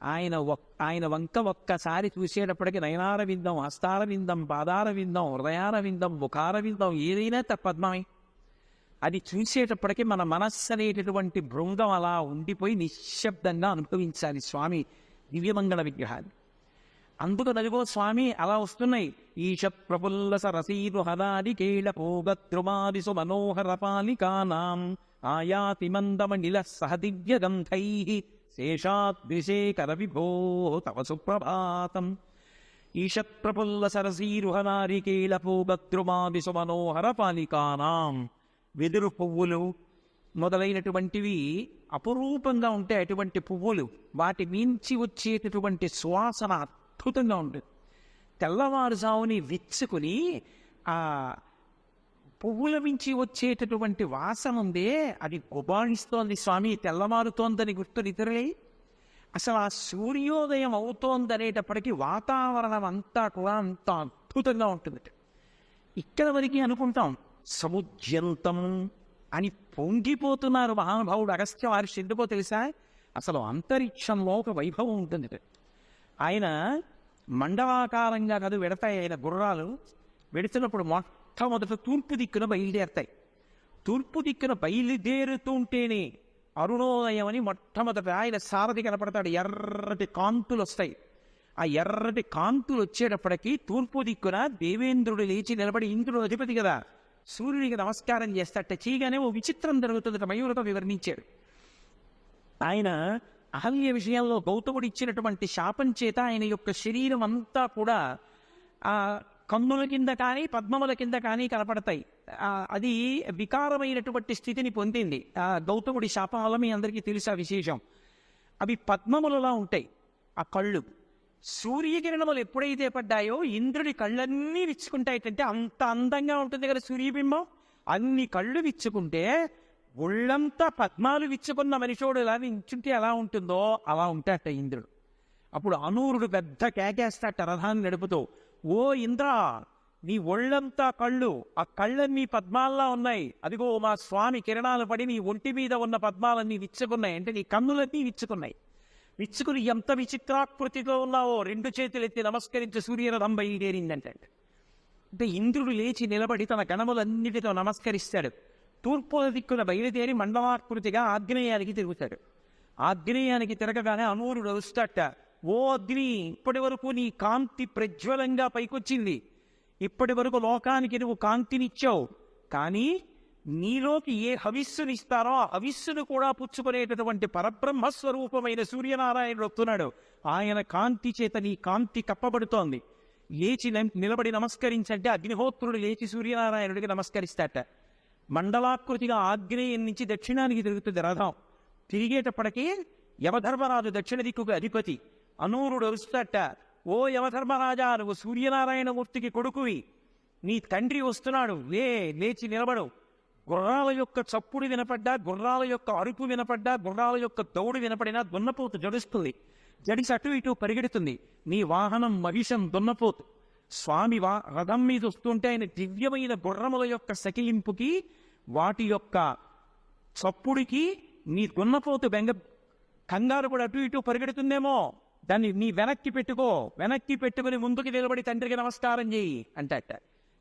ఆయన వంక ఒక్కసారి చూసేటప్పటికి నయనార విందం, హస్తార విందం, పాదార విందం, హృదయార విందం, ముఖార విందం, ఏదైనా పద్మమే. అది చూసేటప్పటికి మన మనస్సు అనేటటువంటి బృందం అలా ఉండిపోయి నిశ్శబ్దంగా అనుభవించాలి స్వామి దివ్యమంగళ విగ్రహాన్ని. అందుకు నలుగో స్వామి అలా వస్తున్నాయి. ఈశ ప్రఫుల్లస రసీరు హదాది కేళ పోగద్రుమాదిసు మనోహర పాలికానాం ఆయాతి మందమనిల సహ దివ్య గంధై శేషాద్విశేఖర విభో తవ సుప్రభాతం. ఈశ ప్రఫుల్లస రసీరు హదాది కేళ పోగద్రుమాదిసు మనోహర పాలికానాం. వెదురు పువ్వులు మొదలైనటువంటివి అపురూపంగా ఉంటాయి. అటువంటి పువ్వులు వాటి మించి వచ్చేటటువంటి సువాసన అద్భుతంగా ఉంటుంది. తెల్లవారుజాముని విచ్చుకుని ఆ పువ్వుల మించి వచ్చేటటువంటి వాసన ఉందే, అది గుబాళిస్తోంది స్వామి, తెల్లవారుతోందని గుర్తు నిద్రలే. అసలు ఆ సూర్యోదయం అవుతోందనేటప్పటికీ వాతావరణం అంతా కూడా అంత అద్భుతంగా ఉంటుంది. ఇక్కడ వరకు అనుకుంటాం సముద్యంతం అని పొంగిపోతున్నారు మహానుభావుడు అగస్త్య మహర్షి. ఎందుకో తెలుసా? అసలు అంతరిక్షంలో ఒక వైభవం ఉంటుంది. ఆయన మండలాకారంగా కాదు వెడతాయి ఆయన గుర్రాలు. వెడుతున్నప్పుడు మొట్టమొదట తూర్పు దిక్కున బయలుదేరుతాయి. తూర్పు దిక్కున బయలుదేరుతుంటేనే అరుణోదయం అని మొట్టమొదట ఆయన సారథి కనపడతాడు. ఎర్రటి కాంతులు వస్తాయి. ఆ ఎర్రటి కాంతులు వచ్చేటప్పటికీ తూర్పు దిక్కున దేవేంద్రుడు లేచి నిలబడి, ఇంద్రుడు అధిపతి కదా, సూర్యుడికి నమస్కారం చేస్తాట. చేయగానే ఓ విచిత్రం జరుగుతుంది. మయూరతో వివరించాడు. ఆయన అహల్య విషయంలో గౌతముడు ఇచ్చినటువంటి శాపం చేత ఆయన యొక్క శరీరం అంతా కూడా ఆ కన్నుల కింద కానీ పద్మముల కింద కానీ కనపడతాయి. అది వికారమైనటువంటి స్థితిని పొందింది ఆ గౌతముడి శాపం వల్ల. మీ అందరికీ తెలుసు ఆ విశేషం. అవి పద్మములలా ఉంటాయి ఆ కళ్ళు. సూర్యకిరణములు ఎప్పుడైతే పడ్డాయో ఇంద్రుడి కళ్ళన్నీ విచ్చుకుంటాయిటంటే అంత అందంగా ఉంటుంది కదా సూర్యబింబం. అన్ని కళ్ళు విచ్చుకుంటే ఒళ్ళంతా పద్మాలు విచ్చుకున్న మనిషోడు ఎలా వించుంటే ఎలా ఉంటుందో అలా ఉంటాట ఇంద్రుడు. అప్పుడు అనూరుడు పెద్ద కేకేస్తాట రథాన్ని నడుపుతూ, ఓ ఇంద్ర, నీ ఒళ్ళంతా కళ్ళు, ఆ కళ్ళన్నీ పద్మాల్లా ఉన్నాయి. అదిగో మా స్వామి కిరణాలు పడి నీ ఒంటి మీద ఉన్న పద్మాలన్నీ విచ్చుకున్నాయి. అంటే నీ కన్నులన్నీ విచ్చుకున్నాయి. విచ్చుకుని ఎంత విచిత్రాకృతితో ఉన్నావో రెండు చేతులు ఎత్తి నమస్కరించి సూర్యరథం బయలుదేరిందంటే. అంటే ఇంద్రుడు లేచి నిలబడి తన గణములన్నిటితో నమస్కరిస్తాడు. తూర్పు దిక్కున బయలుదేరి మండలాకృతిగా ఆగ్నేయానికి తిరుగుతాడు. ఆగ్నేయానికి తిరగగానే అనూరుడు వస్తాట. ఓ అగ్ని, ఇప్పటి వరకు నీ కాంతి ప్రజ్వలంగా పైకొచ్చింది. ఇప్పటి వరకు లోకానికి నువ్వు కాంతినిచ్చావు. కానీ నీలోకి ఏ హవిస్సునిస్తారో ఆ హవిస్సును కూడా పుచ్చుకునేటటువంటి పరబ్రహ్మస్వరూపమైన సూర్యనారాయణుడు వస్తున్నాడు. ఆయన కాంతి చేత నీ కాంతి కప్పబడుతోంది. లేచి నిలబడి నమస్కరించంటే అగ్నిహోత్రుడు లేచి సూర్యనారాయణుడికి నమస్కరిస్తాట. మండలాకృతిగా ఆగ్నేయం నుంచి దక్షిణానికి తిరుగుతుంది రథం. తిరిగేటప్పటికీ యమధర్మరాజు దక్షిణ దిక్కుకు అధిపతి. అనూరుడు అరుస్తాట, ఓ యమధర్మరాజా, నువ్వు సూర్యనారాయణమూర్తికి కొడుకువి, నీ తండ్రి వస్తున్నాడు, లేచి నిలబడు. గుర్రాల యొక్క చప్పుడు వినపడ్డా, గుర్రాల యొక్క అరుపు వినపడ్డా, గుర్రాల యొక్క దౌడు వినపడినా దున్నపోతు జడుస్తుంది. జడిసి అటు ఇటు పరిగెడుతుంది. నీ వాహనం మహిషం దున్నపోతు. స్వామి రథం మీద వస్తుంటే ఆయన దివ్యమైన గుర్రముల యొక్క సకిలింపుకి, వాటి యొక్క చప్పుడికి నీ దున్నపోతు కంగారు కూడా అటు ఇటు పరిగెడుతుందేమో, దాన్ని నీ వెనక్కి పెట్టుకో, వెనక్కి పెట్టుకుని ముందుకు నిలబడి తండ్రికి నమస్కారం చేయి అంటాట.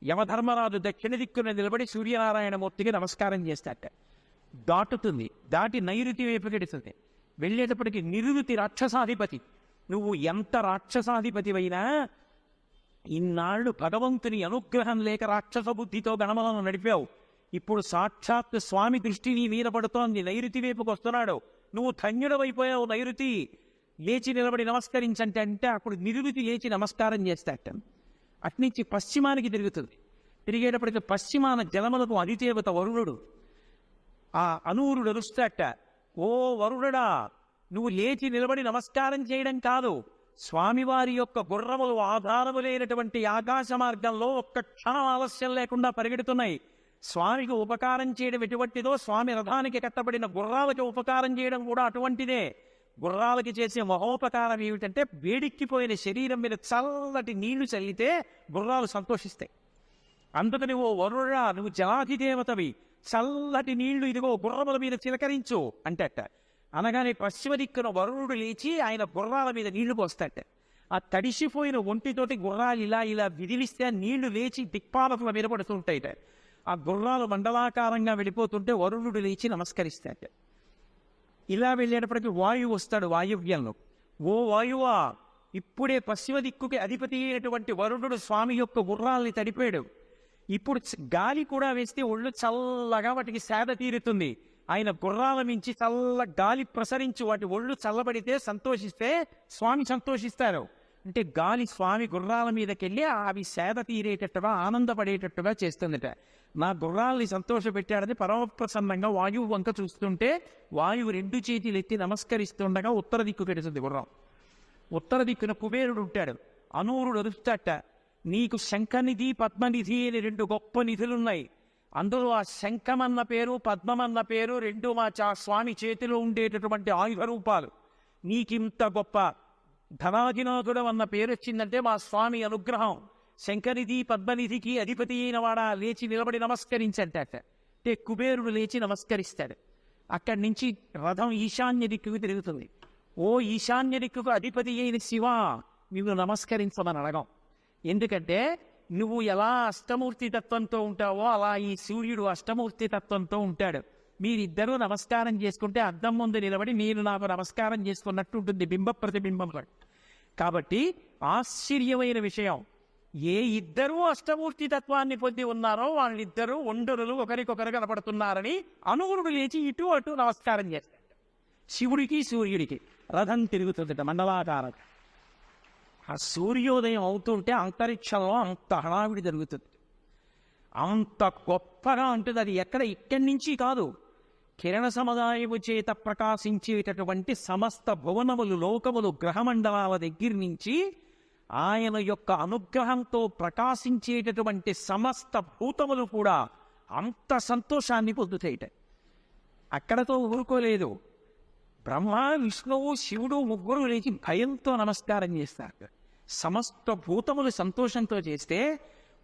యమధర్మరాజు దక్షిణ దిక్కున నిలబడి సూర్యనారాయణమూర్తికి నమస్కారం చేస్తాట. దాటుతుంది, దాటి నైరుతి వైపు గెడుతుంది. వెళ్ళేటప్పటికి నిరుతి రాక్షసాధిపతి. నువ్వు ఎంత రాక్షసాధిపతివైనా ఇన్నాళ్ళు భగవంతుని అనుగ్రహం లేక రాక్షస బుద్ధితో గణములను నడిపావు. ఇప్పుడు సాక్షాత్ స్వామి దృష్టి నీ మీద పడుతోంది, నైరుతి వైపుకు వస్తున్నాడు. నువ్వు ధన్యుడవైపోయావు నైరుతి, లేచి నిలబడి నమస్కరించంటే అంటే అప్పుడు నిరుతి లేచి నమస్కారం చేస్తాట. అట్నుంచి పశ్చిమానికి తిరుగుతుంది. తిరిగేటప్పటికి పశ్చిమాన జలములకు అధిదేవత వరుణుడు. ఆ అనూరుడు అరుస్తాట, ఓ వరుణుడా, నువ్వు లేచి నిలబడి నమస్కారం చేయడం కాదు, స్వామివారి యొక్క గుర్రములు ఆధారములైనటువంటి ఆకాశ మార్గంలో ఒక్క క్షణం ఆలస్యం లేకుండా పరిగెడుతున్నాయి. స్వామికి ఉపకారం చేయడం ఎటువంటిదో, స్వామి రథానికి కట్టబడిన గుర్రాలకి ఉపకారం చేయడం కూడా అటువంటిదే. గుర్రాలకి చేసే మహోపకారం ఏమిటంటే, వేడెక్కిపోయిన శరీరం మీద చల్లటి నీళ్లు చల్లితే గుర్రాలు సంతోషిస్తాయి. అందుకని ఓ వరుణుడా, నువ్వు జలాధిదేవతవి, చల్లటి నీళ్లు ఇదిగో గుర్రముల మీద చిలకరించు అంటట. అనగానే పశ్చిమ దిక్కున వరుణుడు లేచి ఆయన గుర్రాల మీద నీళ్లు పోస్తాట. ఆ తడిసిపోయిన ఒంటితోటి గుర్రాలు ఇలా ఇలా విదిలిస్తే నీళ్లు లేచి దిక్పాలకుల మీద పడుతుంటాయిట. ఆ గుర్రాలు మండలాకారంగా వెళ్ళిపోతుంటే వరుణుడు లేచి నమస్కరిస్తాట. ఇలా వెళ్ళేటప్పటికి వాయువు వస్తాడు వాయువ్యంలో. ఓ వాయువా, ఇప్పుడే పశ్చిమ దిక్కుకి అధిపతి అయినటువంటి వరుణుడు స్వామి యొక్క గుర్రాల్ని తడిపాడు. ఇప్పుడు గాలి కూడా వేస్తే ఒళ్ళు చల్లగా వాటికి సేద తీరుతుంది. ఆయన గుర్రాల మించి చల్ల గాలి ప్రసరించి వాటి ఒళ్ళు చల్లబడితే సంతోషిస్తే స్వామి సంతోషిస్తారు. అంటే గాలి స్వామి గుర్రాల మీదకెళ్ళి అవి సేద తీరేటట్టుగా ఆనందపడేటట్టుగా చేస్తుందట. నా గుర్రాల్ని సంతోషపెట్టాడని పరమప్రసన్నంగా వాయువు వంక చూస్తుంటే వాయువు 2 చేతులు ఎత్తి నమస్కరిస్తుండగా ఉత్తర దిక్కు పెడుతుంది గుర్రం. ఉత్తర దిక్కున కుబేరుడు ఉంటాడు. అనూరుడు అరుస్తాట, నీకు శంఖనిధి పద్మనిధి అని 2 గొప్ప నిధులున్నాయి. అందులో ఆ శంఖమన్న పేరు పద్మమన్న పేరు 2 మా స్వామి చేతిలో ఉండేటటువంటి ఆయుధ రూపాలు. నీకింత గొప్ప ధనాధినాథుడు అన్న పేరు వచ్చిందంటే మా స్వామి అనుగ్రహం. శంఖనిధి పద్మనిధికి అధిపతి అయిన వాడా, లేచి నిలబడి నమస్కరించంటాట. అంటే కుబేరుడు లేచి నమస్కరిస్తాడు. అక్కడి నుంచి రథం ఈశాన్య దిక్కుకు తిరుగుతుంది. ఓ ఈశాన్య దిక్కుకు అధిపతి అయిన శివ, నువ్వు నమస్కరించమని అడగం. ఎందుకంటే నువ్వు ఎలా అష్టమూర్తి తత్వంతో ఉంటావో అలా ఈ సూర్యుడు అష్టమూర్తి తత్వంతో ఉంటాడు. మీరిద్దరూ నమస్కారం చేసుకుంటే అద్దం ముందు నిలబడి నేను నాకు నమస్కారం చేసుకున్నట్టు ఉంటుంది బింబ ప్రతిబింబంలో. కాబట్టి ఆశ్చర్యమైన విషయం, ఏ ఇద్దరూ అష్టమూర్తి తత్వాన్ని పొంది ఉన్నారో వాళ్ళిద్దరూ ఒండరులు ఒకరికొకరు కనపడుతున్నారని అనూరుడు లేచి ఇటు అటు నమస్కారం చేస్తాడు. శివుడికి సూర్యుడికి రథం తిరుగుతుందట మండలాకారం. ఆ సూర్యోదయం అవుతుంటే అంతరిక్షంలో అంత హడావిడి జరుగుతుంది. అంత గొప్పగా ఉంటుంది. అది ఇక్కడి నుంచి కాదు, కిరణ సముదాయము చేత ప్రకాశించేటటువంటి సమస్త భువనములు లోకములు గ్రహమండలాల దగ్గర నుంచి ఆయన యొక్క అనుగ్రహంతో ప్రకాశించేటటువంటి సమస్త భూతములు కూడా అంత సంతోషాన్ని పొందుతాయిట. అక్కడతో ఊరుకోలేదు. బ్రహ్మ విష్ణువు శివుడు ముగ్గురు లేచి భయంతో నమస్కారం చేస్తారు. సమస్త భూతములు సంతోషంతో చేస్తే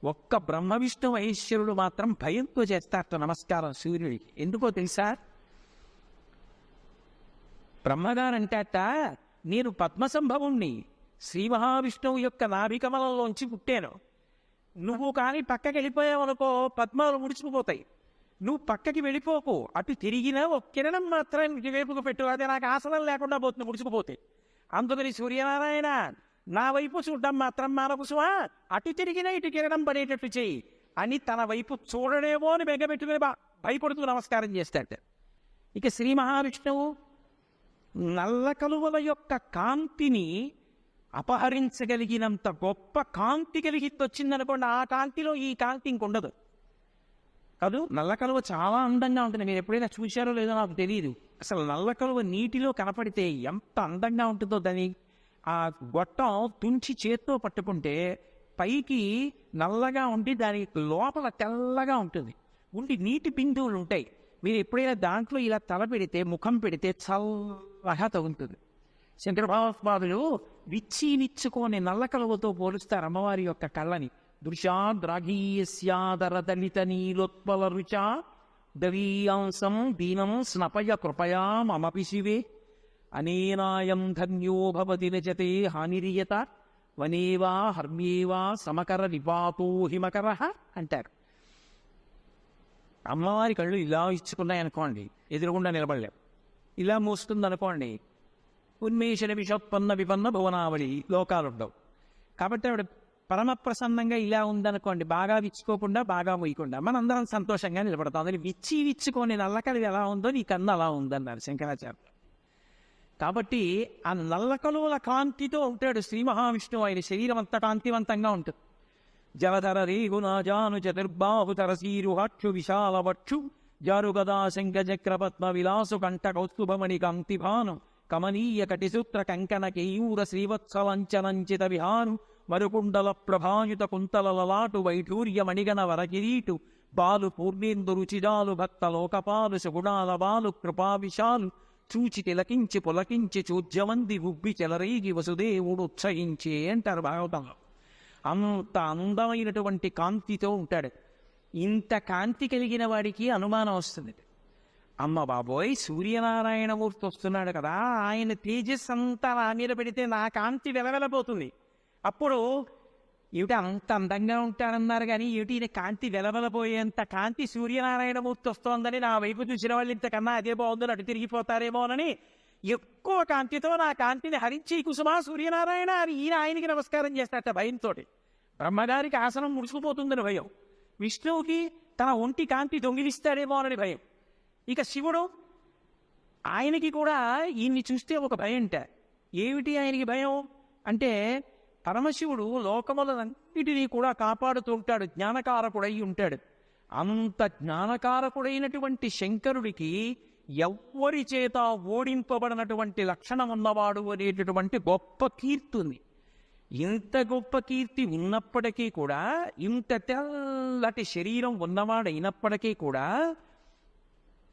ఒక్క బ్రహ్మ విష్ణు మహేశ్వరుడు మాత్రం భయంతో చేస్తారట నమస్కారం సూర్యుడికి. ఎందుకో తెలుసా? బ్రహ్మగారంటాట, నేను పద్మసంభవుణ్ణి, శ్రీ మహావిష్ణువు యొక్క నాభికమలంలోంచి పుట్టాను. నువ్వు కానీ పక్కకి వెళ్ళిపోయావనుకో పద్మాలు ముడిచిపోతాయి. నువ్వు పక్కకి వెళ్ళిపోకు, అటు తిరిగినా ఒక కిరణం మాత్రం ఇటువైపుకు పెట్టు, అదే నాకు ఆసనం లేకుండా పోతుంది ముడిచిపోతే. అందుకని సూర్యనారాయణ నా వైపు చూడడం మాత్రం మానకుసుమా, అటు తిరిగినా ఇటు కిరణం పడేటట్టు చెయ్యి అని తన వైపు చూడడేమో అని బెగ్గబెట్టుకుని భయపడుతూ నమస్కారం చేస్తాడు. ఇక శ్రీ మహావిష్ణువు నల్ల కలువల యొక్క కాంతిని అపహరించగలిగినంత గొప్ప కాంతి కలిగి వచ్చిందనుకోండి, ఆ కాంతిలో ఈ కాంతి ఇంకొండదు కాదు. నల్ల కలువ చాలా అందంగా ఉంటుంది. మీరు ఎప్పుడైనా చూశారో లేదో నాకు తెలియదు. అసలు నల్ల కలువ నీటిలో కనపడితే ఎంత అందంగా ఉంటుందో, దాని ఆ గొట్టం తుంచి చేత్తో పట్టుకుంటే పైకి నల్లగా ఉండి దాని లోపల తెల్లగా ఉంటుంది, ఉండి నీటి బిందువులు ఉంటాయి. మీరు ఎప్పుడైనా దాంట్లో ఇలా తల పెడితే ముఖం పెడితే చల్లగా తగులుతుంది. శంకర భగవత్పాదులు విచ్చినిచ్చుకొని నల్ల కలువతో పోలుస్తారు అమ్మవారి యొక్క కళ్ళని. దృశాద్రాఘీయస్యాదరదలిత నీలోత్పల రుచా దవీయాంసం దీనం స్నపయ కృపయా మమపి శివే అనేనాయం ధన్యో భవతి నచతే హానిరియత వనేవా హర్మ్యేవా సమకర నిపాతో హిమకర అంటారు. అమ్మవారి కళ్ళు ఇలా ఇచ్చుకున్నాయనుకోండి, ఎదురుగుండా నిలబడలేవు. ఇలా మూస్తుంది అనుకోండి, ఉన్మేషణ విషోత్పన్న విపన్న భువనావళి లోకాలుండవు. కాబట్టి ఆవిడ పరమ ప్రసన్నంగా ఇలా ఉందనుకోండి, బాగా విచ్చుకోకుండా బాగా మొయ్యకుండా మనందరం సంతోషంగా నిలబడతాం. అందులో విచ్చుకొని నల్లకలివి ఎలా ఉందో నీ కన్ను అలా ఉందన్నారు శంకరాచార్య. కాబట్టి ఆ నల్లకలువల కాంతితో ఉంటాడు శ్రీ మహావిష్ణువు. ఆయన శరీరం అంతా కాంతివంతంగా ఉంటుంది. జలధర రేగునాజాను చతుర్బాహుతర సీరుహక్షు విశాలవక్షు జారుగదా శంఖచక్ర పద్మ విలాసు కంఠ కౌస్తుభమణి కాంతిభాను కమనీయ కటిసూత్ర కంకణ కేయూర శ్రీవత్సలంచనంచిత విహాను మరుకుండల ప్రభాయుత కుంతల లలాటు వైఢూర్య మణిగణ వరకిరీటు బాలు పూర్ణేందు రుచిజాలు భక్త లోకపాలు సుగుణాల బాలు కృపావిశాలు చూచి తిలకించి పులకించి చూజ్యమంది ఉబ్బి చెలరేగి వసుదేవుడు ఉత్సహించే అంటారు భాగవతంలో. అంత అందమైనటువంటి కాంతితో ఉంటాడు. ఇంత కాంతి కలిగిన వాడికి అనుమానం వస్తుంది, అమ్మ బాబోయ్ సూర్యనారాయణమూర్తి వస్తున్నాడు కదా, ఆయన తేజస్ అంతా నా మీద పెడితే నా కాంతి వెలవెలపోతుంది. అప్పుడు ఏమిటి అంత అందంగా ఉంటారన్నారు కానీ ఏమిటి ఈయన కాంతి వెలవెలపోయేంత కాంతి సూర్యనారాయణమూర్తి వస్తోందని నా వైపు చూసిన వాళ్ళు ఇంతకన్నా అదే బాగుందని అటు తిరిగిపోతారేమోనని ఎక్కువ కాంతితో నా కాంతిని హరించి కుసుమా సూర్యనారాయణ అని ఈయన ఆయనకి నమస్కారం చేస్తారట భయంతో. బ్రహ్మగారికి ఆసనం ముడుచుకుపోతుందని భయం, విష్ణువుకి తన ఒంటి కాంతి దొంగిలిస్తాడేమోనని భయం. ఇక శివుడు ఆయనకి కూడా ఈయన్ని చూస్తే ఒక భయం అంట. ఏమిటి ఆయనకి భయం అంటే పరమశివుడు లోకములన్నిటినీ కూడా కాపాడుతూ ఉంటాడు, జ్ఞానకారకుడై ఉంటాడు. అంత జ్ఞానకారకుడైనటువంటి శంకరుడికి ఎవ్వరి చేత ఓడింపబడినటువంటి లక్షణం ఉన్నవాడు అనేటటువంటి గొప్ప కీర్తి ఉంది. ఇంత గొప్ప కీర్తి ఉన్నప్పటికీ కూడా, ఇంత తెల్లటి శరీరం ఉన్నవాడైనప్పటికీ కూడా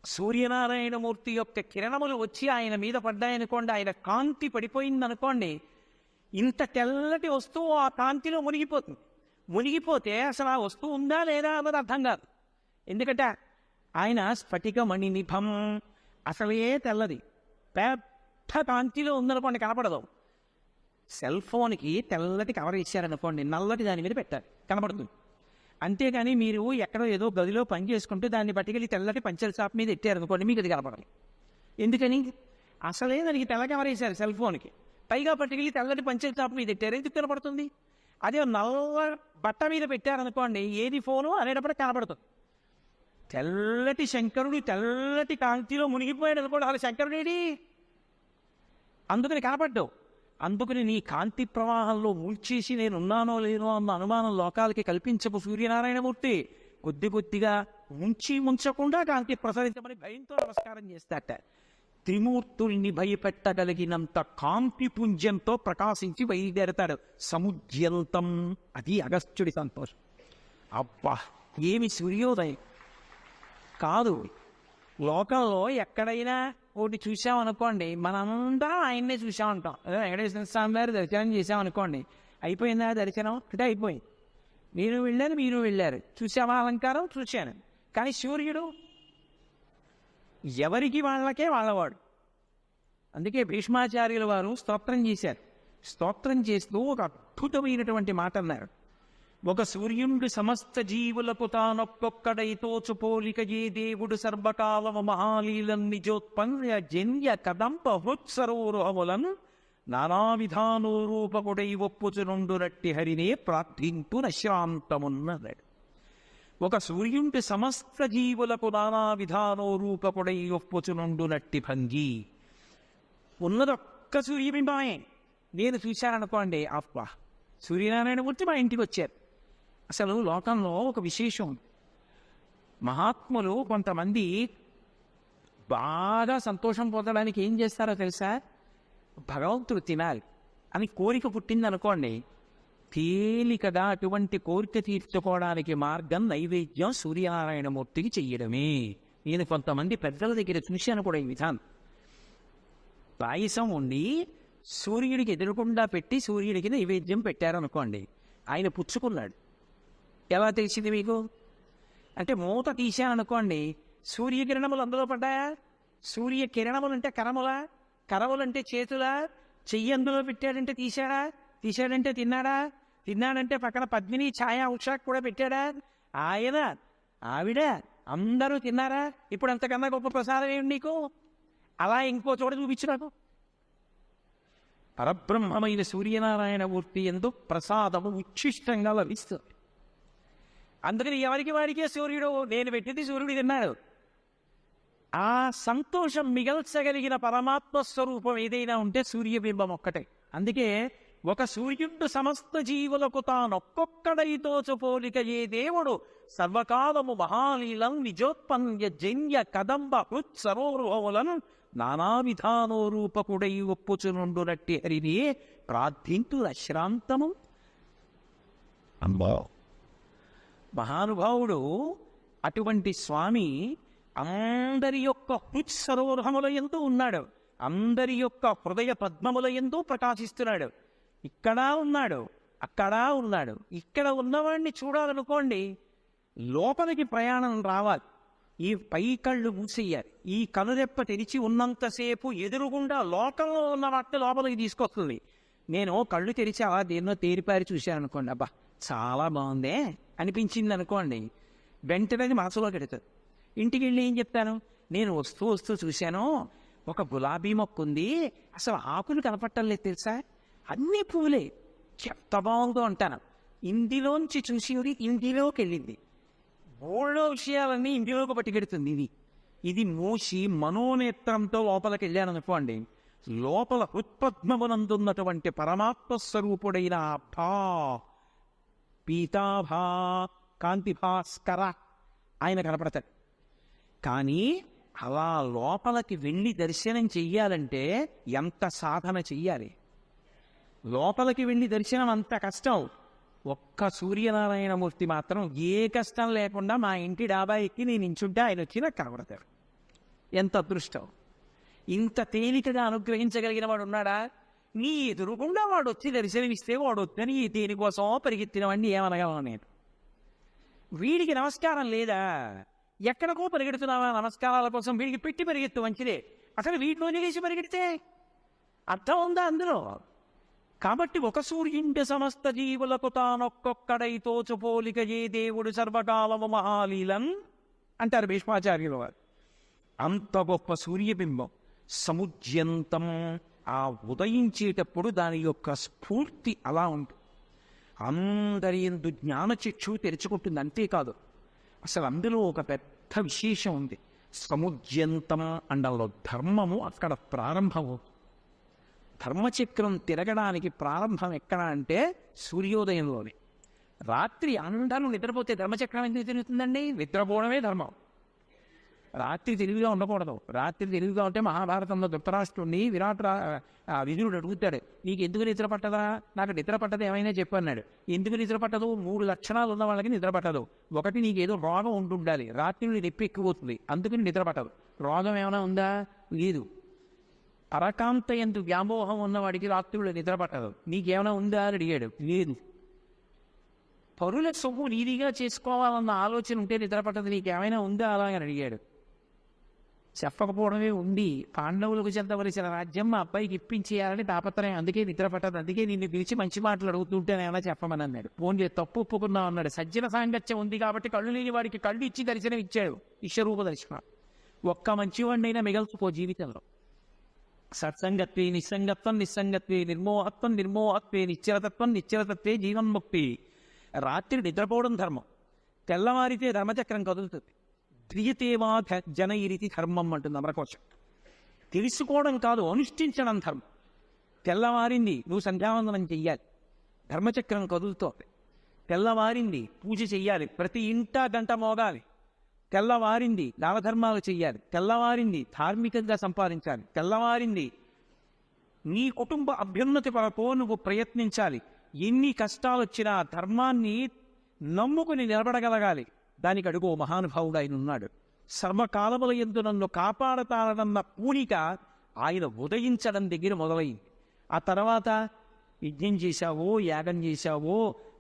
సూర్యనారాయణమూర్తి యొక్క కిరణములు వచ్చి ఆయన మీద పడ్డాయనుకోండి, ఆయన కాంతి పడిపోయిందనుకోండి, ఇంత తెల్లటి వస్తువు ఆ కాంతిలో మునిగిపోతుంది. మునిగిపోతే అసలు ఆ వస్తువు ఉందా లేదా అన్నది అర్థం కాదు. ఎందుకంటే ఆయన స్ఫటిక మణినిభం, అసలే తెల్లది, పెద్ద కాంతిలో ఉందనుకోండి కనపడదు. సెల్ ఫోన్కి తెల్లటి కవర్ ఇచ్చారనుకోండి, నల్లటి దాని మీద పెట్టాలి కనపడుతుంది. అంతేగాని మీరు ఎక్కడో ఏదో గదిలో పని చేసుకుంటే దాన్ని పట్టుకెళ్ళి తెల్లటి పంచల షాప్ మీద ఎట్టారనుకోండి, మీకు అది కనపడాలి. ఎందుకని? అసలే దానికి తెల్ల కవర్ వేశారు సెల్ ఫోన్కి, పైగా పట్టుకెళ్ళి తెల్లటి పంచల షాప్ మీద ఎట్టారు, ఎందుకు కనపడుతుంది? అదే నల్ల బట్ట మీద పెట్టారనుకోండి, ఏది ఫోను అనేటప్పుడు కనపడుతుంది. తెల్లటి శంకరుడు తెల్లటి కాంతిలో మునిగిపోయాడు అనుకోండి, అసలు శంకరుడేడి, అందుకని కనపడ్డావు. అందుకని నీ కాంతి ప్రవాహంలో మూల్చేసి నేను ఉన్నానో లేనో అన్న అనుమానం లోకాలకి కల్పించకు సూర్యనారాయణమూర్తి. కొద్ది కొద్దిగా ముంచకుండా కాంతి ప్రసరించమని భయంతో నమస్కారం చేస్తాట. త్రిమూర్తుల్ని భయపెట్టగలిగినంత కాంతి పుంజంతో ప్రకాశించి బయలుదేరతాడు సముద్యంతం. అది అగస్త్యుడి సంతోషం. అబ్బా ఏమి సూర్యోదయం కాదు. లోకంలో ఎక్కడైనా ఒకటి చూసామనుకోండి, మనందరం ఆయన్నే చూసామంటాం. వెంకటేశ్వర స్వామి వారి దర్శనం చేసామనుకోండి, అయిపోయిందా దర్శనం అంటే అయిపోయింది. నేను వెళ్ళాను, మీరు వెళ్ళారు, చూసామా అలంకారం, చూశాను. కానీ సూర్యుడు ఎవరికి వాళ్ళకే వాళ్ళవాడు. అందుకే భీష్మాచార్యుల వారు స్తోత్రం చేశారు. స్తోత్రం చేస్తూ ఒక అద్భుతమైనటువంటి మాట అన్నారు. ఒక సూర్యుడు సమస్త జీవులకు తానొక్కొక్కడై తోచుపోలిక ఏ దేవుడు సర్వకాలము మహాలీలం నిజోత్పన్న జన్య కదంబ హృత్సరోరుహములను నానావిధాను రూపకుడై ఒప్పుచునుండు రట్టి హరినే ప్రార్థింతు నశ్రాంతమున్నదాడు. ఒక సూర్యుడి సమస్త జీవులకు నానా విధానో రూపకుడై ఒప్పుచునుండు నట్టి భంగి. ఉన్నదొక్క సూర్యబింబమే. నేను చూశాననుకోండి, అబ్బా సూర్యనారాయణమూర్తి మా ఇంటికి వచ్చారు. అసలు లోకంలో ఒక విశేషం, మహాత్ములు కొంతమంది బాగా సంతోషం పొందడానికి ఏం చేస్తారో తెలుసా? భగవంతుడు తినాలి అని కోరిక పుట్టింది అనుకోండి, తేలికగా అటువంటి కోరిక తీర్చుకోవడానికి మార్గం నైవేద్యం సూర్యనారాయణమూర్తికి చెయ్యడమే. నేను కొంతమంది పెద్దల దగ్గర చూశాను కూడా ఈ విధానం. పాయసం ఉండి సూర్యుడికి ఎదురుకుండా పెట్టి సూర్యుడికి నైవేద్యం పెట్టారనుకోండి, ఆయన పుచ్చుకున్నాడు. ఎలా తెలిసింది మీకు అంటే, మూత తీశాననుకోండి, సూర్యకిరణములు అందులో పడ్డాయా? సూర్యకిరణములు అంటే కరములా? కరములంటే చేతులా? చెయ్యి అందులో పెట్టాడంటే తీశాడా? తీశాడంటే తిన్నాడా? తిన్నాడంటే పక్కన పద్మిని ఛాయ ఉషాక్ కూడా పెట్టాడా? ఆయన ఆవిడ అందరూ తిన్నారా? ఇప్పుడు అంతకన్నా గొప్ప ప్రసాదం ఏమి నీకు? అలా ఇంకో చోట చూపించు నాకు. పరబ్రహ్మమైన సూర్యనారాయణమూర్తి యందు ప్రసాదము ఉచ్ఛిష్టంగా లభిస్తుంది. అందుకని ఎవరికి వాడికే సూర్యుడు, నేను పెట్టింది సూర్యుడు తిన్నాడు. ఆ సంతోషం మిగల్చగలిగిన పరమాత్మ స్వరూపం ఏదైనా ఉంటే సూర్యబింబం ఒక్కటే. అందుకే ఒక సూర్యుడు సమస్త జీవులకు తానొక్కొక్కడైతోచు పోలిక ఏ దేవుడు సర్వకాలము మహాలీలం నిజోత్పన్య జన్య కదంబ హృత్సరోరుహములను నానా విధానో రూపకుడై ఒప్పుచునుండునట్టి హరిని ప్రార్థింతు అశ్రాంతము. మహానుభావుడు అటువంటి స్వామి అందరి యొక్క హృత్సరోరుహముల యందు ఉన్నాడు, అందరి యొక్క హృదయ పద్మముల యందు ప్రకాశిస్తున్నాడు. ఇక్కడ ఉన్నాడు, అక్కడ ఉన్నాడు. ఇక్కడ ఉన్నవాడిని చూడాలనుకోండి, లోపలికి ప్రయాణం రావాలి. ఈ పై కళ్ళు మూసేయాలి. ఈ కనురెప్ప తెరిచి ఉన్నంతసేపు ఎదురుగుండా లోకంలో ఉన్న వాటిని లోపలికి తీసుకొస్తుంది. నేను కళ్ళు తెరిచి అలా దేన్నో తేరిపారి చూశాను అనుకోండి, అబ్బా చాలా బాగుందే అనిపించింది అనుకోండి, వెంటనే మనసులోకి ఎడుతుంది. ఇంటికి వెళ్ళి ఏం చెప్తాను, నేను వస్తూ వస్తూ చూశాను, ఒక గులాబీ మొక్క ఉంది, అసలు ఆకులు కనపట్టలేదు తెలుసా, అన్ని పువ్వులే, ఎంత బాగుందో అంటాను. ఇందులోంచి చూసి ఇంటిలోకి వెళ్ళింది. మూడో విషయాలన్నీ ఇంటిలోకి పట్టుకెడుతుంది. ఇది మూసి మనోనేత్రంతో లోపలికి వెళ్ళాను అనుకోండి, లోపల హృత్పద్మమునందున్నటువంటి పరమాత్మ స్వరూపుడైన భా పీతాభా కాంతి భాస్కర ఆయన కనపడతాడు. కానీ అలా లోపలికి వెళ్ళి దర్శనం చెయ్యాలంటే ఎంత సాధన చెయ్యాలి. లోపలికి వెళ్ళి దర్శనం అంత కష్టం. ఒక్క సూర్యనారాయణమూర్తి మాత్రం ఏ కష్టం లేకుండా మా ఇంటి డాబా ఎక్కి నేను నించుంటే ఆయన వచ్చి నాకు కనబడతాడు. ఎంత అదృష్టం! ఇంత తేలికగా అనుగ్రహించగలిగిన వాడు ఉన్నాడా? నీ ఎదురుకుండా వాడు వచ్చి దర్శనమిస్తే వాడు వద్దని దేనికోసం పరిగెత్తిన వాడిని ఏమనగలను నేను? వీడికి నమస్కారం లేదా? ఎక్కడికో పరిగెడుతున్నావా నమస్కారాల కోసం? వీడికి పెట్టి పరిగెత్తు మంచిదే, అసలు వీటిలోనే వేసి పరిగెడితే అర్థం ఉందా అందులో? కాబట్టి ఒక సూర్యుండి సమస్త జీవులకు తానొక్కొక్కడై తోచుపోలిక ఏ దేవుడు సర్వకాలము మహాలీలన్ అంటారు భీష్మాచార్యుల వారు. అంత గొప్ప సూర్యబింబం సముద్యంతం. ఆ ఉదయించేటప్పుడు దాని యొక్క స్ఫూర్తి అలా ఉంటుంది. అందరి యందు జ్ఞానచక్షు తెరుచుకుంటుంది. అంతేకాదు, అసలు అందులో ఒక పెద్ద విశేషం ఉంది. సముద్యంతం అండంలో ధర్మము అక్కడ ప్రారంభము. ధర్మచక్రం తిరగడానికి ప్రారంభం ఎక్కడ అంటే సూర్యోదయంలోనే. రాత్రి అందరూ నిద్రపోతే ధర్మచక్రం ఎందుకు తిరుగుతుందండి? నిద్రపోవడమే ధర్మం. రాత్రి తెలివిగా ఉండకూడదు. రాత్రి తెలివిగా ఉంటే మహాభారతంలో ధృతరాష్ట్రుడిని విదురుడు అడుగుతాడు, నీకు ఎందుకు నిద్ర పట్టదా? నాకు నిద్ర పట్టదు, ఏమైనా చెప్పన్నాడు. ఎందుకు నిద్ర పట్టదు? 3 లక్షణాలు ఉన్న వాళ్ళకి నిద్ర పట్టదు. ఒకటి, నీకు ఏదో రోగం ఉంటుండాలి, రాత్రి నొప్పి ఎక్కువవుతుంది, అందుకని నిద్ర పట్టదు. రోగం ఏమైనా ఉందా? లేదు. పరకాంత ఎందు వ్యామోహం ఉన్నవాడికి రాత్రులు నిద్ర పట్టదు. నీకేమైనా ఉందా అని అడిగాడు. లేదు. పరుల సొమ్ము నీదిగా చేసుకోవాలన్న ఆలోచన ఉంటే నిద్ర పట్టదు. నీకేమైనా ఉందా అలా అని అడిగాడు. చెప్పకపోవడమే ఉంది. పాండవులకు చెందవలసిన రాజ్యం మా అబ్బాయికి ఇప్పించేయాలని తాపత్రయం, అందుకే నిద్ర పట్టదు. అందుకే నిన్ను పిలిచి మంచి మాటలు అడుగుతుంటేనేమైనా చెప్పమని అన్నాడు. ఫోన్ చేసి తప్పు ఒప్పుకున్నావు అన్నాడు. సజ్జన సాంగత్యం ఉంది కాబట్టి కళ్ళు లేని వాడికి కళ్ళు ఇచ్చి దర్శనం ఇచ్చాడు, విశ్వరూప దర్శనం. ఒక్క మంచివాడినైనా మిగల్చుకో జీవితంలో. సత్సంగత్వే నిస్సంగత్వం, నిస్సంగత్వే నిర్మోహత్వం, నిర్మోహత్వే నిశ్చలతత్వం, నిశ్చలతత్వే జీవన్ముక్తి. రాత్రి నిద్రపోవడం ధర్మం, తెల్లవారితే ధర్మచక్రం కదులుతుంది. ధ్రియతేవా జనయిరితి ధర్మం అంటుంది అమరకోశం. తెలుసుకోవడం కాదు, అనుష్ఠించడం ధర్మం. తెల్లవారింది, నువ్వు సంధ్యావందనం చెయ్యాలి, ధర్మచక్రం కదులుతోంది. తెల్లవారింది, పూజ చెయ్యాలి, ప్రతి ఇంటా గంట మోగాలి. తెల్లవారింది, దానధర్మాలు చెయ్యాలి. తెల్లవారింది, ధార్మికంగా సంపాదించాలి. తెల్లవారింది, నీ కుటుంబ అభ్యున్నతి కొరకు నువ్వు ప్రయత్నించాలి. ఎన్ని కష్టాలు వచ్చినా ధర్మాన్ని నమ్ముకుని నిలబడగలగాలి. దానికి అడుగు మహానుభావుడు ఆయన ఉన్నాడు. సర్వకాలముల యందు నన్ను కాపాడతానన్న పూనిక ఆయన ఉదయించడం దగ్గర మొదలైంది. ఆ తర్వాత యజ్ఞం చేశావో, యాగం చేశావో,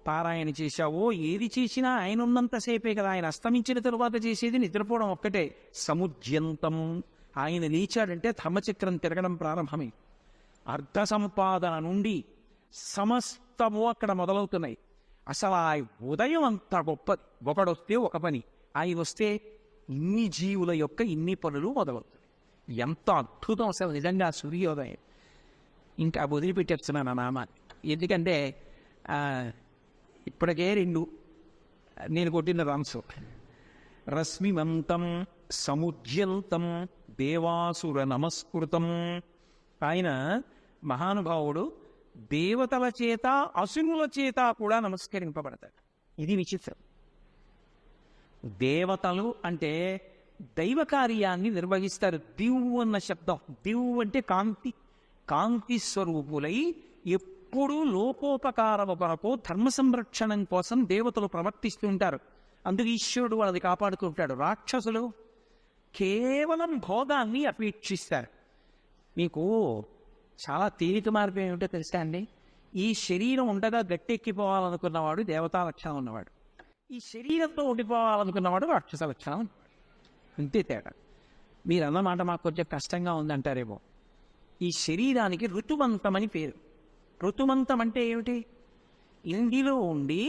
పారాయణ చేశావో, ఏది చేసినా ఆయన ఉన్నంతసేపే కదా. ఆయన అస్తమించిన తరువాత చేసేది నిద్రపోవడం ఒక్కటే. సముద్యంతం. ఆయన లేచాడంటే ధర్మచక్రం తిరగడం ప్రారంభమే. అర్ధ సంపాదన నుండి సమస్తము అక్కడ మొదలవుతున్నాయి. అసలు ఆ ఉదయం అంత గొప్పది. ఒకడొస్తే ఒక పని, ఆయన వస్తే ఇన్ని జీవుల యొక్క ఇన్ని పనులు మొదలవుతాయి. ఎంత అద్భుతం అసలు నిజంగా సూర్యోదయం. ఇంకా వదిలిపెట్టేస్తున్నాను ఆ నామాన్ని, ఎందుకంటే ఇప్పటికే 2 నేను కొట్టిన రన్స్. రశ్మిమంతం సముద్యంతం దేవాసుర నమస్కృతం. ఆయన మహానుభావుడు దేవతల చేత అసురుల చేత కూడా నమస్కరింపబడతాడు. ఇది విచిత్రం. దేవతలు అంటే దైవ కార్యాన్ని నిర్వహిస్తారు. దివ్ అన్న శబ్దం, దివ్ అంటే కాంతి, కాంతి స్వరూపులై ఎప్పుడూ లోకోపకారము కొరకు ధర్మ సంరక్షణం కోసం దేవతలు ప్రవర్తిస్తుంటారు. అందుకు ఈశ్వరుడు వాళ్ళది కాపాడుతుంటాడు. రాక్షసులు కేవలం భోగాన్ని అపేక్షిస్తారు. మీకు చాలా తేలిక మార్గం ఏమిటో తెలుసా అండి? ఈ శరీరం ఉండగా గట్టెక్కిపోవాలనుకున్నవాడు దేవతా లక్షణం ఉన్నవాడు, ఈ శరీరంతో ఉండిపోవాలనుకున్నవాడు రాక్షస లక్షణం ఉన్నవాడు. అంతే తేడా. మీరు అన్నమాట మాకు కొంచెం కష్టంగా ఉందంటారేమో. ఈ శరీరానికి ఋతువంతమని పేరు. ఋతువంతం అంటే ఏమిటి? ఇందులో ఉండి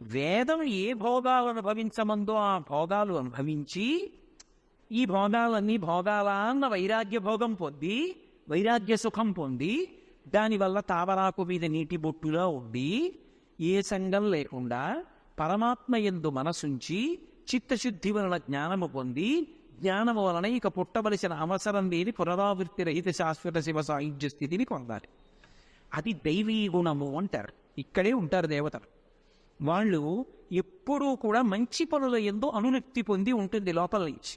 వేదం ఏ భోగాలు అనుభవించమందో ఆ భోగాలు అనుభవించి, ఈ భోగాలన్నీ భోగాలా అన్న వైరాగ్య భోగం పొంది, వైరాగ్య సుఖం పొంది, దానివల్ల తావరాకు మీద నీటి బొట్టులా ఉండి, ఏ సంగం లేకుండా పరమాత్మ యందు మనసుంచి చిత్తశుద్ధి వలన జ్ఞానము పొంది, జ్ఞానము వలన ఇక పుట్టవలసిన అవసరం లేని పునరావృత్తి రహిత శాశ్వత శివ సాయుధ్య స్థితిని పొందాలి. అది దైవీ గుణము అంటారు. ఇక్కడే ఉంటారు దేవతలు. వాళ్ళు ఎప్పుడూ కూడా మంచి పనుల యందు అనురక్తి పొంది ఉంటుంది లోపల నుంచి.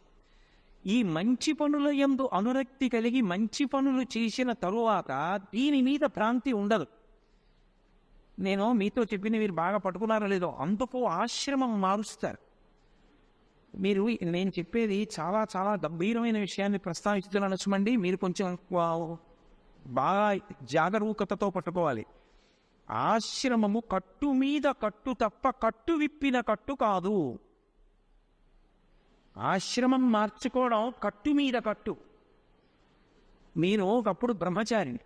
ఈ మంచి పనుల యందు అనురక్తి కలిగి మంచి పనులు చేసిన తరువాత దీని మీద భ్రాంతి ఉండదు. నేను మీతో చెప్పిన మీరు బాగా పట్టుకున్నారో లేదో, అందుకు ఆశ్రమం మారుస్తారు. మీరు నేను చెప్పేది చాలా చాలా గంభీరమైన విషయాన్ని ప్రస్తావిస్తున్నాను చూడండి. మీరు కొంచెం బాగా జాగరూకతతో పట్టుకోవాలి. ఆశ్రమము కట్టు మీద కట్టు తప్ప కట్టు విప్పిన కట్టు కాదు. ఆశ్రమం మార్చుకోవడం కట్టు మీద కట్టు. మీరు ఒకప్పుడు బ్రహ్మచారిని.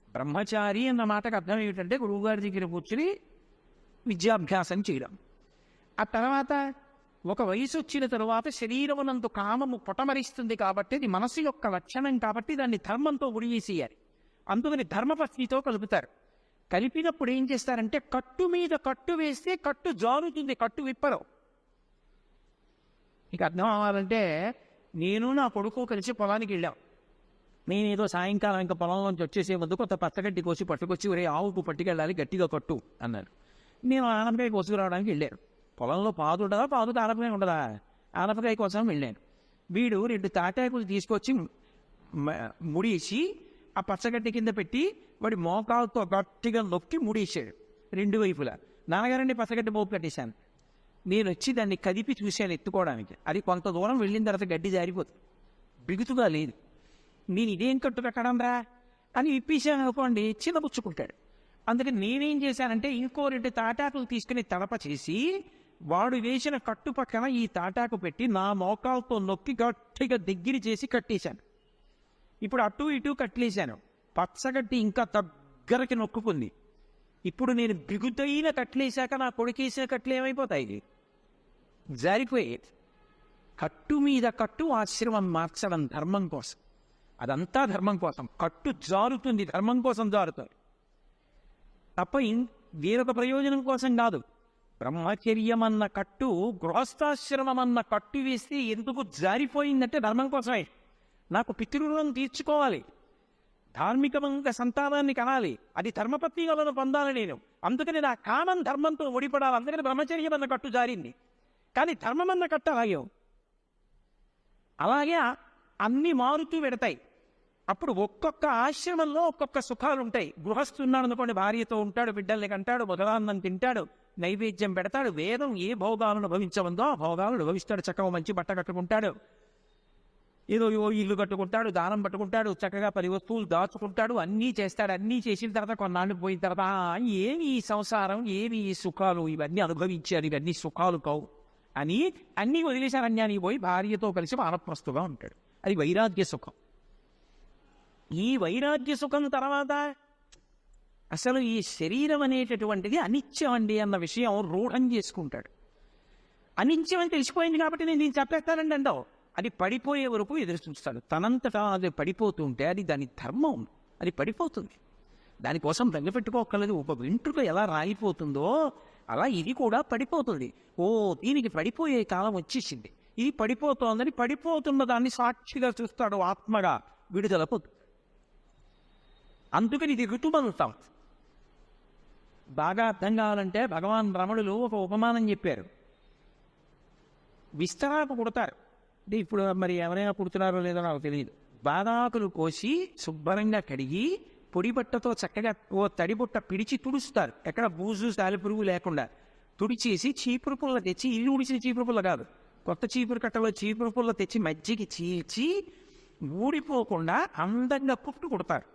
బ్రహ్మచారి అన్న మాటకు అర్థం ఏమిటంటే గురువుగారి దగ్గర కూర్చుని విద్యాభ్యాసం చేయడం. ఆ తర్వాత ఒక వయసు వచ్చిన తరువాత శరీరమునందు కామము పొటమరిస్తుంది కాబట్టి, అది మనసు యొక్క లక్షణం కాబట్టి దాన్ని ధర్మంతో ముడివేసేయాలి. అందుకని ధర్మపత్నితో కలుపుతారు. కలిపినప్పుడు ఏం చేస్తారంటే కట్టు మీద కట్టు వేస్తే కట్టు జారుతుంది, కట్టు విప్పరు. ఇక అర్థం అవ్వాలంటే, నేను నా కొడుకు కలిసి పొలానికి వెళ్ళాం. నేనేదో సాయంకాలం ఇంకా పొలంలోంచి వచ్చేసే ముందు కొంత పచ్చగడ్డి కోసి పట్టుకొచ్చి ఒరే ఆవుకు పట్టుకెళ్ళాలి గట్టిగా కట్టు అన్నారు. నేను ఆనపకాయ కోసుకురావడానికి వెళ్ళాను. పొలంలో పాదు ఉండదా? పాదుకు ఆనపకాయ ఉండదా? ఆనపకాయ కోసం వెళ్ళాను. వీడు 2 తాటాకులు తీసుకొచ్చి ముడేసి ఆ పచ్చగడ్డి కింద పెట్టి వాడి మోకాలతో గట్టిగా నొక్కి ముడేసాడు 2 వైపులా. నాన్నగారండి పచ్చగడ్డి మోపు కట్టేశాను. నేను వచ్చి దాన్ని కదిపి చూశాను ఎత్తుకోవడానికి. అది కొంత దూరం వెళ్ళిన తర్వాత గడ్డి జారిపోతుంది, బిగుతుగా లేదు. నేను ఇదేం కట్టు కట్టడం రా అని విప్పేశాను అనుకోండి, చిన్నపుచ్చుకుంటాడు. అందుకని నేనేం చేశానంటే ఇంకో 2 తాటాకులు తీసుకుని తడప చేసి వాడు వేసిన కట్టు పక్కన ఈ తాటాకు పెట్టి నా మోకాలతో నొక్కి గట్టిగా దగ్గర చేసి కట్టేశాను. ఇప్పుడు అటు ఇటు కట్లేశాను. పచ్చగడ్డి ఇంకా దగ్గరకి నొక్కుకుంది. ఇప్పుడు నేను బిగుతైన కట్లేశాక నా కొడుకేసిన కట్లు ఏమైపోతాయి? జారిపోయే. కట్టు మీద కట్టు ఆశ్రమం మార్చడం ధర్మం కోసం. అదంతా ధర్మం కోసం. కట్టు జారుతుంది, ధర్మం కోసం జారుతుంది తప్ప వేరొక ప్రయోజనం కోసం కాదు. బ్రహ్మచర్యం అన్న కట్టు, గృహస్థాశ్రమం అన్న కట్టు వేస్తే ఎందుకు జారిపోయిందంటే ధర్మం కోసమే. నాకు పితృరుణం తీర్చుకోవాలి, ధార్మికమంగా సంతానాన్ని కనాలి, అది ధర్మపత్ని వలన పొందాలి నేను. అందుకని నా కామం ధర్మంతో ముడిపడాలి. అందుకని బ్రహ్మచర్యం అన్న కట్టు జారింది. కానీ ధర్మం అన్న కట్టు అలాగే అన్నీ మారుతూ పెడతాయి. అప్పుడు ఒక్కొక్క ఆశ్రమంలో ఒక్కొక్క సుఖాలు ఉంటాయి. గృహస్థున్నాడు అనుకోండి, భార్యతో ఉంటాడు, బిడ్డల్ని కంటాడు, మొదలాన్నం తింటాడు, నైవేద్యం పెడతాడు. వేదం ఏ భోగాలను అనుభవించమందో ఆ భోగాలను అనుభవిస్తాడు. చక్కగా మంచి బట్ట కట్టుకుంటాడు, ఏదో ఇల్లు కట్టుకుంటాడు, దానం పట్టుకుంటాడు, చక్కగా 10 వస్తువులు దాచుకుంటాడు, అన్నీ చేస్తాడు. అన్నీ చేసిన తర్వాత కొన్నాళ్ళు పోయిన తర్వాత ఏమి ఈ సంసారం, ఏమి ఈ సుఖాలు, ఇవన్నీ అనుభవించారు, ఇవన్నీ సుఖాలు కావు అని అన్నీ వదిలేసి అరణ్యానికి పోయి భార్యతో కలిసి వానప్రస్తుగా ఉంటాడు. అది వైరాగ్య సుఖం. ఈ వైరాగ్య సుఖం తర్వాత అసలు ఈ శరీరం అనేటటువంటిది అనిత్యం అండి అన్న విషయం రూఢం చేసుకుంటాడు. అనిత్యం అని తెలిసిపోయింది కాబట్టి నేను దీన్ని చెప్పేస్తానండి అంటావు. అది పడిపోయే వరకు ఎదురు చూస్తాడు. తనంతటా అది పడిపోతుంటే అది దాని ధర్మం, అది పడిపోతుంది. దానికోసం బెంగపెట్టుకోకలేదు. ఒక వెంట్రుక ఎలా రాలిపోతుందో అలా ఇది కూడా పడిపోతుంది. దీనికి పడిపోయే కాలం వచ్చేసింది. ఇది పడిపోతోందని పడిపోతున్న దాన్ని సాక్షిగా చూస్తాడు ఆత్మగా, విడుదల పొందు. అందుకని ఇది ఋతుమంతం. బాగా అర్థం కావాలంటే భగవాన్ రమణులు ఒక ఉపమానం చెప్పారు. విస్తరాకు కుడతారు, అంటే ఇప్పుడు మరి ఎవరైనా కుడుతున్నారో లేదో నాకు తెలియదు. బాదాకులు కోసి శుభ్రంగా కడిగి పొడి బట్టతో చక్కగా ఓ తడిబుట్ట పిడిచి తుడుస్తారు, ఎక్కడ బూజు సాలిపురుగు లేకుండా తుడిచేసి చీపురు పుల్ల తెచ్చి, ఇల్లు ఉడిచిన చీపురు పుల్ల కాదు, కొత్త చీపురు కట్టలో చీపురు పుల్ల తెచ్చి మజ్జికి చీల్చి ఊడిపోకుండా అందంగా కుడతారు.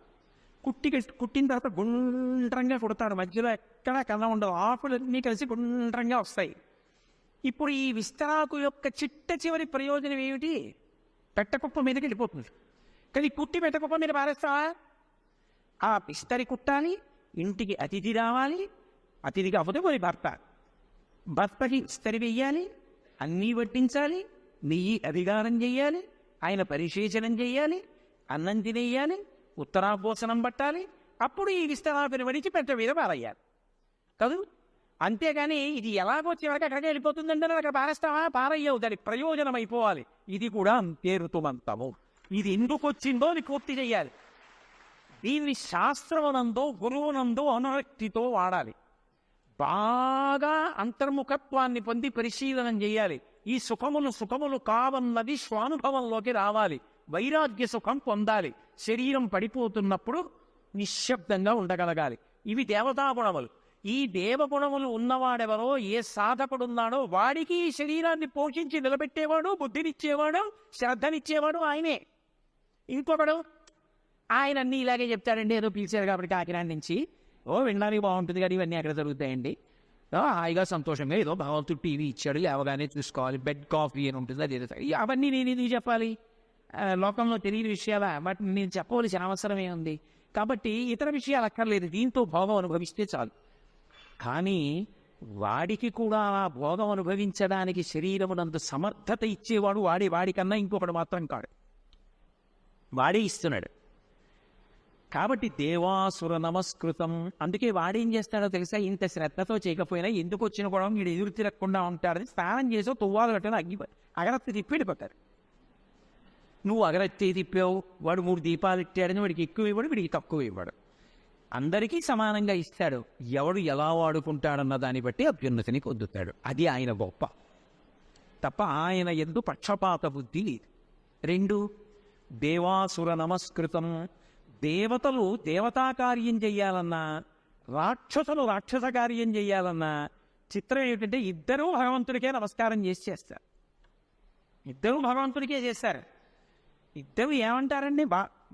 కుట్టిన తర్వాత గుండ్రంగా కుడతారు, మధ్యలో ఎక్కడా కథ ఉండవు, ఆకులన్నీ కలిసి గుండ్రంగా వస్తాయి. ఇప్పుడు ఈ విస్తరాకు యొక్క చిట్ట చివరి ప్రయోజనం ఏమిటి? పెట్టకుప్ప మీదకి వెళ్ళిపోతుంది. కానీ కుట్టి పెట్టకుప్ప మీద పారేస్తావా? ఆ విస్తరి కుట్టాలి, ఇంటికి అతిథి రావాలి, అతిథి కాకపోతే పోయి భర్తకి విస్తరి వెయ్యాలి, అన్నీ వడ్డించాలి, నెయ్యి అధికారం చెయ్యాలి, ఆయన పరిశేచనం చెయ్యాలి, అన్నం తినేయాలి, ఉత్తరాభోసనం పట్టాలి, అప్పుడు ఈ విస్తరాకుని వడిచి పెట్ట మీద పారయ్యాలి కాదు. అంతేగాని ఇది ఎలాగో చివరికి అక్కడికి వెళ్ళిపోతుందంటే అక్కడ పారేస్తావా? పారయ్యవు, దాని ప్రయోజనం అయిపోవాలి. ఇది కూడా అంతే ఋతుమంతము. ఇది ఎందుకు వచ్చిందో అది పూర్తి చెయ్యాలి. దీన్ని శాస్త్రమునందో గురువునందో అనురక్తితో వాడాలి. బాగా అంతర్ముఖత్వాన్ని పొంది పరిశీలనం చేయాలి. ఈ సుఖములు కావన్నది స్వానుభవంలోకి రావాలి. వైరాగ్య సుఖం పొందాలి. శరీరం పడిపోతున్నప్పుడు నిశ్శబ్దంగా ఉండగలగాలి. ఇవి దేవతాగుణములు. ఈ దేవగుణములు ఉన్నవాడెవరో, ఏ సాధకుడున్నాడో వాడికి ఈ శరీరాన్ని పోషించి నిలబెట్టేవాడు, బుద్ధినిచ్చేవాడు, శ్రద్ధనిచ్చేవాడు ఆయనే. ఇంకొకడు ఆయన అన్నీ ఇలాగే చెప్తాడండి, ఏదో పిలిచారు కాబట్టి కాకినాడ నుంచి, వినడానికి బాగుంటుంది కానీ ఇవన్నీ ఎక్కడ జరుగుతాయండి, హాయిగా సంతోషంగా ఏదో భగవంతుడు టీవీ ఇచ్చాడు, లేవగానే చూసుకోవాలి, బెడ్ కాఫీ అని ఉంటుంది, అది అవన్నీ నేను ఇది చెప్పాలి. లోకంలో తెలియని విషయాలా, బట్ నేను చెప్పవలసిన అవసరమే ఉంది. కాబట్టి ఇతర విషయాలు అక్కర్లేదు, దీంతో భోగం అనుభవిస్తే చాలు. కానీ వాడికి కూడా ఆ భోగం అనుభవించడానికి శరీరమునంత సమర్థత ఇచ్చేవాడు వాడికన్నా ఇంకొకడు మాత్రం కాడు, వాడే ఇస్తున్నాడు. కాబట్టి దేవాసుర నమస్కృతం. అందుకే వాడేం చేస్తాడో తెలుసా? ఇంత శ్రద్ధతో చేయకపోయినా ఎందుకు వచ్చిన కూడా వీడు ఎదురు తిరగకుండా ఉంటాడని స్నానం చేసో తువ్వాలు కట్టాను అగరత్తి తిప్పి పట్టారు. నువ్వు అగరత్తి తిప్పావు, వాడు 3 దీపాలు ఇట్టాడని వాడికి ఎక్కువ ఇవ్వడు, వీడికి తక్కువ ఇవ్వడు, అందరికీ సమానంగా ఇస్తాడు. ఎవడు ఎలా వాడుకుంటాడన్న దాన్ని బట్టి అభ్యున్నతిని పొందుతాడు. అది ఆయన గొప్ప తప్ప ఆయన యందు పక్షపాత బుద్ధి లేదు. 2 దేవాసుర నమస్కృతం. దేవతలు దేవతా కార్యం చెయ్యాలన్నా, రాక్షసులు రాక్షస కార్యం చెయ్యాలన్నా చిత్రం ఏమిటంటే ఇద్దరూ భగవంతుడికే నమస్కారం చేస్తారు. ఇద్దరూ భగవంతుడికే చేస్తారు. ఇద్దరు ఏమంటారండి?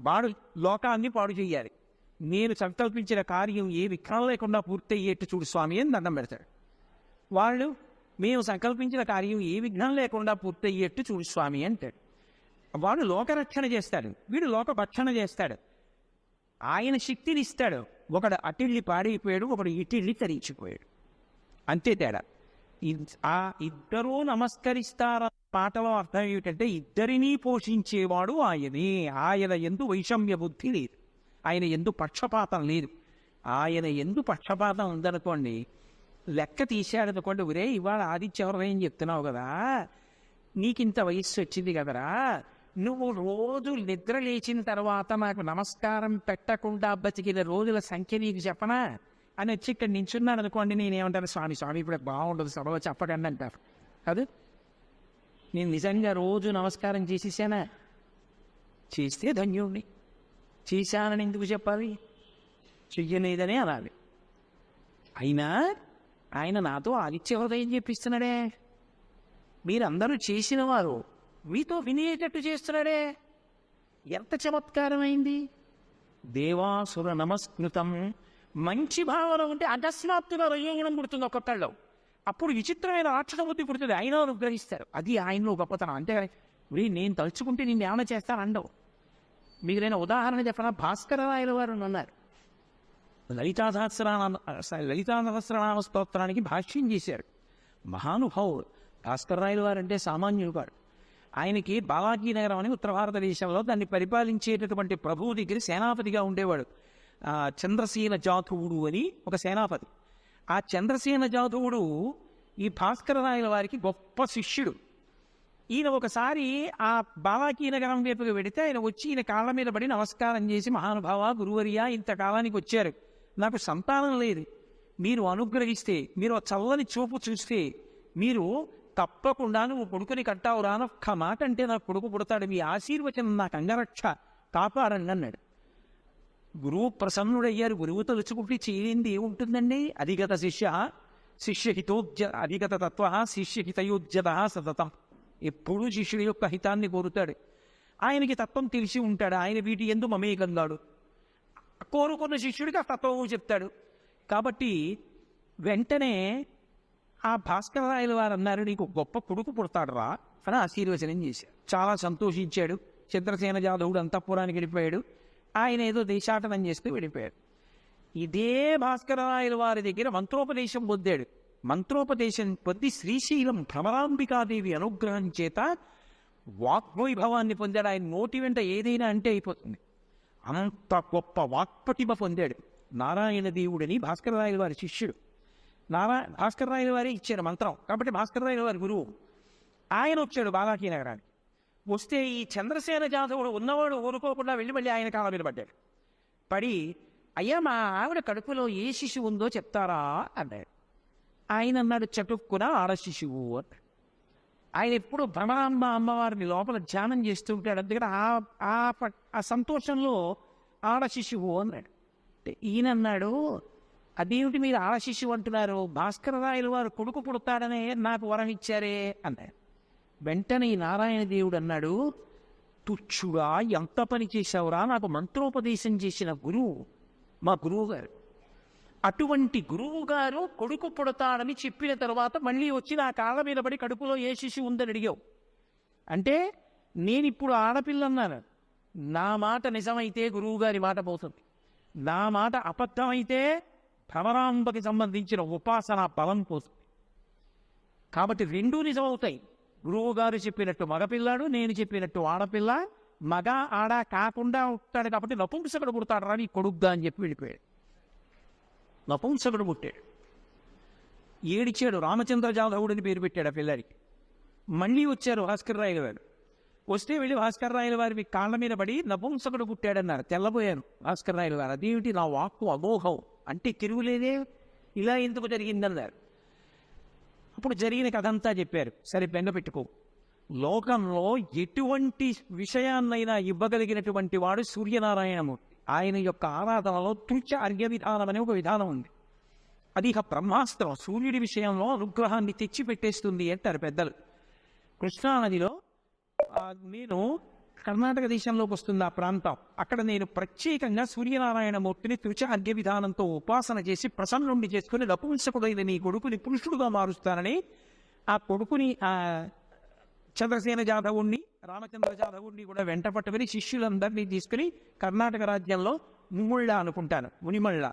వాడు లోకాన్ని పాడు చెయ్యాలి, నేను సంకల్పించిన కార్యం ఏ విఘ్నం లేకుండా పూర్తయ్యేట్టు చూడు స్వామి అని దండం పెడతాడు. వాళ్ళు మేము సంకల్పించిన కార్యం ఏ విఘ్నం లేకుండా పూర్తయ్యేట్టు చూడు స్వామి అంటాడు. వాడు లోకరక్షణ చేస్తాడు, వీడు లోకభక్షణ చేస్తాడు. ఆయన శక్తిని ఇస్తాడు. ఒకడు అటిళ్ళి పాడైపోయాడు, ఒకడు ఇటిళ్ళి తరించిపోయాడు, అంతే తేడా. ఆ ఇద్దరూ నమస్కరిస్తార పాటలో అర్థం ఏమిటంటే ఇద్దరినీ పోషించేవాడు ఆయనే. ఆయన యందు వైషమ్య బుద్ధి లేదు, ఆయన యందు పక్షపాతం లేదు. ఆయన యందు పక్షపాతం ఉందనుకోండి, లెక్క తీశాడనుకోండి, ఒరే ఇవాళ ఆదిత్య హృదయం చెప్తున్నావు కదా, నీకింత వయస్సు వచ్చింది కదరా, నువ్వు రోజు నిద్ర లేచిన తర్వాత నాకు నమస్కారం పెట్టకుండా బతికిన రోజుల సంఖ్య నీకు చెప్పనా అని వచ్చి ఇక్కడ నించున్నాను అనుకోండి, నేనేమంటాను, స్వామి ఇప్పుడు బాగుండదు సభలో చెప్పకండి అంటారు. కాదు, నేను నిజంగా రోజు నమస్కారం చేసేసానా? చేస్తే ధన్యుణ్ణి. చేశానని ఎందుకు చెప్పాలి? చెయ్యలేదనే అనాలి. అయినా ఆయన నాతో ఆదిత్య హృదయం చెప్పిస్తున్నాడే, మీరందరూ చేసిన వారు మీతో వినేటట్టు చేస్తున్నాడే, ఎంత చమత్కారమైంది. దేవాసుర నమస్కృతం. మంచి భావన ఉంటే అకస్మాత్తుగా రయోగుణం పుడుతుంది ఒక్కొక్కళ్ళు, అప్పుడు విచిత్రమైన రాక్షస బుద్ధి పుడుతుంది, ఆయన అనుగ్రహిస్తారు. అది ఆయనలో గొప్పతనం. అంటే నేను తలుచుకుంటే నిన్ను ఏమైనా చేస్తానండవు. మీకు నేను ఉదాహరణ చెప్పనా? భాస్కర రాయల వారు ఉన్నారు, లలితా సహస్రనామ స్తోత్రానికి భాష్యం చేశారు. మహానుభావుడు భాస్కర రాయల వారు అంటే సామాన్యుడు కాడు. ఆయనకి బాలాజీ నగరం అని ఉత్తర భారతదేశంలో దాన్ని పరిపాలించేటటువంటి ప్రభువు దగ్గర సేనాపతిగా ఉండేవాడు. చంద్రసేన జాతువుడు అని ఒక సేనాపతి. ఆ చంద్రసేన జాతువుడు ఈ భాస్కర రాయల వారికి గొప్ప శిష్యుడు. ఈయన ఒకసారి ఆ బాలాకీ నగరం వైపుకి వెడితే ఆయన వచ్చి ఈయన కాళ్ళ మీద పడి నమస్కారం చేసి, మహానుభావ గురువర్య, ఇంతకాలానికి వచ్చారు, నాకు సంతానం లేదు, మీరు అనుగ్రహిస్తే, మీరు చల్లని చూపు చూస్తే మీరు తప్పకుండా నువ్వు కొడుకుని కట్టావు రాను, ఒక్క మాట అంటే నాకు కొడుకు పుడతాడు, మీ ఆశీర్వచనం నాకు అంగరక్ష కాపాడండి అన్నాడు. గురువు ప్రసన్నుడయ్యారు. గురువు తలుచుకుంటే చేయలేంది ఏముంటుందండి? అధిగత అధిగత తత్వ శిష్యహితయోజ్యత సతతం. ఎప్పుడూ శిష్యుడి యొక్క హితాన్ని కోరుతాడు. ఆయనకి తత్వం తెలిసి ఉంటాడు. ఆయన వీటి ఎందు మమేకంగాడు. కోరుకున్న శిష్యుడికి ఆ తత్వము చెప్తాడు. కాబట్టి వెంటనే ఆ భాస్కరరాయల వారు అన్నారు, నీకు గొప్ప కొడుకు పుడతాడు రా అని ఆశీర్వచనం చేశారు. చాలా సంతోషించాడు. చంద్రసేన జాదవుడు అంతఃపురానికి వెళ్ళిపోయాడు. ఆయన ఏదో దేశాటనం చేస్తూ వెళ్ళిపోయాడు. ఇదే భాస్కరరాయల వారి దగ్గర మంత్రోపదేశం పొందాడు. మంత్రోపదేశం పొంది శ్రీశైలం భ్రమరాంబికాదేవి అనుగ్రహం చేత వాగ్వైభవాన్ని పొందాడు. ఆయన నోటి వెంట ఏదైనా అంటే అయిపోతుంది. అంత గొప్ప వాక్పటిమ పొందాడు. నారాయణ దేవుడని భాస్కరరాయల వారి శిష్యుడు. భాస్కరరాయల వారే ఇచ్చారు మంత్రం. కాబట్టి భాస్కరరాయల వారి గురువు. ఆయన వచ్చాడు బాలాకీ నగరానికి. వస్తే ఈ చంద్రసేన జాదవుడు ఉన్నవాడు ఊరుకోకుండా వెళ్ళి మళ్ళీ ఆయన కాళ్ళ మీద పడ్డాడు. పడి, అయ్యా మా ఆవిడ కడుపులో ఏ శిశువు ఉందో చెప్తారా అన్నాడు. ఆయన అన్నాడు, చటుక్కున ఆడ శిశువు అన్నాడు. ఆయన ఎప్పుడు భ్రమరాంబ అమ్మవారిని లోపల ధ్యానం చేస్తూ ఉంటాడు. అందుకని ఆ సంతోషంలో ఆడ శిశువు అన్నాడు. ఈయన అన్నాడు, అదేమిటి మీరు ఆడ శిశువు అంటున్నారు? భాస్కరరాయల వారు కొడుకు పుడతాడనే నాకు వరం ఇచ్చారే అన్నాడు. వెంటనే నారాయణ దేవుడు అన్నాడు, తుచ్చుడా, ఎంత పని చేశావురా? నాకు మంత్రోపదేశం చేసిన గురువు మా గురువు గారు. అటువంటి గురువు గారు కొడుకు పుడతాడని చెప్పిన తర్వాత మళ్ళీ వచ్చి నా కాళ్ళ మీద పడి కడుపులో ఏ శిశువు ఉందని అడిగావు అంటే, నేను ఇప్పుడు ఆడపిల్లన్నాను. నా మాట నిజమైతే గురువు గారి మాట పోతుంది, నా మాట అబద్ధమైతే భ్రమరాంబకి సంబంధించిన ఉపాసన బలం పోతుంది. కాబట్టి రెండూ నిజమవుతాయి. గురువు గారు చెప్పినట్టు మగపిల్లాడు, నేను చెప్పినట్టు ఆడపిల్ల. మగ ఆడ కాకుండా ఉంటాడు కాబట్టి నపుంసకుడు పుడతాడు రా నీ కొడుగ్గా అని చెప్పి వెళ్ళిపోయాడు. నపుంసకుడు పుట్టాడు. ఏడిచాడు. రామచంద్ర జాదవుడిని పేరు పెట్టాడు ఆ పిల్లాడికి. మళ్ళీ వచ్చారు భాస్కరరాయల వారు. వస్తే వెళ్ళి భాస్కరరాయల వారి కాళ్ళ మీద పడి నపుంసకుడు పుట్టాడన్నారు. తెల్లబోయాను భాస్కరరాయల వారు. అదేమిటి నా వాక్కు అమోఘం అంటే తిరుగులేదే, ఇలా ఎందుకు జరిగిందన్నారు. అప్పుడు జరిగిన కథ అంతా చెప్పారు. సరే బెంగ పెట్టుకో, లోకంలో ఎటువంటి విషయాన్నైనా ఇవ్వగలిగినటువంటి వాడు సూర్యనారాయణమూర్తి. ఆయన యొక్క ఆరాధనలో తుల్చ అర్ఘ్య విధానం అనే ఒక విధానం ఉంది. అది ఇక బ్రహ్మాస్త్రం. సూర్యుడి విషయంలో అనుగ్రహాన్ని తెచ్చి పెట్టేస్తుంది అంటారు పెద్దలు. కృష్ణానదిలో నేను కర్ణాటక దేశంలోకి వస్తుంది ఆ ప్రాంతం. అక్కడ నేను ప్రత్యేకంగా సూర్యనారాయణమూర్తిని తుల్చ అర్ఘ్య విధానంతో ఉపాసన చేసి ప్రసన్నుండి చేసుకుని నపుంసకుడైన నీ కొడుకుని పురుషుడుగా మారుస్తానని ఆ కొడుకుని చంద్రసేన జాదవుణ్ణి, రామచంద్ర జాదవుణ్ణి కూడా వెంట పట్టుకుని శిష్యులందరినీ తీసుకుని కర్ణాటక రాజ్యంలో మునిమళ్ళ అనుకుంటాను, మునిమళ్ళ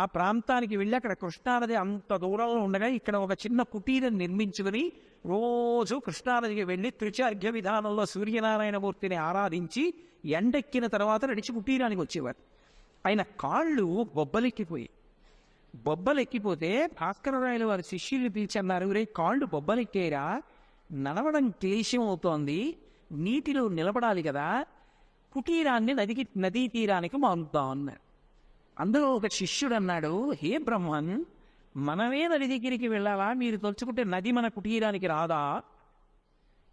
ఆ ప్రాంతానికి వెళ్ళి అక్కడ కృష్ణానది అంత దూరంలో ఉండగా ఇక్కడ ఒక చిన్న కుటీరం నిర్మించుకుని రోజు కృష్ణానదికి వెళ్ళి త్రిచార్ఘ్య విధానంలో సూర్యనారాయణమూర్తిని ఆరాధించి ఎండెక్కిన తర్వాత నడిచి కుటీరానికి వచ్చేవారు. ఆయన కాళ్ళు బొబ్బలెక్కిపోతే భాస్కరరాయల వారి శిష్యులు పిలిచన్నారు, రే కాళ్ళు బొబ్బలెక్కేరా, నడవడం క్లేశం అవుతోంది, నీటిలో నిలబడాలి కదా, కుటీరాన్ని నదీ తీరానికి మారుద్దాం అన్నారు. అందులో ఒక శిష్యుడు అన్నాడు, హే బ్రహ్మన్, మనమే నది దగ్గరికి వెళ్ళాలా? మీరు తలుచుకుంటే నది మన కుటీరానికి రాదా?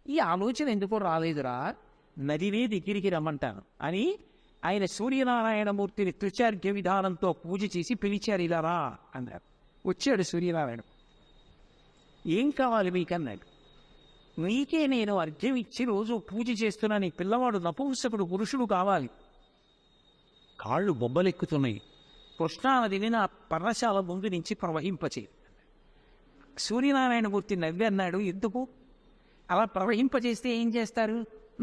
ఈ ఆలోచన ఎందుకో రాలేదురా, నదినే దగ్గరికి రమ్మంటాను అని ఆయన సూర్యనారాయణమూర్తిని త్రిచార్ఘ్య విధానంతో పూజ చేసి పిలిచారు. ఇలా రా అన్నారు. వచ్చాడు సూర్యనారాయణ. ఏం కావాలి మీకన్నాడు. నీకే నేను అర్ఘ్యం ఇచ్చి రోజు పూజ చేస్తున్నాను, ఈ పిల్లవాడు నపుంసకుడు పురుషుడు కావాలి. కాళ్ళు బొబ్బలెక్కుతున్నాయి. కృష్ణానదిని నా పర్ణశాల ముందు నుంచి ప్రవహింపచే. సూర్యనారాయణమూర్తి నవ్వి అన్నాడు, ఎందుకు అలా ప్రవహింపచేస్తే ఏం చేస్తారు?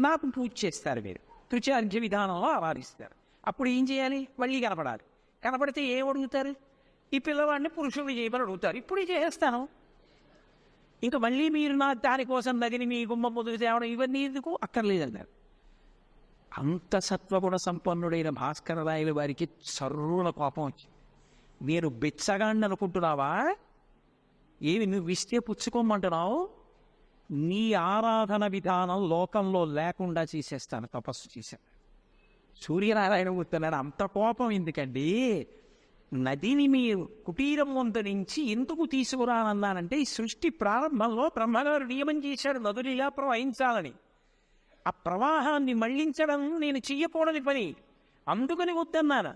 నాకు పూజ చేస్తారు, మీరు త్రిచార్ఘ్య విధానంలో ఆరాధిస్తారు. అప్పుడు ఏం చేయాలి? మళ్ళీ కనపడాలి. కనపడితే ఏం అడుగుతారు? ఈ పిల్లవాడిని పురుషుడు చేయమని అడుగుతారు. ఇప్పుడు చేస్తాను, ఇంకా మళ్ళీ మీరు నా దానికోసం నదిని మీ గుమ్మం ముందుకు తేవడం ఇవన్నీ ఎందుకు? అక్కర్లేదన్నారు. అంత సత్వగుణ సంపన్నుడైన భాస్కరరాయల వారికి సర్రుల కోపం వచ్చింది. నేను బెచ్చగాండి అనుకుంటున్నావా? ఏమి నువ్వు ఇస్తే పుచ్చుకోమంటున్నావు? నీ ఆరాధన విధానం లోకంలో లేకుండా చేసేస్తాను, తపస్సు చేశాను. సూర్యనారాయణ కూర్చున్నాడు, అంత కోపం ఎందుకండి? నదిని మీ కుటీరం వంతు నుంచి ఎందుకు తీసుకురానన్నానంటే, ఈ సృష్టి ప్రారంభంలో బ్రహ్మగారు నియమం చేశాడు నదులు ఇలా ప్రవహించాలని. ఆ ప్రవాహాన్ని మళ్లించడం నేను చెయ్యకూడని పని, అందుకని వద్దన్నాను.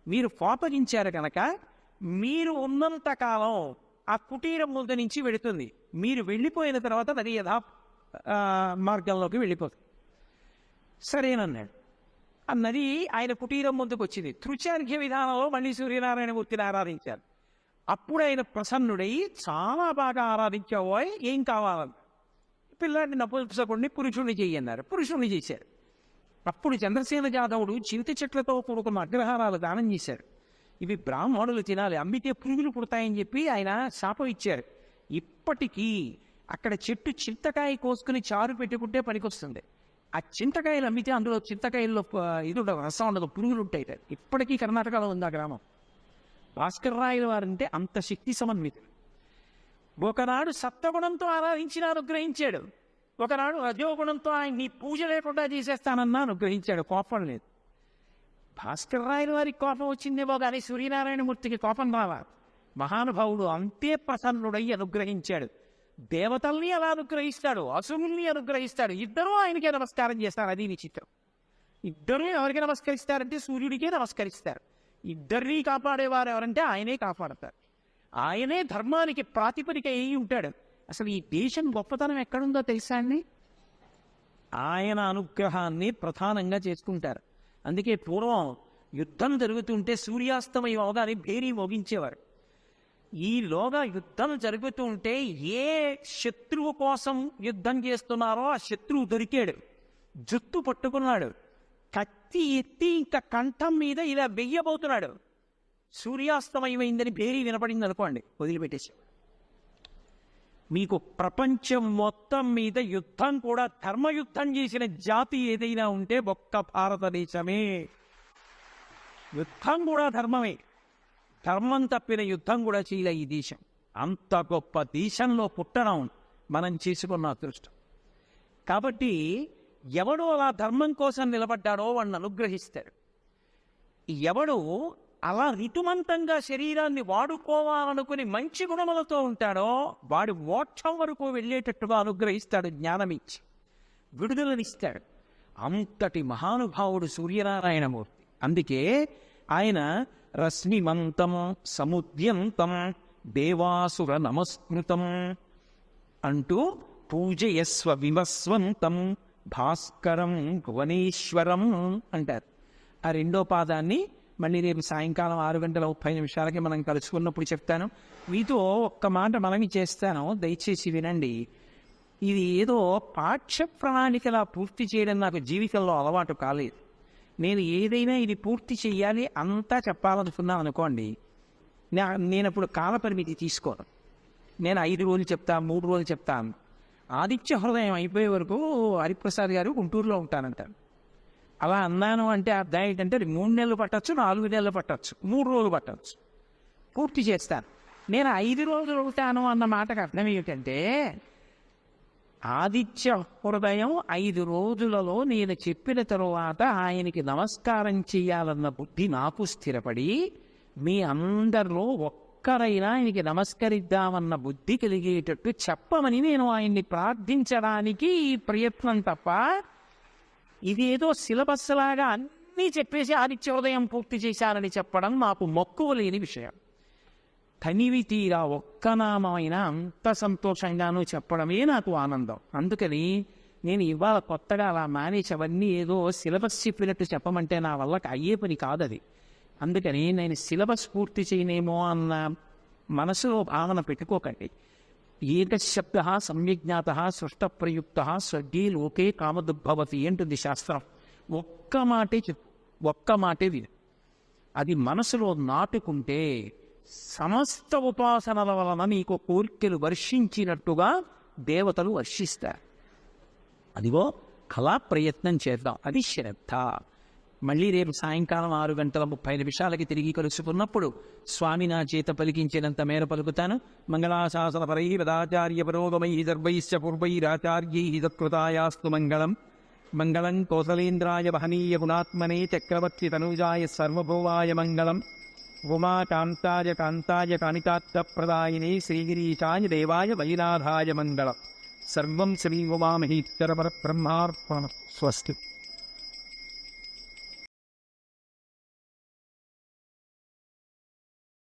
మీరు కోపగించారు కనుక మీరు ఉన్నంతకాలం ఆ కుటీరం ముందు నుంచి వెళుతుంది. మీరు వెళ్ళిపోయిన తర్వాత నది యథా మార్గంలోకి వెళ్ళిపోతుంది. సరేనన్నాడు. ఆ నది ఆయన కుటీరం ముందుకు వచ్చింది. తృచార్ఘ్య విధానంలో మళ్ళీ సూర్యనారాయణ మూర్తిని ఆరాధించారు. అప్పుడు ఆయన ప్రసన్నుడై, చాలా బాగా ఆరాధించావు, ఏం కావాలన్న. పిల్లాడిని నపుంసకుడిని పురుషుణ్ణి చెయ్యన్నారు. పురుషుణ్ణి చేశారు. అప్పుడు చంద్రసేన జాదవుడు చింత చెట్లతో కూడుకున్న అగ్రహారాలు దానం చేశారు. ఇవి బ్రాహ్మణులు తినాలి, అమ్మితే పురుగులు పుడతాయని చెప్పి ఆయన శాపం ఇచ్చారు. ఇప్పటికీ అక్కడ చెట్టు చింతకాయ కోసుకుని చారు పెట్టుకుంటే పనికొస్తుంది. ఆ చింతకాయలు అమ్మితే అందులో చింతకాయల్లో ఇది రసం ఉండదు, పురుగులు ఉంటాయి. ఇప్పటికీ కర్ణాటకలో ఉంది ఆ గ్రామం. భాస్కర్ రాయల వారంటే అంత శక్తి సమన్వితులు. ఒకనాడు సత్వగుణంతో ఆరాధించిన అనుగ్రహించాడు, ఒకనాడు రజోగుణంతో ఆయన నీ పూజ లేకుండా చేసేస్తానన్నా అనుగ్రహించాడు. కోపం లేదు. భాస్కర్ రాయల వారికి కోపం వచ్చిందేమో కానీ సూర్యనారాయణమూర్తికి కోపం రావాలి. మహానుభావుడు అంతే ప్రసన్నుడై అనుగ్రహించాడు. దేవతల్ని అలా అనుగ్రహిస్తాడు, అసురుల్ని అనుగ్రహిస్తాడు. ఇద్దరూ ఆయనకే నమస్కారం చేస్తారు. అది విచిత్రం. ఇద్దరూ ఎవరికి నమస్కరిస్తారంటే సూర్యుడికే నమస్కరిస్తారు. ఇద్దరినీ కాపాడేవారు ఎవరంటే ఆయనే కాపాడతారు. ఆయనే ధర్మానికి ప్రాతిపదిక అయి ఉంటాడు. అసలు ఈ దేశం గొప్పతనం ఎక్కడుందో తెలుసా అండి? ఆయన అనుగ్రహాన్ని ప్రధానంగా చేసుకుంటారు. అందుకే పూర్వం యుద్ధం జరుగుతుంటే సూర్యాస్తమయం అవగానే భేరీ మోగించేవారు. ఈలోగా యుద్ధం జరుగుతూ ఉంటే ఏ శత్రువు కోసం యుద్ధం చేస్తున్నారో ఆ శత్రువు దొరికాడు, జుట్టు పట్టుకున్నాడు, కత్తి ఎత్తి ఇంకా కంఠం మీద ఇలా వెయ్యబోతున్నాడు. సూర్యాస్తమయమైందని భేరీ వినపడింది అనుకోండి, వదిలిపెట్టేసి. మీకు ప్రపంచం మొత్తం మీద యుద్ధం కూడా ధర్మయుద్ధం చేసిన జాతి ఏదైనా ఉంటే ఒక్క భారతదేశమే. యుద్ధం కూడా ధర్మమే. ధర్మం తప్పిన యుద్ధం కూడా చేయలే ఈ దేశం. అంత గొప్ప దేశంలో పుట్టడం మనం చేసుకున్న అదృష్టం. కాబట్టి ఎవడు అలా ధర్మం కోసం నిలబడ్డాడో వాడిని అనుగ్రహిస్తాడు. ఎవడు అలా ఋతుమంతంగా శరీరాన్ని వాడుకోవాలనుకుని మంచి గుణములతో ఉంటాడో వాడి మోక్షం వరకు వెళ్ళేటట్టుగా అనుగ్రహిస్తాడు, జ్ఞానమిచ్చి విడుదలనిస్తాడు. అంతటి మహానుభావుడు సూర్యనారాయణమూర్తి. అందుకే ఆయన రశ్మిమంతం సముద్యంతం దేవాసుర నమస్కృతం అంటూ పూజయస్వ విమస్వంతం భాస్కరం భువనేశ్వరం అంటారు. ఆ రెండో పాదాన్ని మళ్ళీ రేపు సాయంకాలం 6:30 మనం కలుసుకున్నప్పుడు చెప్తాను. మీతో ఒక్క మాట మనవి చేస్తాను, దయచేసి వినండి. ఇది ఏదో పాఠ్య ప్రణాళికలా పూర్తి చేయడం నాకు జీవితంలో అలవాటు కాలేదు. నేను ఏదైనా ఇది పూర్తి చెయ్యాలి అంతా చెప్పాలనుకున్నాను అనుకోండి, నేను అప్పుడు కాలపరిమితి తీసుకోను. నేను 5 రోజులు చెప్తాను, 3 రోజులు చెప్తాను. ఆదిత్య హృదయం అయిపోయే వరకు హరిప్రసాద్ గారు గుంటూరులో ఉంటానంటారు. అలా అన్నాను అంటే అర్థం ఏంటంటే 3 నెలలు పట్టచ్చు, 4 నెలలు పట్టచ్చు, 3 రోజులు పట్టచ్చు, పూర్తి చేస్తాను. నేను 5 రోజులు ఉంటాను అన్న మాటకు అర్థం ఏమిటంటే, ఆదిత్య హృదయం 5 రోజులలో నేను చెప్పిన తరువాత ఆయనకి నమస్కారం చేయాలన్న బుద్ధి నాకు స్థిరపడి, మీ అందరిలో ఒక్కరైనా ఆయనకి నమస్కరిద్దామన్న బుద్ధి కలిగేటట్టు చెప్పమని నేను ఆయన్ని ప్రార్థించడానికి ఈ ప్రయత్నం తప్ప, ఇదేదో సిలబస్ లాగా అన్నీ చెప్పేసి ఆదిత్య హృదయం పూర్తి చేశానని చెప్పడం నాకు మక్కువ లేని విషయం. తనివి తీరా ఒక్క నామైన అంత సంతోషంగానూ చెప్పడమే నాకు ఆనందం. అందుకని నేను ఇవాళ కొత్తగా అలా మానేసి అవన్నీ ఏదో సిలబస్ చెప్పినట్టు చెప్పమంటే నా వల్ల అయ్యే పని కాదు అది. అందుకని నేను సిలబస్ పూర్తి చేయనేమో అన్న మనసులో భావన పెట్టుకోకండి. ఏకశబ్ద సమ్యజ్ఞాత సృష్టప్రయుక్త స్వర్గే లోకే కామదుద్భవతి అంటుంది శాస్త్రం. ఒక్క మాటే చెప్పు, ఒక్క మాటే విను. అది మనసులో నాటుకుంటే సమస్త ఉపాసనల వలన నీకు కోరికలు వర్షించినట్టుగా దేవతలు వర్షిస్తారు. అదిగో కళా ప్రయత్నం చేద్దాం. అది శ్రద్ధ. మళ్ళీ రేపు సాయంకాలం 6:30 తిరిగి కలుసుకున్నప్పుడు స్వామి నా చేత పలికించినంత మేర పలుకుతాను. మంగళాశాసనపరై వేదాచార్య పురోగమై దర్భైశ్చ పూర్వైరాచార్యై తత్కృతాయాస్తు మంగళం. మంగళం కోసలేంద్రాయ వహనీయ గుణాత్మనే చక్రవర్తి తనూజాయ సర్వభౌమాయ మంగళం. ఉమాకాంతాయ కాంతాయ కాణికాత్తప్రదాయినే శ్రీగిరీశాయ దేవాయ వైనాథాయ మంగళం. సర్వం శ్రీ ఉమామహేశ్వర పరబ్రహ్మార్పణం. స్వస్తి.